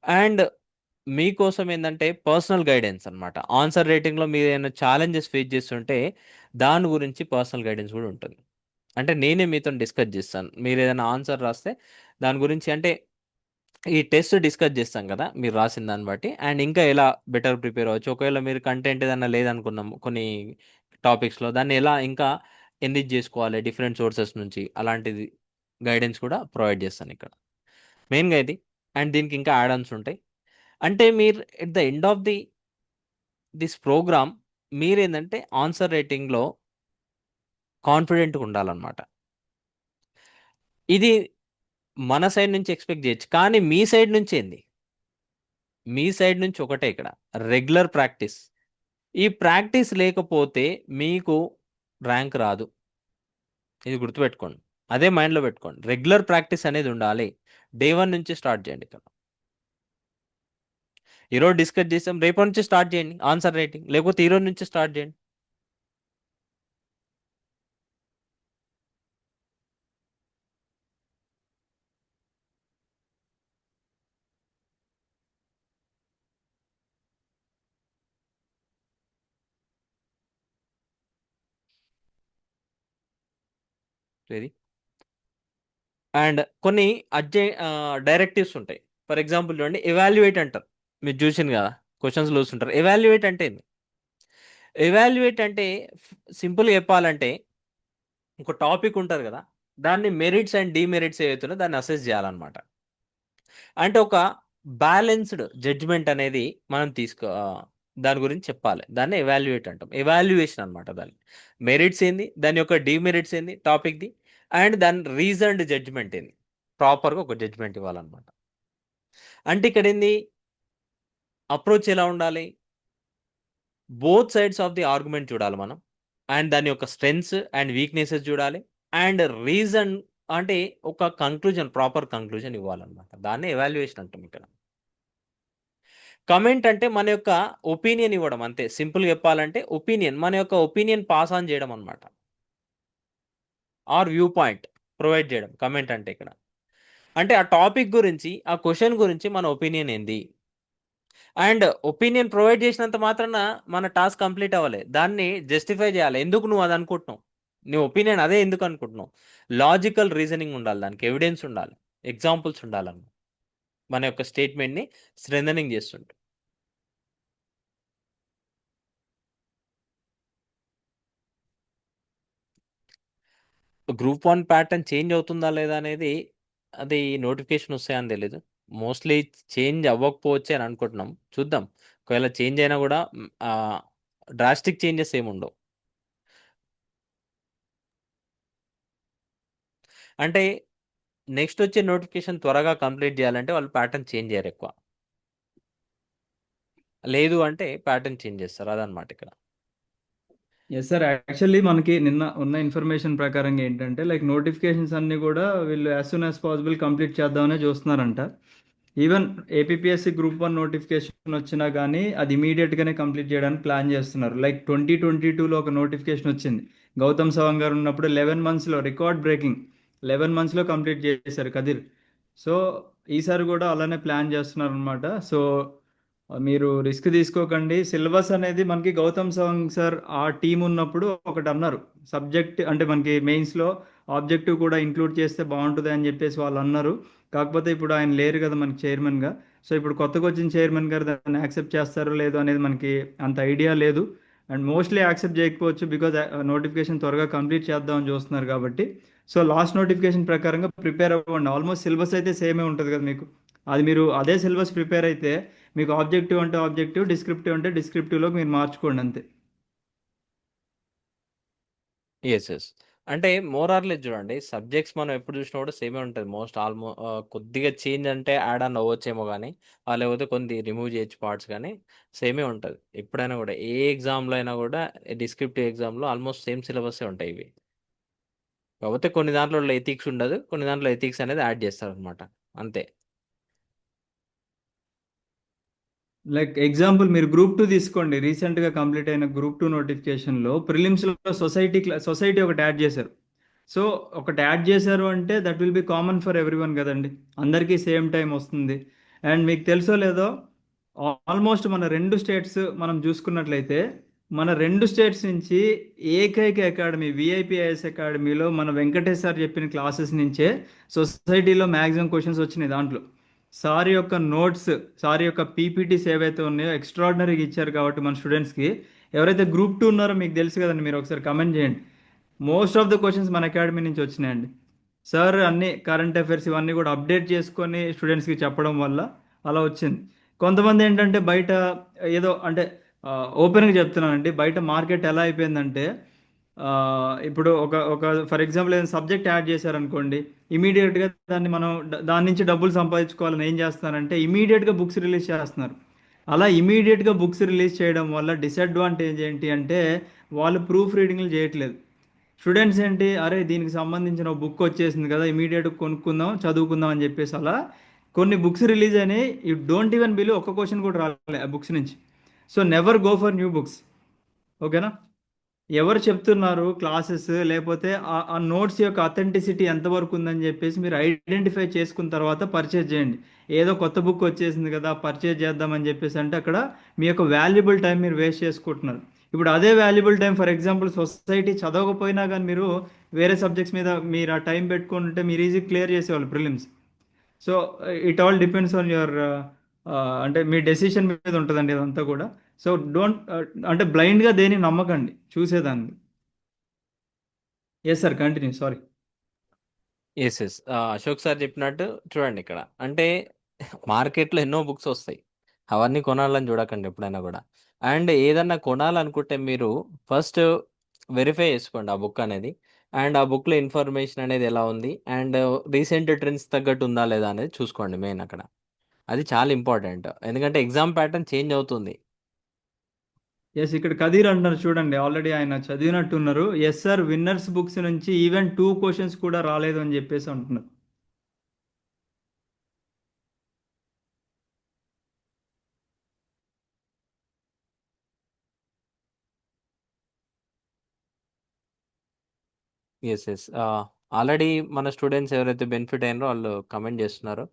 అండ్ మీకోసం ఏంటంటే పర్సనల్ గైడెన్స్ అనమాట. ఆన్సర్ రేటింగ్లో మీరు ఏమైనా ఛాలెంజెస్ ఫేస్ చేస్తుంటే దాని గురించి పర్సనల్ గైడెన్స్ కూడా ఉంటుంది. అంటే నేనే మీతో డిస్కస్ చేస్తాను, మీరు ఏదైనా ఆన్సర్ రాస్తే దాని గురించి. అంటే ఈ టెస్ట్ డిస్కస్ చేస్తాం కదా మీరు రాసిన దాన్ని బట్టి, అండ్ ఇంకా ఎలా బెటర్ ప్రిపేర్ అవ్వచ్చు. ఒకవేళ మీరు కంటెంట్ ఏదైనా లేదనుకున్నాము కొన్ని టాపిక్స్లో, దాన్ని ఎలా ఇంకా ఎన్రిచ్ చేసుకోవాలి డిఫరెంట్ సోర్సెస్ నుంచి, అలాంటిది గైడెన్స్ కూడా ప్రొవైడ్ చేస్తాను ఇక్కడ మెయిన్గా ఇది. అండ్ దీనికి ఇంకా యాడ్ ఆన్స్ ఉంటాయి. అంటే మీరు at the end of this program మీరు ఏంటంటే ఆన్సర్ రేటింగ్లో కాన్ఫిడెంట్గా ఉండాలన్నమాట. ఇది మన సైడ్ నుంచి ఎక్స్పెక్ట్ చేయొచ్చు, కానీ మీ సైడ్ నుంచి ఏంది, మీ సైడ్ నుంచి ఒకటే ఇక్కడ రెగ్యులర్ ప్రాక్టీస్. ఈ ప్రాక్టీస్ లేకపోతే మీకు ర్యాంక్ రాదు, ఇది గుర్తుపెట్టుకోండి. అదే మైండ్లో పెట్టుకోండి, రెగ్యులర్ ప్రాక్టీస్ అనేది ఉండాలి. డే 1 నుంచి స్టార్ట్ చేయండి. ఇక్కడ ఈరోజు డిస్కస్ చేసాం, రేపటి నుంచి స్టార్ట్ చేయండి ఆన్సర్ రైటింగ్, లేకపోతే ఈరోజు నుంచి స్టార్ట్ చేయండి. ఇది. అండ్ కొన్ని డైరెక్టివ్స్ ఉంటాయి. ఫర్ ఎగ్జాంపుల్ చూడండి, ఎవాల్యుయేట్ అంటారు, మీరు చూసింది కదా క్వశ్చన్స్ చూస్తుంటారు. ఎవాల్యుయేట్ అంటే ఏంది? ఎవాల్యుయేట్ అంటే సింపుల్గా చెప్పాలంటే ఒక టాపిక్ ఉంటుంది కదా, దాన్ని మెరిట్స్ అండ్ డిమెరిట్స్ ఏవైతున్నాయో దాన్ని అసెస్ చేయాలన్నమాట. అంటే ఒక బ్యాలెన్స్డ్ జడ్జ్మెంట్ అనేది మనం దాని గురించి చెప్పాలి. దాన్ని ఎవాల్యుయేట్ అంటాం. ఎవాల్యుయేషన్ అనమాట దాన్ని. మెరిట్స్ ఏంది, దాని యొక్క డిమెరిట్స్ ఏంది టాపిక్ది, అండ్ దాని రీజన్డ్ జడ్జ్మెంట్ ఏంది, ప్రాపర్గా ఒక జడ్జ్మెంట్ ఇవ్వాలన్నమాట. అంటే ఇక్కడ ఏంది, అప్రోచ్ ఎలా ఉండాలి, both sides of the argument చూడాలి మనం, అండ్ దాని యొక్క స్ట్రెంగ్స్ అండ్ వీక్నెసెస్ చూడాలి, అండ్ రీజన్ అంటే ఒక కంక్లూజన్, ప్రాపర్ కంక్లూజన్ ఇవ్వాలన్నమాట. దాన్ని ఎవాల్యుయేషన్ అంటాం ఇక్కడ. కమెంట్ అంటే మన యొక్క ఒపీనియన్ ఇవ్వడం, అంతే. సింపుల్గా చెప్పాలంటే ఒపీనియన్, మన యొక్క ఒపీనియన్ పాస్ ఆన్ చేయడం అనమాట, ఆర్ వ్యూ పాయింట్ ప్రొవైడ్ చేయడం కమెంట్ అంటే ఇక్కడ. అంటే ఆ టాపిక్ గురించి, ఆ క్వశ్చన్ గురించి మన ఒపీనియన్ ఏంది, అండ్ ఒపీనియన్ ప్రొవైడ్ చేసినంత మాత్రాన మన టాస్క్ కంప్లీట్ అవ్వాలి. దాన్ని జస్టిఫై చేయాలి, ఎందుకు నువ్వు అది అనుకుంటున్నావు, నీ ఒపీనియన్ అదే ఎందుకు అనుకుంటున్నావు. లాజికల్ రీజనింగ్ ఉండాలి, దానికి ఎవిడెన్స్ ఉండాలి, ఎగ్జాంపుల్స్ ఉండాలన్న మన యొక్క స్టేట్మెంట్ని స్ట్రెంథనింగ్ చేస్తుంటాం. గ్రూప్ 1 ప్యాటర్న్ చేంజ్ అవుతుందా లేదా అనేది అది నోటిఫికేషన్ వస్తాయని తెలీదు. మోస్ట్లీ చేంజ్ అవ్వకపోవచ్చే అని అనుకుంటున్నాం, చూద్దాం. ఒకవేళ చేంజ్ అయినా కూడా డ్రాస్టిక్ చేంజెస్ ఏమి ఉండవు. అంటే నెక్స్ట్ వచ్చే నోటిఫికేషన్ త్వరగా కంప్లీట్ చేయాలంటే వాళ్ళు ప్యాటర్న్ చేంజ్ చేయరు ఎక్కువ. లేదు అంటే ప్యాటర్న్ చేంజ్ చేస్తారు, అదనమాట ఇక్కడ. ఎస్ సార్, యాక్చువల్లీ మనకి నిన్న ఉన్న ఇన్ఫర్మేషన్ ప్రకారంగా ఏంటంటే లైక్ నోటిఫికేషన్స్ అన్నీ కూడా వీళ్ళు as soon as possible complete చేద్దామనే చూస్తున్నారంట. ఈవెన్ ఏపీఎస్సి గ్రూప్ 1 నోటిఫికేషన్ వచ్చినా కానీ అది ఇమీడియట్గానే కంప్లీట్ చేయడానికి ప్లాన్ చేస్తున్నారు. లైక్ 2022లో ఒక నోటిఫికేషన్ వచ్చింది, గౌతమ్ సవాంగ్ గారు ఉన్నప్పుడు 11 monthsలో రికార్డ్ బ్రేకింగ్ 11 monthsలో కంప్లీట్ చేశారు కదిర్. సో ఈసారి కూడా అలానే ప్లాన్ చేస్తున్నారు అనమాట. సో మీరు రిస్క్ తీసుకోకండి. సిలబస్ అనేది మనకి గౌతమ్ సవాంగ్ సార్ ఆ టీం ఉన్నప్పుడు ఒకటి అన్నారు, సబ్జెక్ట్ అంటే మనకి మెయిన్స్లో ఆబ్జెక్టివ్ కూడా ఇంక్లూడ్ చేస్తే బాగుంటుంది అని చెప్పేసి వాళ్ళు అన్నారు. కాకపోతే ఇప్పుడు ఆయన లేరు కదా మనకి చైర్మన్గా. సో ఇప్పుడు కొత్తగా వచ్చిన చైర్మన్ గారు దాన్ని యాక్సెప్ట్ చేస్తారో లేదో అనేది మనకి అంత ఐడియా లేదు. అండ్ మోస్ట్లీ యాక్సెప్ట్ చేయకపోవచ్చు, బికాజ్ నోటిఫికేషన్ త్వరగా కంప్లీట్ చేద్దామని చూస్తున్నారు కాబట్టి. సో లాస్ట్ నోటిఫికేషన్ ప్రకారంగా ప్రిపేర్ అవ్వండి. ఆల్మోస్ట్ సిలబస్ అయితే సేమే ఉంటుంది కదా మీకు. అది మీరు అదే సిలబస్ ప్రిపేర్ అయితే మీకు ఆబ్జెక్టివ్ అంటే ఆబ్జెక్టివ్, డిస్క్రిప్టివ్ అంటే డిస్క్రిప్టివ్లో మీరు మార్చుకోండి అంతే. ఎస్ ఎస్ అంటే మోరార్లెస్ చూడండి, సబ్జెక్ట్స్ మనం ఎప్పుడు చూసినా కూడా సేమే ఉంటుంది. కొద్దిగా చేంజ్ అంటే యాడ్ ఆన్ అవ్వచ్చేమో కానీ, లేకపోతే కొన్ని రిమూవ్ చేయొచ్చు పార్ట్స్, కానీ సేమే ఉంటుంది ఎప్పుడైనా కూడా. ఏ ఎగ్జామ్లో అయినా కూడా, డిస్క్రిప్టివ్ ఎగ్జామ్లో ఆల్మోస్ట్ సేమ్ సిలబస్సే ఉంటాయి ఇవి. కాకపోతే కొన్ని దాంట్లో ఎథిక్స్ ఉండదు, కొన్ని దాంట్లో ఎథిక్స్ అనేది యాడ్ చేస్తారు అనమాట, అంతే. లైక్ ఎగ్జాంపుల్ మీరు గ్రూప్ 2 తీసుకోండి. రీసెంట్గా కంప్లీట్ అయిన గ్రూప్ 2 నోటిఫికేషన్లో ప్రిలిమ్స్లో సొసైటీ ఒకటి యాడ్ చేశారు. సో ఒకటి యాడ్ చేశారు అంటే that will be common for every one కదండి, అందరికీ సేమ్ టైం వస్తుంది. అండ్ మీకు తెలుసో లేదో, ఆల్మోస్ట్ మన 2 స్టేట్స్ మనం చూసుకున్నట్లయితే, మన 2 స్టేట్స్ నుంచి ఏకైక అకాడమీ విఐపిఐఎస్ అకాడమీలో మన వెంకటేష్ సార్ చెప్పిన క్లాసెస్ నుంచే సొసైటీలో మ్యాక్సిమం క్వశ్చన్స్ వచ్చినాయి. దాంట్లో సార్ యొక్క నోట్స్, సార్ యొక్క పీపీటీస్ ఏవైతే ఉన్నాయో ఎక్స్ట్రాడినరీగా ఇచ్చారు. కాబట్టి మన స్టూడెంట్స్కి ఎవరైతే గ్రూప్ 2 ఉన్నారో మీకు తెలుసు కదండి, మీరు ఒకసారి కమెంట్ చేయండి. మోస్ట్ ఆఫ్ ద క్వశ్చన్స్ మన అకాడమీ నుంచి వచ్చినాయండి. సార్ అన్ని కరెంట్ అఫైర్స్ ఇవన్నీ కూడా అప్డేట్ చేసుకొని స్టూడెంట్స్కి చెప్పడం వల్ల అలా వచ్చింది. కొంతమంది ఏంటంటే బయట ఏదో అంటే ఓపెన్గా చెప్తున్నానండి, బయట మార్కెట్ ఎలా అయిపోయిందంటే ఆ, ఇప్పుడు ఒక ఒక ఫర్ ఎగ్జాంపుల్ ఏదైనా సబ్జెక్ట్ యాడ్ చేశారనుకోండి, ఇమీడియట్గా దాన్ని మనం దాని నుంచి డబ్బులు సంపాదించుకోవాలని ఏం చేస్తున్నారంటే ఇమీడియట్గా బుక్స్ రిలీజ్ చేస్తున్నారు. అలా ఇమీడియట్గా బుక్స్ రిలీజ్ చేయడం వల్ల డిసడ్వాంటేజ్ ఏంటి అంటే వాళ్ళు ప్రూఫ్ రీడింగ్లు చేయట్లేదు. స్టూడెంట్స్ ఏంటి, అరే దీనికి సంబంధించిన బుక్ వచ్చేసింది కదా, ఇమీడియట్గా కొనుక్కుందాం చదువుకుందాం అని చెప్పేసి అలా కొన్ని బుక్స్ రిలీజ్ అయినాయి. యూ డోంట్ ఈవెన్ బిలీవ్, ఒక్క క్వశ్చన్ కూడా రాలే ఆ బుక్స్ నుంచి. So never go for new books, ఓకేనా. ఎవరు చెప్తున్నారు క్లాసెస్, లేకపోతే ఆ నోట్స్ యొక్క అథెంటిసిటీ ఎంతవరకు ఉందని చెప్పేసి మీరు ఐడెంటిఫై చేసుకున్న తర్వాత పర్చేజ్ చేయండి. ఏదో కొత్త బుక్ వచ్చేసింది కదా పర్చేజ్ చేద్దామని చెప్పేసి అంటే అక్కడ మీ యొక్క వాల్యుబుల్ టైం మీరు వేస్ట్ చేసుకుంటున్నారు. ఇప్పుడు అదే valuable time for example society చదవకపోయినా కానీ మీరు వేరే సబ్జెక్ట్స్ మీద మీరు ఆ టైం పెట్టుకుంటే మీరు ఈజీ క్లియర్ చేసేవాళ్ళు prelims. So it all depends on your అంటే మీ డెసిషన్ మీద ఉంటుందండి ఇదంతా కూడా. సో డోంట్ అంటే బ్లైండ్గా దేని నమ్మకండి, చూసేదాన్ని. Yes sir, continue, sorry. Yes yes Ashok sir చెప్పినట్టు చూడండి ఇక్కడ అంటే మార్కెట్లో ఎన్నో బుక్స్ వస్తాయి, అవన్నీ కొనాలని చూడకండి ఎప్పుడైనా కూడా. అండ్ ఏదన్నా కొనాలనుకుంటే మీరు ఫస్ట్ వెరిఫై చేసుకోండి ఆ బుక్ అనేది, అండ్ ఆ బుక్లో ఇన్ఫర్మేషన్ అనేది ఎలా ఉంది, అండ్ రీసెంట్ ట్రెండ్స్ తగ్గట్టు ఉందా లేదా అనేది చూసుకోండి మెయిన్ అక్కడ. అది చాలా ఇంపార్టెంట్, ఎందుకంటే ఎగ్జామ్ ప్యాటర్న్ చేంజ్ అవుతుంది. ఎస్, ఇక్కడ కదీర్ అంటున్నారు చూడండి, ఆల్రెడీ ఆయన చదివినట్టున్నారు. ఎస్ సార్, విన్నర్స్ బుక్స్ నుంచి ఈవెన్ 2 క్వశ్చన్స్ కూడా రాలేదు అని చెప్పేసి అంటున్నారు. ఎస్ ఎస్ ఆల్రెడీ మన స్టూడెంట్స్ ఎవరైతే బెనిఫిట్ అయినారో వాళ్ళు కమెంట్ చేస్తున్నారు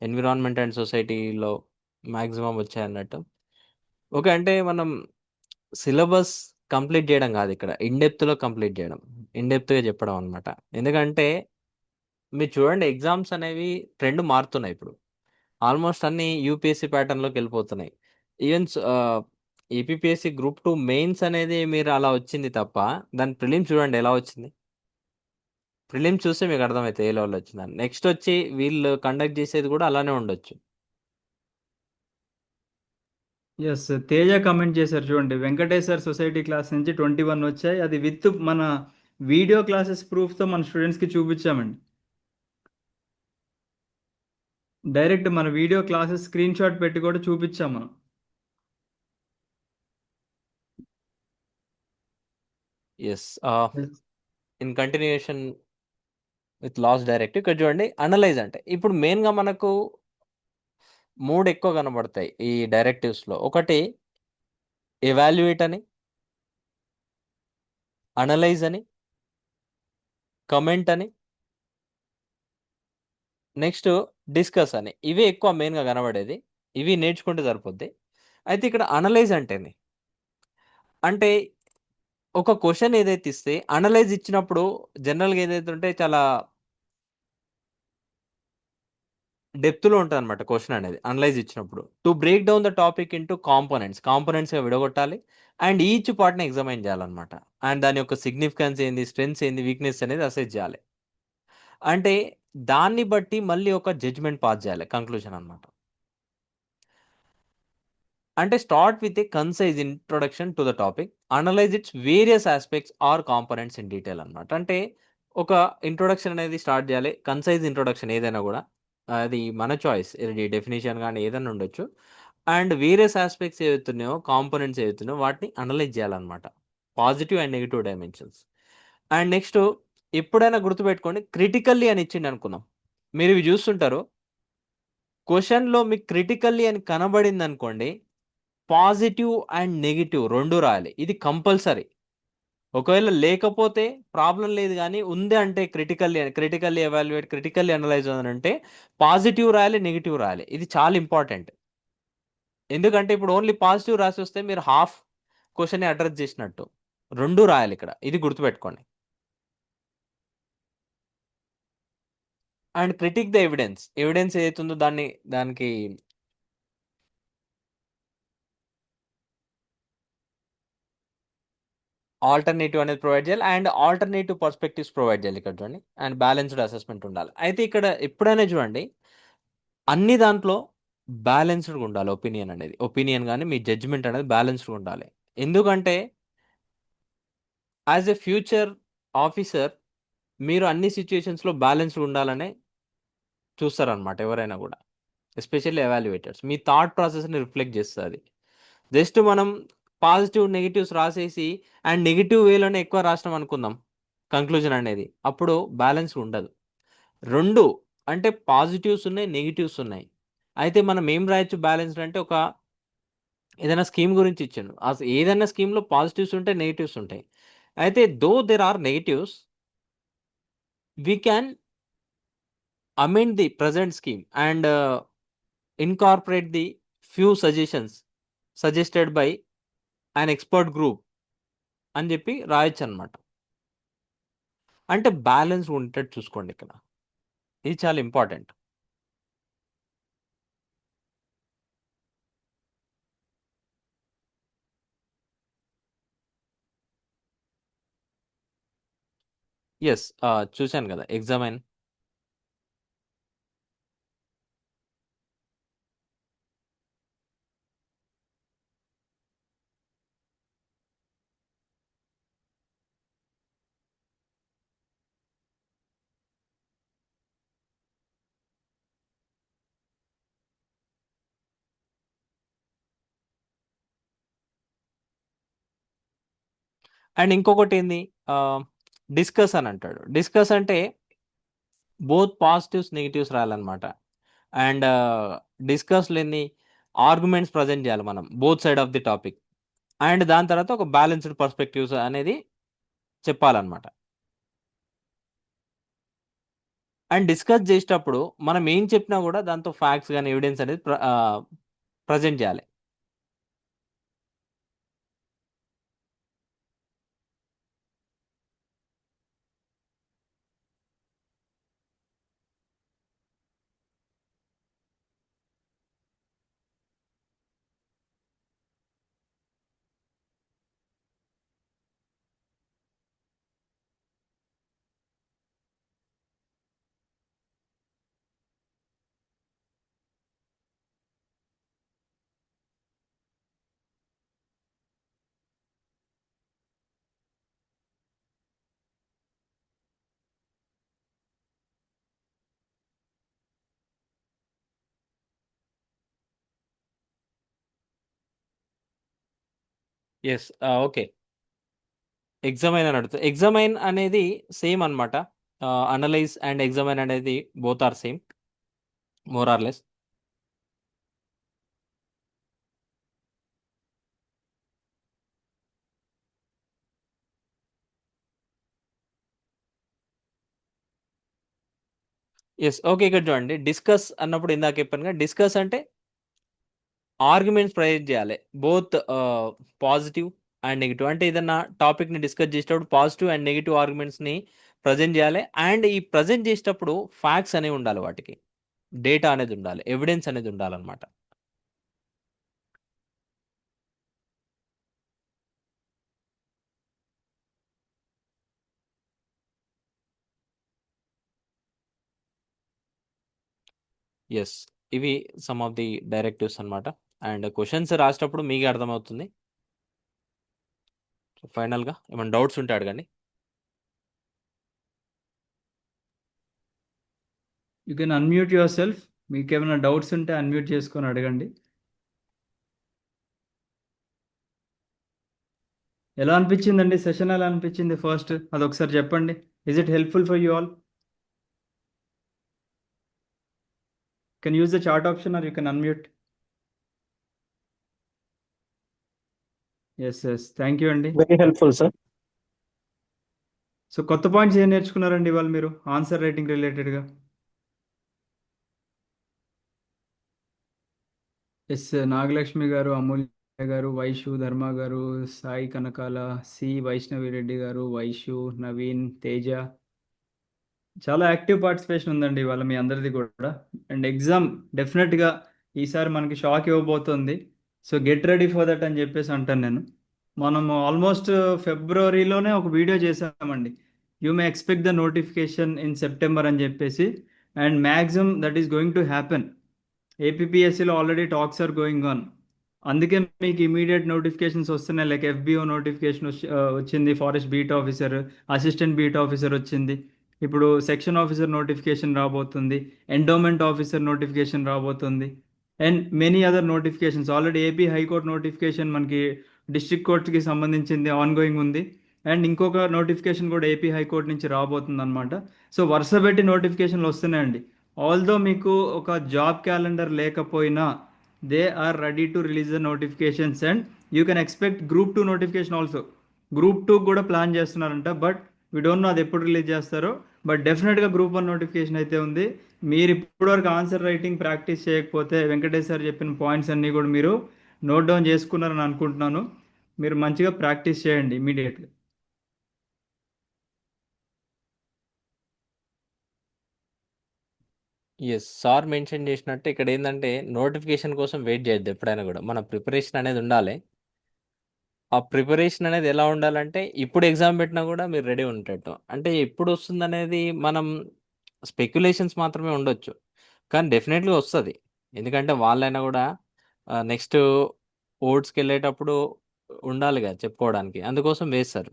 ఎన్విరాన్మెంట్ అండ్ సొసైటీలో మ్యాక్సిమం వచ్చాయన్నట్టు. ఓకే, అంటే మనం సిలబస్ కంప్లీట్ చేయడం కాదు ఇక్కడ, ఇన్డెప్త్లో కంప్లీట్ చేయడం, ఇన్డెప్త్గా చెప్పడం అనమాట. ఎందుకంటే మీరు చూడండి ఎగ్జామ్స్ అనేవి ట్రెండ్ మారుతున్నాయి ఇప్పుడు, ఆల్మోస్ట్ అన్ని యూపీఎస్సీ ప్యాటర్న్లోకి వెళ్ళిపోతున్నాయి. ఈవెన్ ఏపీపీఎస్సీ గ్రూప్ 2 మెయిన్స్ అనేది మీరు అలా వచ్చింది తప్ప, దాని ప్రిలిమ్స్ చూడండి ఎలా వచ్చింది. ప్రిలిమ్స్ చూస్తే మీకు అర్థమైతే ఏ లెవెల్ వచ్చిందని. నెక్స్ట్ వచ్చి వీళ్ళు కండక్ట్ చేసేది కూడా అలానే ఉండొచ్చు. ఎస్, తేజ కమెంట్ చేశారు చూడండి, వెంకటేశ్వర్ సొసైటీ క్లాస్ నుంచి 21 వచ్చాయి, అది విత్ మన వీడియో క్లాసెస్ ప్రూఫ్తో మన స్టూడెంట్స్కి చూపించామండి. డైరెక్ట్ మన వీడియో క్లాసెస్ స్క్రీన్ షాట్ పెట్టి కూడా చూపించాం మనం. Yes, in continuation with last direct ఇక్కడ చూడండి అనలైజ్ అంటే ఇప్పుడు మెయిన్గా మనకు 3 ఎక్కువ కనబడతాయి ఈ డైరెక్టివ్స్లో. ఒకటి ఎవాల్యుయేట్ అని, అనలైజ్ అని, కమెంట్ అని, నెక్స్ట్ డిస్కస్ అని. ఇవే ఎక్కువ మెయిన్గా కనబడేది, ఇవి నేర్చుకుంటే సరిపోద్ది. అయితే ఇక్కడ అనలైజ్ అంటేనే అంటే ఒక క్వశ్చన్ ఏదైతే ఇస్తే అనలైజ్ ఇచ్చినప్పుడు జనరల్గా ఏదైతే ఉంటే చాలా డెప్త్లో ఉంటుంది అనమాట క్వశ్చన్ అనేది. అనలైజ్ ఇచ్చినప్పుడు to break down the topic into కాంపోనెంట్స్గా విడగొట్టాలి, అండ్ ఈచ్ పార్ట్ని ఎగ్జామైన్ చేయాలన్నమాట. అండ్ దాని యొక్క సిగ్నిఫికెన్స్ ఏంది, స్ట్రెంగ్స్ ఏంది, వీక్నెస్ అనేది అసెస్ చేయాలి. అంటే దాన్ని బట్టి మళ్ళీ ఒక జడ్జ్మెంట్ పాస్ చేయాలి, కంక్లూజన్ అనమాట. అంటే start with a concise introduction to the topic, analyse its various aspects or components in detail అనమాట. అంటే ఒక ఇంట్రొడక్షన్ అనేది స్టార్ట్ చేయాలి, కన్సైజ్ ఇంట్రొడక్షన్ ఏదైనా కూడా, అది మన చాయిస్, ఇది డెఫినేషన్ కానీ ఏదైనా ఉండొచ్చు. అండ్ వేరియస్ ఆస్పెక్ట్స్ ఏవైతున్నాయో, కాంపోనెంట్స్ ఏవైతున్నాయో వాటిని అనలైజ్ చేయాలన్నమాట, positive and negative dimensions. And next ఎప్పుడైనా గుర్తుపెట్టుకోండి, క్రిటికల్లీ అని ఇచ్చిండి అనుకుందాం, మీరు ఇవి చూస్తుంటారు, క్వశ్చన్లో మీకు క్రిటికల్లీ అని కనబడింది అనుకోండి, పాజిటివ్ అండ్ నెగిటివ్ 2 రాయాలి, ఇది కంపల్సరీ. ఒకవేళ లేకపోతే ప్రాబ్లం లేదు, కానీ ఉంది అంటే క్రిటికల్లీ ఎవాల్యుయేట్, క్రిటికల్లీ అనలైజ్ అని అంటే పాజిటివ్ రాయాలి, నెగిటివ్ రాయాలి. ఇది చాలా ఇంపార్టెంట్. ఎందుకంటే ఇప్పుడు ఓన్లీ పాజిటివ్ రాసి వస్తే మీరు హాఫ్ క్వశ్చన్ అడ్రస్ చేసినట్టు. 2 రాయాలి ఇక్కడ, ఇది గుర్తుపెట్టుకోండి. అండ్ క్రిటిక్ ద ఎవిడెన్స్ ఏదైతుందో దానికి ఆల్టర్నేటివ్ అనేది ప్రొవైడ్ చేయాలి, అండ్ ఆల్టర్నేటివ్ పర్స్పెక్టివ్స్ ప్రొవైడ్ చేయాలి ఇక్కడ చూడండి. అండ్ బ్యాలెన్స్డ్ అసెస్మెంట్ ఉండాలి. అయితే ఇక్కడ ఎప్పుడైనా చూడండి అన్ని దాంట్లో బ్యాలెన్స్డ్గా ఉండాలి, ఒపీనియన్ కానీ మీ జడ్జిమెంట్ అనేది బ్యాలెన్స్డ్గా ఉండాలి. ఎందుకంటే యాజ్ ఎ ఫ్యూచర్ ఆఫీసర్ మీరు అన్ని సిచ్యుయేషన్స్లో బ్యాలెన్స్డ్ ఉండాలనే చూస్తారనమాట ఎవరైనా కూడా, ఎస్పెషల్లీ ఎవాల్యుయేటర్స్. మీ థాట్ ప్రాసెస్ని రిఫ్లెక్ట్ చేస్తుంది. జస్ట్ మనం పాజిటివ్ నెగిటివ్స్ రాసేసి అండ్ నెగిటివ్ వేలోనే ఎక్కువ రాసినాం అనుకుందాం కంక్లూజన్ అనేది, అప్పుడు బ్యాలెన్స్ ఉండదు. 2 అంటే పాజిటివ్స్ ఉన్నాయి, నెగిటివ్స్ ఉన్నాయి. అయితే మనం ఏం రాయొచ్చు బ్యాలెన్స్డ్ అంటే, ఒక ఏదైనా స్కీమ్ గురించి ఇచ్చాను, ఏదైనా స్కీమ్లో పాజిటివ్స్ ఉంటాయి, నెగిటివ్స్ ఉంటాయి. అయితే though there are negatives, we can amend the present scheme and incorporate the few suggestions suggested by an expert group అని చెప్పి రాయొచ్చు అనమాట. అంటే బ్యాలెన్స్ ఉండేటట్టు చూసుకోండి ఇక్కడ, ఇది చాలా ఇంపార్టెంట్. ఎస్, చూశాను కదా ఎగ్జామైన్. అండ్ ఇంకొకటి ఏంది, డిస్కస్ అని అంటాడు. డిస్కస్ అంటే బోత్ పాజిటివ్స్ నెగిటివ్స్ రాయాలన్నమాట. అండ్ డిస్కస్లో ఏంది, ఆర్గ్యుమెంట్స్ ప్రజెంట్ చేయాలి మనం both side of the topic. And దాని తర్వాత ఒక బ్యాలెన్స్డ్ పర్స్పెక్టివ్స్ అనేది చెప్పాలన్నమాట. అండ్ డిస్కస్ చేసేటప్పుడు మనం ఏం చెప్పినా కూడా దాంతో ఫ్యాక్ట్స్ కానీ ఎవిడెన్స్ అనేది ప్రజెంట్ చేయాలి. Yes, okay. ఎగ్జామైన్ అని అడుగుతుంది. ఎగ్జామైన్ అనేది సేమ్ అనమాట. అనలైజ్ అండ్ ఎగ్జామైన్ అనేది both are same, more or less. Yes, okay. ఇక్కడ చూడండి, డిస్కస్ అన్నప్పుడు ఇందాక చెప్పాను, డిస్కస్ అంటే ఆర్గ్యుమెంట్స్ ప్రజెంట్ చేయాలి, బోత్ పాజిటివ్ అండ్ నెగిటివ్. అంటే ఏదన్నా టాపిక్ని డిస్కస్ చేసేటప్పుడు పాజిటివ్ అండ్ నెగిటివ్ ఆర్గ్యుమెంట్స్ని ప్రజెంట్ చేయాలి. అండ్ ఈ ప్రజెంట్ చేసేటప్పుడు ఫ్యాక్ట్స్ అనేవి ఉండాలి, వాటికి డేటా అనేది ఉండాలి, ఎవిడెన్స్ అనేది ఉండాలన్నమాట. ఎస్, ఇవి సమ్ ఆఫ్ ది డైరెక్టివ్స్ అన్నమాట. అండ్ క్వశ్చన్స్ రాసేటప్పుడు మీకు అర్థమవుతుంది. ఫైనల్గా ఏమైనా డౌట్స్ ఉంటే అడగండి. You can unmute your self. మీకు ఏమైనా డౌట్స్ ఉంటే అన్మ్యూట్ చేసుకొని అడగండి. ఎలా అనిపించిందండి సెషన్? ఎలా అనిపించింది ఫస్ట్ అదొకసారి చెప్పండి. Is it helpful for you all? Can use the chat option or you can unmute. Yes yes, thank you అండి. Very helpful sir. సో కొత్త పాయింట్స్ ఏం నేర్చుకున్నారండి ఇవాళ మీరు ఆన్సర్ రైటింగ్ రిలేటెడ్గా? ఎస్, నాగలక్ష్మి గారు, అమూల్య గారు, వైషు, ధర్మ గారు, సాయి కనకాల, సి వైష్ణవి రెడ్డి గారు, వైషు, నవీన్, తేజ, చాలా యాక్టివ్ పార్టిసిపేషన్ ఉందండి ఇవాళ మీ అందరిది కూడా. అండ్ ఎగ్జామ్ డెఫినెట్గా ఈసారి మనకి షాక్ ఇవ్వబోతుంది. So get ready for that అని చెప్పేసి అంటాను నేను. మనము ఆల్మోస్ట్ ఫిబ్రవరిలోనే ఒక వీడియో చేసామండి, you may expect the notification in September అని చెప్పేసి. And maximum that is going to happen. ఏపీఎస్సిలో already talks are going on. అందుకే మీకు ఇమీడియట్ నోటిఫికేషన్స్ వస్తున్నాయి. లైక్ ఎఫ్బిఓ నోటిఫికేషన్ వచ్చింది, forest beat officer, assistant beat officer వచ్చింది, ఇప్పుడు సెక్షన్ ఆఫీసర్ నోటిఫికేషన్ రాబోతుంది, ఎండోమెంట్ ఆఫీసర్ నోటిఫికేషన్ రాబోతుంది, and many other notifications. Already AP high court notification మనకి డిస్ట్రిక్ట్ కోర్ట్కి సంబంధించింది ఆన్ గోయింగ్ ఉంది. అండ్ ఇంకొక నోటిఫికేషన్ కూడా ఏపీ హైకోర్టు నుంచి రాబోతుంది అనమాట. సో వరుస పెట్టి నోటిఫికేషన్లు వస్తున్నాయండి. ఆల్దో మీకు ఒక జాబ్ క్యాలెండర్ లేకపోయినా they are ready to release the notifications. And you can expect group 2 notification also. Group 2 కూడా ప్లాన్ చేస్తున్నారంట, బట్ వీ డోంట్ నో అది ఎప్పుడు రిలీజ్ చేస్తారో. బట్ డెఫినెట్గా గ్రూప్ 1 నోటిఫికేషన్ అయితే ఉంది. మీరు ఇప్పటివరకు ఆన్సర్ రైటింగ్ ప్రాక్టీస్ చేయకపోతే వెంకటేష్ సార్ చెప్పిన పాయింట్స్ అన్నీ కూడా మీరు నోట్ డౌన్ చేసుకున్నారని అనుకుంటున్నాను. మీరు మంచిగా ప్రాక్టీస్ చేయండి ఇమీడియట్గా. ఎస్, సార్ మెన్షన్ చేసినట్టు ఇక్కడ ఏంటంటే నోటిఫికేషన్ కోసం వెయిట్ చేయొద్దు. ఎప్పుడైనా కూడా మన ప్రిపరేషన్ అనేది ఉండాలి. ఆ ప్రిపరేషన్ అనేది ఎలా ఉండాలంటే ఇప్పుడు ఎగ్జామ్ పెట్టినా కూడా మీరు రెడీ ఉండేటట్టు. అంటే ఎప్పుడు వస్తుంది అనేది మనం స్పెక్యులేషన్స్ మాత్రమే ఉండొచ్చు, కానీ డెఫినెట్లీ వస్తుంది. ఎందుకంటే వాళ్ళైనా కూడా నెక్స్ట్ ఓట్స్కి వెళ్ళేటప్పుడు ఉండాలి కదా చెప్పుకోవడానికి, అందుకోసం వేస్తారు.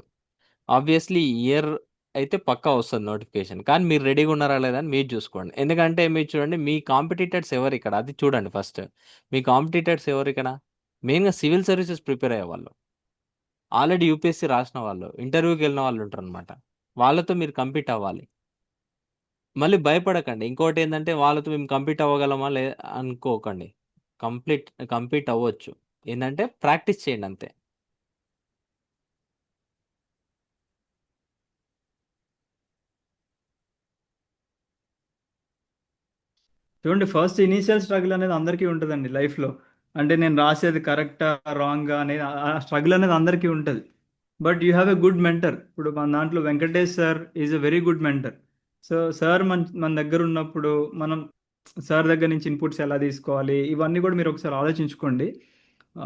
ఆబ్వియస్లీ ఇయర్ అయితే పక్కా వస్తుంది నోటిఫికేషన్, కానీ మీరు రెడీగా ఉన్నారా లేదా అని మీరు చూసుకోండి. ఎందుకంటే మీరు చూడండి, మీ కాంపిటీటర్స్ ఎవరు ఇక్కడ అది చూడండి ఫస్ట్. మీ కాంపిటీటర్స్ ఎవరు ఇక్కడ? మెయిన్గా సివిల్ సర్వీసెస్ ప్రిపేర్ అయ్యే వాళ్ళు. ఆల్రెడీ యూపీఎస్సీ రాసిన వాళ్ళు, ఇంటర్వ్యూకి వెళ్ళిన వాళ్ళు ఉంటారు అనమాట. వాళ్ళతో మీరు కంపీట్ అవ్వాలి. మళ్ళీ భయపడకండి. ఇంకోటి ఏంటంటే వాళ్ళతో మేము కంపీట్ అవ్వగలమా అనుకోకండి. కంపీట్ అవ్వచ్చు. ఏంటంటే ప్రాక్టీస్ చేయండి అంతే. చూడండి, ఫస్ట్ ఇనీషియల్ స్ట్రగుల్ అనేది అందరికీ ఉంటుందండి లైఫ్లో. అంటే నేను రాసేది కరెక్టా రాంగా అనేది ఆ స్ట్రగుల్ అనేది అందరికీ ఉంటుంది. But you have a good mentor. ఇప్పుడు మన దాంట్లో Venkatesh sir is a very good mentor. So sir మన దగ్గర ఉన్నప్పుడు మనం సార్ దగ్గర నుంచి ఇన్పుట్స్ ఎలా తీసుకోవాలి, ఇవన్నీ కూడా మీరు ఒకసారి ఆలోచించుకోండి.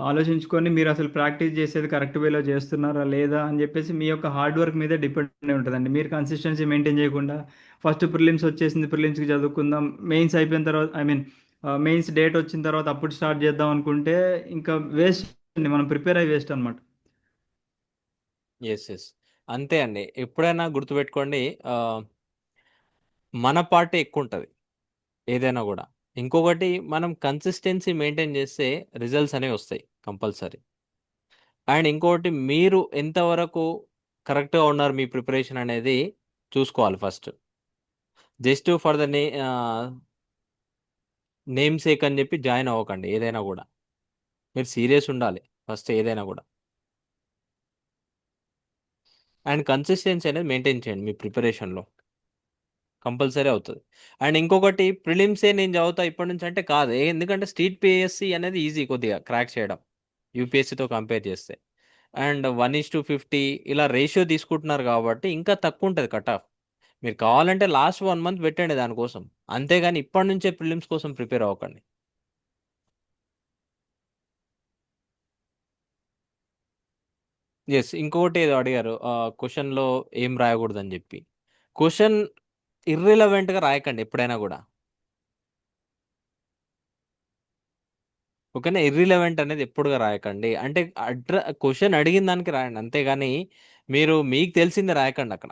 ఆలోచించుకొని మీరు అసలు ప్రాక్టీస్ చేసేది కరెక్ట్ వేలో చేస్తున్నారా లేదా అని చెప్పేసి మీ యొక్క హార్డ్ వర్క్ మీదే డిపెండ్ అయి ఉంటుందండి. మీరు కన్సిస్టెన్సీ మెయింటైన్ చేయకుండా ఫస్ట్ ప్రిలిమ్స్ వచ్చేసింది, ప్రిలిమ్స్కి చదువుకుందాం, మెయిన్స్ అయిపోయిన తర్వాత మెయిన్స్ డేట్ వచ్చిన తర్వాత అప్పుడు స్టార్ట్ చేద్దాం అనుకుంటే ఇంకా వేస్ట్ అండి, మనం ప్రిపేర్ అయ్యి వేస్ట్ అనమాట. ఎస్. అంతే అండి. ఎప్పుడైనా గుర్తుపెట్టుకోండి, మన పార్టీ ఎక్కువ ఉంటుంది ఏదైనా కూడా. ఇంకొకటి, మనం కన్సిస్టెన్సీ మెయింటైన్ చేస్తే రిజల్ట్స్ అనేవి వస్తాయి కంపల్సరీ. అండ్ ఇంకొకటి, మీరు ఎంతవరకు కరెక్ట్గా ఉన్నారు మీ ప్రిపరేషన్ అనేది చూసుకోవాలి first. Just for the name sake అని చెప్పి జాయిన్ అవ్వకండి ఏదైనా కూడా. మీరు సీరియస్ ఉండాలి ఫస్ట్ ఏదైనా కూడా. అండ్ కన్సిస్టెన్సీ అనేది మెయింటైన్ చేయండి మీ ప్రిపరేషన్లో, కంపల్సరీ అవుతుంది. అండ్ ఇంకొకటి, ప్రిలిమ్సే నేను చదువుతా ఇప్పటి నుంచి అంటే కాదు. ఎందుకంటే స్ట్రీట్ పిఎస్సి అనేది ఈజీ కొద్దిగా క్రాక్ చేయడం యూపీఎస్సితో కంపేర్ చేస్తే. అండ్ 1:50 ఇలా రేషియో తీసుకుంటున్నారు కాబట్టి ఇంకా తక్కువ ఉంటుంది కట్ ఆఫ్. మీరు కావాలంటే లాస్ట్ 1 మంత్ పెట్టండి దానికోసం, అంతేగాని ఇప్పటి నుంచే ప్రిలిమ్స్ కోసం ప్రిపేర్ అవ్వకండి. ఎస్, ఇంకొకటి ఏదో అడిగారు క్వశ్చన్లో ఏం రాయకూడదని చెప్పి. క్వశ్చన్ ఇర్రిలవెంట్గా రాయకండి ఎప్పుడైనా కూడా. ఓకేనా? ఇర్రిలవెంట్ అనేది ఎప్పుడుగా రాయకండి. అంటే క్వశ్చన్ అడిగిన దానికి రాయండి, అంతేగాని మీరు మీకు తెలిసిందే రాయకండి అక్కడ.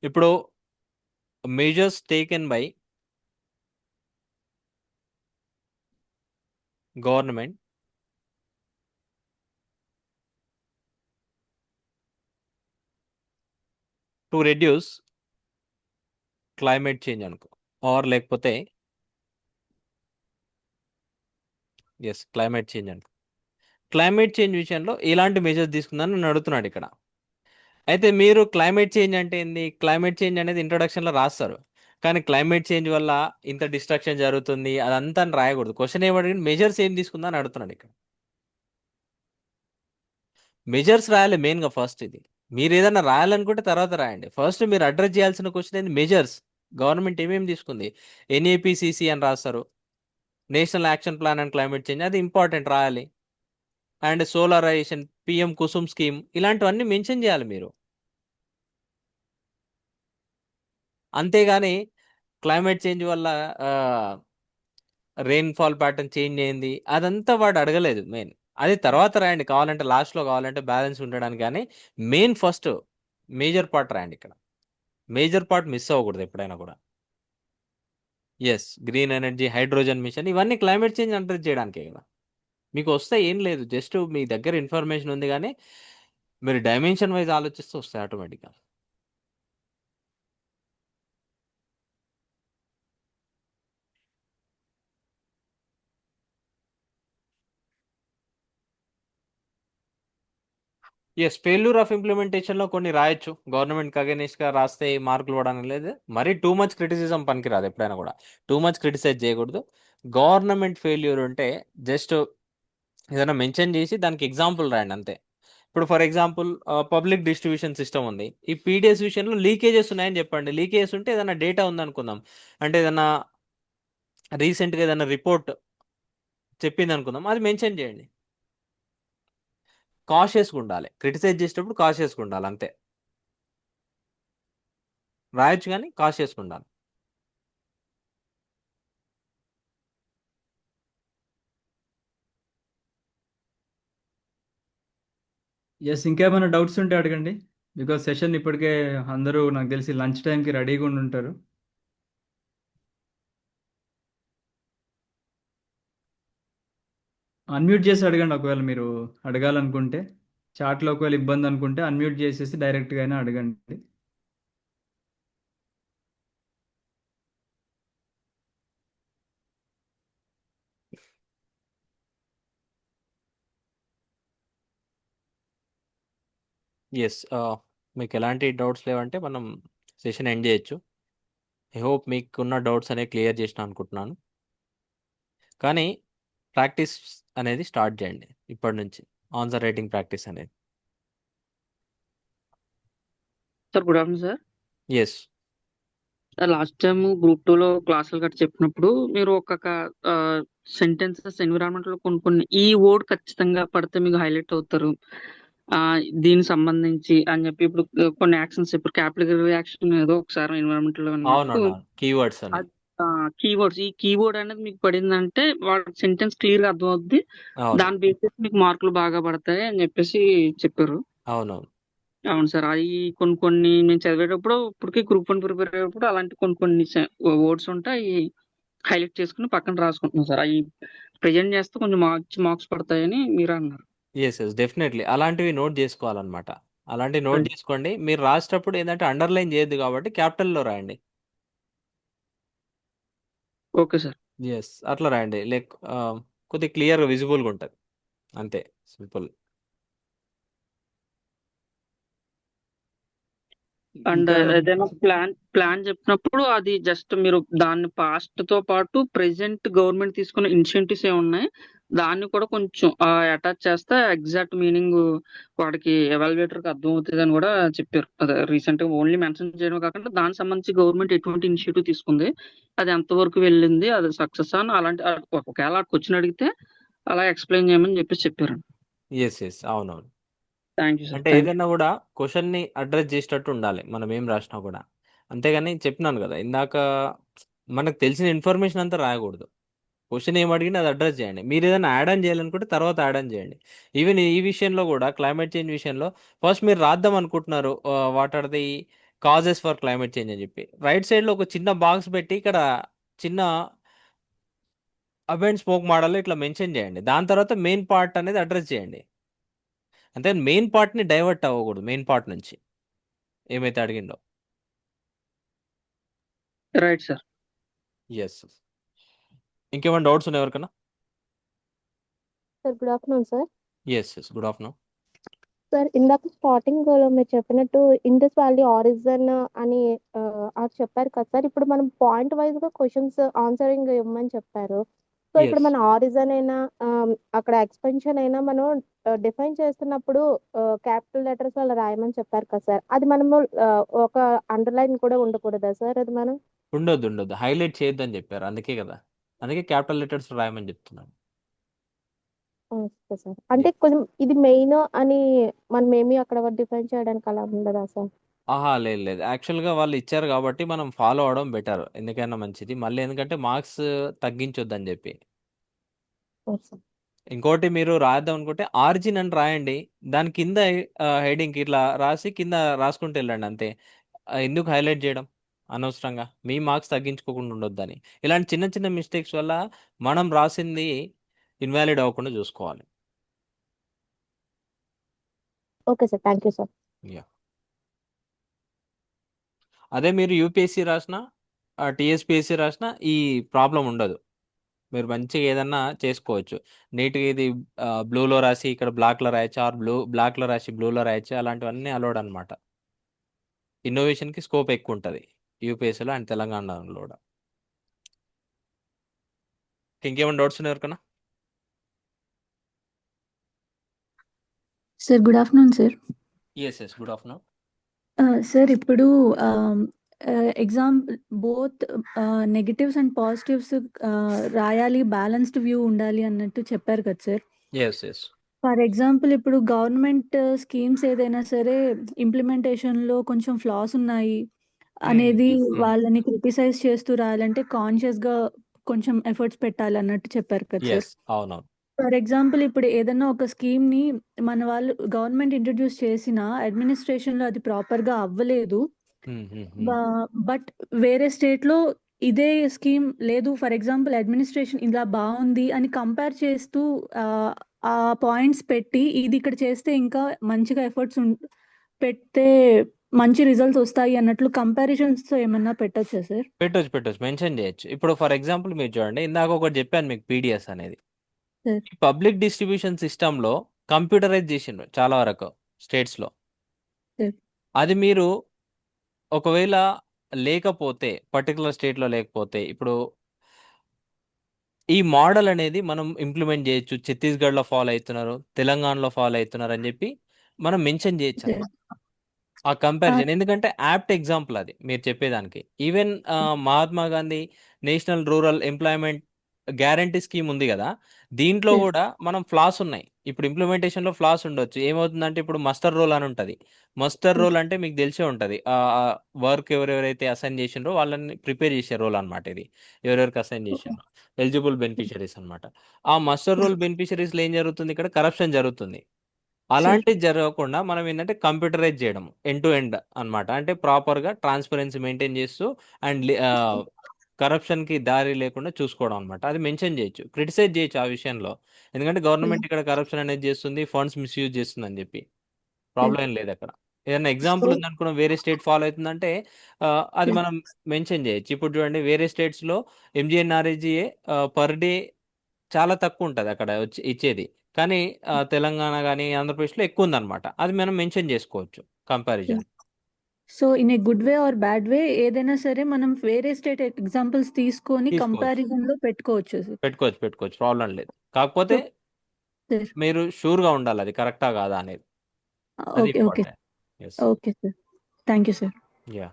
ఇప్పుడు measures taken by government to reduce climate change అనుకో, ఆర్ లేకపోతే క్లైమేట్ చేంజ్ అనుకో. క్లైమేట్ చేంజ్ విషయంలో ఎలాంటి మెజర్స్ తీసుకుందని నన్ను అడుగుతున్నాడు ఇక్కడ. అయితే మీరు క్లైమేట్ చేంజ్ అంటే ఏంది? క్లైమేట్ చేంజ్ అనేది ఇంట్రొడక్షన్లో రాస్తారు, కానీ క్లైమేట్ చేంజ్ వల్ల ఇంత డిస్ట్రక్షన్ జరుగుతుంది అదంతా అని రాయకూడదు. క్వశ్చన్ ఏమడిగి మెజర్స్ ఏం తీసుకుందా అని అడుగుతున్నాడు ఇక్కడ. మెజర్స్ రాయాలి మెయిన్గా ఫస్ట్. ఇది మీరు ఏదైనా రాయాలనుకుంటే తర్వాత రాయండి. ఫస్ట్ మీరు అడ్రస్ చేయాల్సిన క్వశ్చన్ ఏంది? మెజర్స్. గవర్నమెంట్ ఏమేమి తీసుకుంది? ఎన్ఏపిసిసి అని రాస్తారు, national action plan and climate change, అది ఇంపార్టెంట్ రాయాలి. And solarisation, PM Kusum scheme, ఇలాంటివన్నీ మెన్షన్ చేయాలి మీరు. అంతేగాని క్లైమేట్ చేంజ్ వల్ల రెయిన్ఫాల్ ప్యాటర్న్ చేంజ్ అయింది అదంతా వాడు అడగలేదు మెయిన్. అది తర్వాత రాయండి కావాలంటే, లాస్ట్లో కావాలంటే బ్యాలెన్స్ ఉండడానికి. కానీ మెయిన్ ఫస్ట్ మేజర్ పార్ట్ రాయండి ఇక్కడ. మేజర్ పార్ట్ మిస్ అవ్వకూడదు ఎప్పుడైనా కూడా. Yes, green energy, hydrogen mission, ఇవన్నీ క్లైమేట్ చేంజ్ అడ్రస్ చేయడానికే కదా. మీకు వస్తే ఏం లేదు, జస్ట్ మీ దగ్గర ఇన్ఫర్మేషన్ ఉంది, కానీ మీరు డైమెన్షన్ వైజ్ ఆలోచిస్తే వస్తాయి ఆటోమేటిక్గా. ఎస్, ఫెయిల్యూర్ ఆఫ్ ఇంప్లిమెంటేషన్లో కొన్ని రాయొచ్చు. గవర్నమెంట్కి అగెనిస్ట్గా రాస్తే మార్కులు ఇవ్వడానికి లేదు. మరీ టూ మచ్ క్రిటిసిజం పనికిరాదు ఎప్పుడైనా కూడా. టూ మచ్ క్రిటిసైజ్ చేయకూడదు. గవర్నమెంట్ ఫెయిల్యూర్ ఉంటే జస్ట్ ఏదైనా మెన్షన్ చేసి దానికి ఎగ్జాంపుల్ రాయండి అంతే. ఇప్పుడు for example public distribution system ఉంది, ఈ పీడిఎస్ విషయంలో లీకేజెస్ ఉన్నాయని చెప్పండి. లీకేజెస్ ఉంటే ఏదైనా డేటా ఉందనుకుందాం, అంటే ఏదైనా రీసెంట్గా ఏదైనా రిపోర్ట్ చెప్పింది అనుకుందాం, అది మెన్షన్ చేయండి. కాషియస్గా ఉండాలి, క్రిటిసైజ్ చేసేటప్పుడు కాషియస్గా ఉండాలి అంతే. రాయొచ్చు కానీ కాషియస్గా ఉండాలి. ఎస్, ఇంకేమైనా డౌట్స్ ఉంటే అడగండి. బికాజ్ సెషన్ ఇప్పటికే అందరూ నాకు తెలిసి లంచ్ టైంకి రెడీగా ఉండి ఉంటారు. అన్మ్యూట్ చేసి అడగండి ఒకవేళ మీరు అడగాలనుకుంటే. చాట్లో ఒకవేళ ఇబ్బంది అనుకుంటే అన్మ్యూట్ చేసేసి డైరెక్ట్గా అయినా అడగండి. ఎస్ మీకు ఎలాంటి డౌట్స్ లేవంటే మనం సెషన్ ఎండ్ చేయొచ్చు. ఐ హోప్ మీకున్న డౌట్స్ అనేవి క్లియర్ చేసిన అనుకుంటున్నాను. కానీ ప్రాక్టీస్ అనేది స్టార్ట్ చేయండి ఇప్పటి నుంచి, ఆన్సర్ రైటింగ్ ప్రాక్టీస్ అనేది. Sir good afternoon sir. Yes sir last time group 2లో క్లాసులు గట్రా చెప్పినప్పుడు మీరు ఒక్కొక్క సెంటెన్సెస్ ఎన్విరాన్మెంట్లో కొన్ని ఈ వర్డ్ ఖచ్చితంగా పడితే మీకు హైలైట్ అవుతారు దీనికి సంబంధించి అని చెప్పి ఇప్పుడు కొన్ని యాక్షన్స్ ఇప్పుడు క్యాపిటల్ యాక్షన్ ఏదో ఒకసారి ఎన్విరాన్మెంట్లో అవునవును, కీవర్డ్స్ అని. కీవర్డ్స్ ఈ కీవర్డ్ అనేది మీకు పడిందంటే వాళ్ళ సెంటెన్స్ క్లియర్ గా అర్థం అవుద్ది. అవును దాని బేసిస్ మీకు మార్కులు బాగా పడతాయి అని చెప్పేసి చెప్పారు. అవునవును అవును సార్. అవి కొన్ని నేను చదివేటప్పుడు ఇప్పటికి గ్రూప్ 1 ప్రిపేర్ అయ్యేటప్పుడు అలాంటి కొన్ని వర్డ్స్ ఉంటాయి. అవి హైలైట్ చేసుకుని పక్కన రాసుకుంటున్నాం సార్. అవి ప్రెజెంట్ చేస్తే కొంచెం మార్క్స్ పడతాయని మీరు అన్నారు. ఎస్ డెఫినెట్లీ అలాంటివి నోట్ చేసుకోవాలన్నమాట. అలాంటివి నోట్ చేసుకోండి. మీరు రాసేటప్పుడు ఏంటంటే అండర్లైన్ చేయొద్దు కాబట్టి క్యాపిటల్లో రాయండి. Okay sir. ఎస్ అట్లా రాయండి. లైక్ కొద్దిగా క్లియర్గా విజిబుల్గా ఉంటుంది, అంతే, సింపుల్. అండ్ ఇంకా ఏదైనా ప్లాన్ చెప్పినప్పుడు అది జస్ట్ మీరు దాన్ని పాస్ట్ తో పాటు ప్రెసెంట్ గవర్నమెంట్ తీసుకున్న ఇనిషియేటివ్స్ ఏమున్నాయి దాన్ని కూడా కొంచెం అటాచ్ చేస్తే ఎగ్జాక్ట్ మీనింగ్ వాడికి ఎవాల్యుయేటర్ కి అర్థం అవుతుంది అని కూడా చెప్పారు. అదే రీసెంట్ గా ఓన్లీ మెన్షన్ చేయడం కాకుండా దానికి సంబంధించి గవర్నమెంట్ ఎటువంటి ఇనిషియేటివ్ తీసుకుంది, అది ఎంతవరకు వెళ్ళింది, అది సక్సెస్ అని అలాంటి ఒకవేళ క్వశ్చన్ అడిగితే అలా ఎక్స్ప్లెయిన్ చేయమని చెప్పారు. ఎస్ అవునవును. Thank you sir. అంటే ఏదైనా కూడా క్వశ్చన్ని అడ్రస్ చేసేటట్టు ఉండాలి మనం ఏం రాసినా కూడా. అంతేగాని చెప్పినాను కదా ఇందాక, మనకు తెలిసిన ఇన్ఫర్మేషన్ అంతా రాయకూడదు. క్వశ్చన్ ఏం అడిగినా అది అడ్రస్ చేయండి. మీరు ఏదైనా యాడ్ ఆన్ చేయాలనుకుంటే తర్వాత యాడ్ ఆన్ చేయండి. ఈవెన్ ఈ విషయంలో కూడా, క్లైమేట్ చేంజ్ విషయంలో ఫస్ట్ మీరు రాద్దాం అనుకుంటున్నారు what are the causes for climate change అని చెప్పి, రైట్ సైడ్లో ఒక చిన్న బాక్స్ పెట్టి ఇక్కడ చిన్న అబెండ్ స్మోక్ మోడల్ ఇట్లా మెన్షన్ చేయండి. దాని తర్వాత మెయిన్ పార్ట్ అనేది అడ్రస్ చేయండి. అంతే, మెయిన్ పార్ట్ని డైవర్ట్ అవ్వకూడదు మెయిన్ పార్ట్ నుంచి ఏమైతే అడిగిండో. Right sir. ఎస్ ఇంకేమైనా డౌట్స్ ఉన్నాయి ఎవరికైనా? Sir good afternoon sir. Yes good afternoon. Sir ఇందాక స్టార్టింగ్ లో మీరు చెప్పినట్టు ఇండస్ వ్యాలీ ఆరిజిన్ అని అది చెప్పారు కదా సార్. ఇప్పుడు మనం పాయింట్ వైజ్ గా క్వశ్చన్స్ ఆన్సరింగ్ ఇవ్వమని చెప్పారు. సో ఇప్పుడు ఎస్ మన ఆరిజిన్ అయినా అక్కడ ఎక్స్పెన్షన్ అయినా మనం డిఫైన్ చేస్తున్నప్పుడు క్యాపిటల్ లెటర్స్ అలా రాయమని చెప్పారు కదా సార్. అది మనము ఒక అండర్లైన్ కూడా ఉండకూడదా సార్? అది మనం ఉండొద్దు, హైలైట్ చేయొద్దని చెప్పారు, అందుకే కదా, అందుకే క్యాపిటల్ లెటర్స్ రాయమని చెప్తున్నాను. Okay sir. అంటే కొంచెం ఇది మెయిన్ అని మనం ఏమి అక్కడ డిఫైన్ చేయడానికి అలా ఉండదా సార్? ఆహా లేదు, యాక్చువల్గా వాళ్ళు ఇచ్చారు కాబట్టి మనం ఫాలో అవడం బెటర్, ఎందుకైనా మంచిది. మళ్ళీ ఎందుకంటే మార్క్స్ తగ్గించొద్దని చెప్పి. Okay sir. ఇంకోటి మీరు రాద్దాం అనుకుంటే ఆరిజిన్ అని రాయండి, దాని కింద హెడింగ్ ఇట్లా రాసి కింద రాసుకుంటూ వెళ్ళండి అంతే. ఎందుకు హైలైట్ చేయడం అనవసరంగా, మీ మార్క్స్ తగ్గించుకోకుండా ఉండొద్దని. ఇలాంటి చిన్న చిన్న మిస్టేక్స్ వల్ల మనం రాసింది ఇన్వాలిడ్ అవ్వకుండా చూసుకోవాలి. Okay sir. Thank you sir. Yeah, అదే మీరు యూపీఎస్సీ రాసినా టీఎస్పీఎస్సీ రాసినా ఈ ప్రాబ్లం ఉండదు. మీరు మంచిగా ఏదన్నా చేసుకోవచ్చు. నీట్గా ఇది బ్లూలో రాసి ఇక్కడ బ్లాక్లో రాయొచ్చు, ఆర్ బ్లాక్లో రాసి బ్లూలో రాయొచ్చు, అలాంటివన్నీ అలౌడ్ అనమాట. ఇన్నోవేషన్కి స్కోప్ ఎక్కువ ఉంటుంది యూపీఎస్సీలో అండ్ తెలంగాణలో కూడా. ఇంకేమైనా డౌట్స్ ఉన్నాయి ఎవరికన్నా? Sir good afternoon sir. Yes good afternoon. Sir ఇప్పుడు exam both negatives and positives రాయాలి, బ్యాలెన్స్డ్ వ్యూ ఉండాలి అన్నట్టు చెప్పారు కదా సార్. ఎస్ ఫర్ ఎగ్జాంపుల్ ఇప్పుడు గవర్నమెంట్ స్కీమ్స్ ఏదైనా సరే ఇంప్లిమెంటేషన్లో కొంచెం ఫ్లాస్ ఉన్నాయి అనేది వాళ్ళని క్రిటిసైజ్ చేస్తూ రాయాలంటే కాన్షియస్గా కొంచెం ఎఫర్ట్స్ పెట్టాలి అన్నట్టు చెప్పారు కదా సార్. ఎస్ అవునవును. ఫర్ ఎగ్జాంపుల్ ఇప్పుడు ఏదైనా ఒక స్కీమ్ని మన వాళ్ళు గవర్నమెంట్ ఇంట్రడ్యూస్ చేసిన అడ్మినిస్ట్రేషన్లో అది ప్రాపర్గా అవ్వలేదు, బట్ వేరే స్టేట్లో ఇదే స్కీమ్ లేదు ఫర్ ఎగ్జాంపుల్ అడ్మినిస్ట్రేషన్ ఇలా బాగుంది అని కంపేర్ చేస్తూ ఆ పాయింట్స్ పెట్టి ఇది ఇక్కడ చేస్తే ఇంకా మంచిగా ఎఫర్ట్స్ పెడితే మంచి రిజల్ట్స్ వస్తాయి అన్నట్లు కంపారిజన్స్ తో ఏమన్నా పెట్టొచ్చా సార్? పెట్టొచ్చు మెన్షన్ చేయొచ్చు. ఇప్పుడు ఫర్ ఎగ్జాంపుల్ మీరు చూడండి, ఇందాక ఒకటి చెప్పాను మీకు పీడిఎస్ అనేది. సార్ ఈ పబ్లిక్ డిస్ట్రిబ్యూషన్ సిస్టంలో కంప్యూటరైజ్ చేసిండ్రు చాలా వరకు స్టేట్స్లో. సార్ అది మీరు ఒకవేళ లేకపోతే పర్టికులర్ స్టేట్లో లేకపోతే ఇప్పుడు ఈ మోడల్ అనేది మనం ఇంప్లిమెంట్ చేయొచ్చు. ఛత్తీస్గఢ్లో ఫాలో అవుతున్నారు, తెలంగాణలో ఫాలో అవుతున్నారు అని చెప్పి మనం మెన్షన్ చేయొచ్చు సార్ అన్నమాట. ఆ కంపారిజన్ ఎందుకంటే యాప్ట్ ఎగ్జాంపుల్ అది మీరు చెప్పేదానికి. Even Mahatma Gandhi national rural employment guarantee scheme ఉంది కదా, దీంట్లో సార్ కూడా మనం ఫ్లాస్ ఉన్నాయి. ఇప్పుడు ఇంప్లిమెంటేషన్లో ఫ్లాస్ ఉండొచ్చు. ఏమవుతుందంటే ఇప్పుడు మస్టర్ రోల్ అని ఉంటుంది. మస్టర్ రోల్ అంటే మీకు తెలిసే ఉంటుంది, వర్క్ ఎవరెవరైతే అసైన్ చేసిండ్రో వాళ్ళని ప్రిపేర్ చేసే రోల్ అనమాట. ఇది ఎవరెవరికి అసైన్ చేసిండ్రో ఎలిజిబుల్ బెనిఫిషరీస్ అనమాట. ఆ మస్టర్ రోల్ బెనిఫిషరీస్లో ఏం జరుగుతుంది, ఇక్కడ కరప్షన్ జరుగుతుంది. సార్ అలాంటిది జరగకుండా మనం ఏంటంటే కంప్యూటరైజ్ చేయడం ఎండ్ టు ఎండ్ అన్నమాట. అంటే ప్రాపర్గా ట్రాన్స్పరెన్సీ మెయింటైన్ చేస్తూ అండ్ కరప్షన్కి దారి లేకుండా చూసుకోవడం అనమాట. అది మెన్షన్ చేయొచ్చు, క్రిటిసైజ్ చేయొచ్చు ఆ విషయంలో. ఎందుకంటే గవర్నమెంట్ ఇక్కడ కరప్షన్ అనేది చేస్తుంది, ఫండ్స్ మిస్యూజ్ చేస్తుంది అని చెప్పి ప్రాబ్లం ఏం లేదు అక్కడ. ఏదైనా ఎగ్జాంపుల్ సో ఉందనుకున్న వేరే స్టేట్ ఫాలో అవుతుందంటే అది సార్ మనం మెన్షన్ చేయొచ్చు. ఇప్పుడు చూడండి వేరే స్టేట్స్లో ఎంజిఎన్ఆర్ఏజీఏ పర్ డే చాలా తక్కువ ఉంటుంది అక్కడ ఇచ్చేది. కానీ తెలంగాణ కానీ ఆంధ్రప్రదేశ్లో ఎక్కువ ఉందన్నమాట. అది మనం మెన్షన్ చేసుకోవచ్చు comparison. So in a good way or bad way ఏదైనా సరే మనం వేరే స్టేట్ ఎగ్జాంపుల్స్ తీసుకొని తీసుకోవచ్చు కంపారిజన్ లో పెట్టుకోవచ్చు సార్. పెట్టుకోవచ్చు ప్రాబ్లం లేదు. కాకపోతే సో సార్ మీరు షూర్గా ఉండాలి అది కరెక్టా కాదా అనేది. అది okay okay important. Yes. Okay sir thank you sir. Yeah.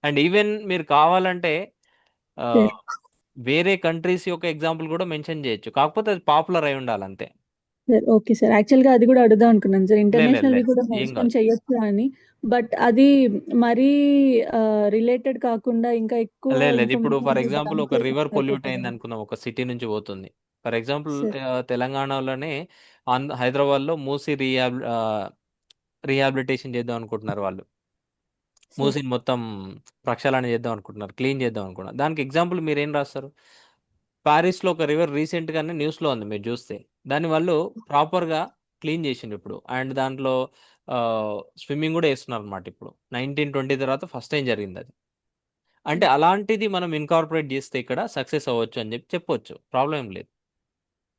And even మీరు కావాలంటే ఆ, సార్ వేరే కంట్రీస్ యొక్క ఎగ్జాంపుల్ కూడా మెన్షన్ చేయొచ్చు. కాకపోతే అది పాపులర్ అయి ఉండాలి అంతే. సార్ ఓకే సార్ యాక్చువల్గా అది కూడా అడుగుదాం అనుకున్నాను సార్ లేదు ఇంటర్నేషనల్ లేదు కూడా ఏం మెన్షన్ కాదు. చేయొచ్చు అని. బట్ అది మరీ రిలేటెడ్ కాకుండా ఇంకా ఎక్కువ లేదు ఇప్పుడు ఫర్ ఇన్ఫర్మేషన్ ఎగ్జాంపుల్ ఒక రివర్ పొల్యూట్ అయింది అయిపోతుంది అనుకుందాం, ఒక సిటీ నుంచి పోతుంది. For example sir. తెలంగాణలోనే హైదరాబాద్లో మూసి రీహాబిలిటేషన్ చేద్దాం అనుకుంటున్నారు వాళ్ళు. సార్ మూసిని మొత్తం ప్రక్షాళన చేద్దాం అనుకుంటున్నారు, క్లీన్ చేద్దాం అనుకుంటున్నారు. దానికి ఎగ్జాంపుల్ మీరు ఏం రాస్తారు? ప్యారిస్లో ఒక రివర్ రీసెంట్గానే న్యూస్లో ఉంది మీరు చూస్తే. దాని వాళ్ళు ప్రాపర్గా క్లీన్ చేసిండు ఇప్పుడు. అండ్ దాంట్లో స్విమ్మింగ్ కూడా వేస్తున్నారు అనమాట. ఇప్పుడు 1920 తర్వాత ఫస్ట్ టైం జరిగింది అది. అంటే అలాంటిది మనం ఇన్కార్పొరేట్ చేస్తే ఇక్కడ సక్సెస్ అవ్వచ్చు అని చెప్పి చెప్పొచ్చు, ప్రాబ్లం ఏం లేదు.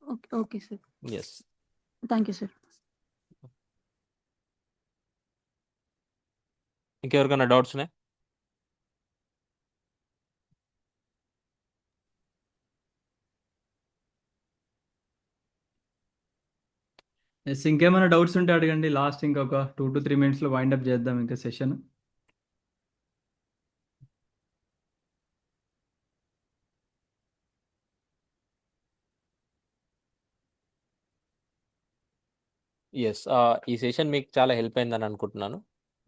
Okay okay sir yes. Thank you sir. ఇంకెవరికైనా డౌట్స్ ఉన్నాయి? ఎస్, ఇంకేమైనా డౌట్స్ ఉంటే అడగండి. లాస్ట్ ఇంకొక 2 to 3 minutes వైండప్ చేద్దాం ఇంకా సెషన్. ఎస్. ఈ సెషన్ మీకు చాలా హెల్ప్ అయిందని అనుకుంటున్నాను.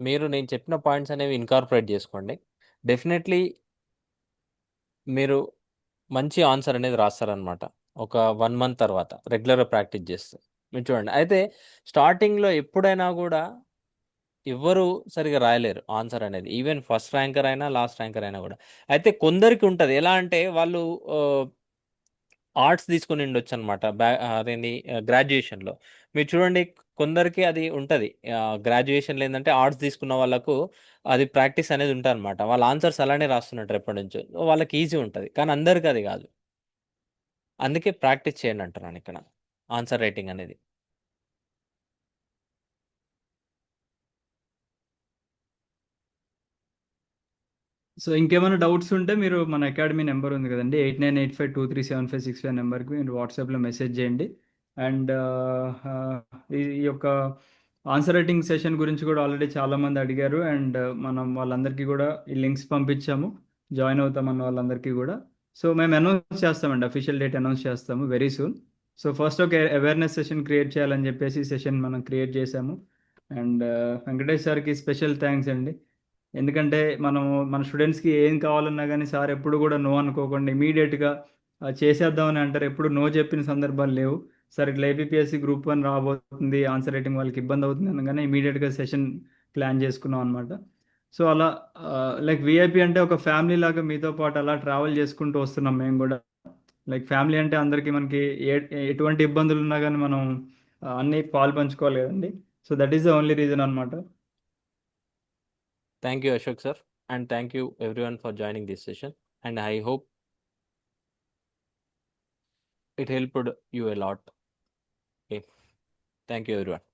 మీరు నేను చెప్పిన పాయింట్స్ అనేవి ఇన్కార్పొరేట్ చేసుకోండి. డెఫినెట్లీ మీరు మంచి ఆన్సర్ అనేది రాస్తారనమాట. ఒక 1 month తర్వాత రెగ్యులర్గా ప్రాక్టీస్ చేస్తే మీరు చూడండి. అయితే స్టార్టింగ్లో ఎప్పుడైనా కూడా ఎవ్వరు సరిగా రాయలేరు ఆన్సర్ అనేది, ఈవెన్ ఫస్ట్ ర్యాంకర్ అయినా లాస్ట్ ర్యాంకర్ అయినా కూడా. అయితే కొందరికి ఉంటుంది, ఎలా అంటే వాళ్ళు ఆర్ట్స్ తీసుకుని ఉండొచ్చు అనమాట. అదేంటి గ్రాడ్యుయేషన్లో మీరు చూడండి, కొందరికి అది ఉంటుంది. గ్రాడ్యుయేషన్లో ఏంటంటే ఆర్ట్స్ తీసుకున్న వాళ్ళకు అది ప్రాక్టీస్ అనేది ఉంటుంది అనమాట. వాళ్ళ ఆన్సర్స్ అలానే రాస్తున్నట్టు ఎప్పటి నుంచో, వాళ్ళకి ఈజీ ఉంటుంది. కానీ అందరికీ అది కాదు. అందుకే ప్రాక్టీస్ చేయండి అంటున్నాను ఇక్కడ ఆన్సర్ రైటింగ్ అనేది. సో ఇంకేమైనా డౌట్స్ ఉంటే మీరు మన అకాడమీ నెంబర్ ఉంది కదండి, 8985237565 నెంబర్కి మీరు వాట్సాప్లో మెసేజ్ చేయండి. అండ్ ఈ యొక్క ఆన్సర్ రైటింగ్ సెషన్ గురించి కూడా ఆల్రెడీ చాలామంది అడిగారు. అండ్ మనం వాళ్ళందరికీ కూడా ఈ లింక్స్ పంపించాము, జాయిన్ అవుతామన్న వాళ్ళందరికీ కూడా. సో మేము అనౌన్స్ చేస్తామండి, అఫీషియల్ డేట్ అనౌన్స్ చేస్తాము వెరీ సూన్. సో ఫస్ట్ ఒక అవేర్నెస్ సెషన్ క్రియేట్ చేయాలని చెప్పేసి సెషన్ మనం క్రియేట్ చేశాము. అండ్ వెంకటేష్ సార్కి స్పెషల్ థ్యాంక్స్ అండి. ఎందుకంటే మనము మన స్టూడెంట్స్కి ఏం కావాలన్నా కానీ సార్ ఎప్పుడు కూడా నో అనుకోకుండా ఇమీడియట్గా చేసేద్దామని అంటారు. ఎప్పుడు నో చెప్పిన సందర్భాలు లేవు. సార్ ఇట్లా ఏపీఎస్సి గ్రూప్ 1 రాబోతుంది, ఆన్సర్ రైటింగ్ వాళ్ళకి ఇబ్బంది అవుతుంది అనగానే ఇమీడియట్గా సెషన్ ప్లాన్ చేసుకున్నాం అనమాట. సో అలా లైక్ విఐపి అంటే ఒక ఫ్యామిలీ లాగా మీతో పాటు అలా ట్రావెల్ చేసుకుంటూ వస్తున్నాం మేము కూడా. లైక్ ఫ్యామిలీ అంటే అందరికీ మనకి ఎటువంటి ఇబ్బందులు ఉన్నా కానీ మనం అన్నీ పాలు పంచుకోవాలి కదండి. So that is the only reason అనమాట. Thank you Ashok sir, and thank you everyone for joining this session, and I hope it helped you a lot. Okay, thank you everyone.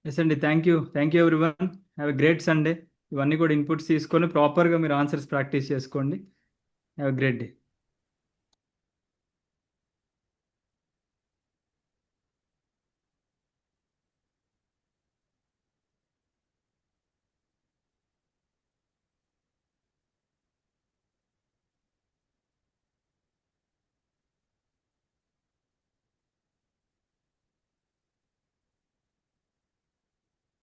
Yes అండి, thank you everyone. Have a great Sunday. ఇవన్నీ కూడా inputs తీసుకొని ప్రాపర్గా మీరు answers practice చేసుకోండి. Have a great day.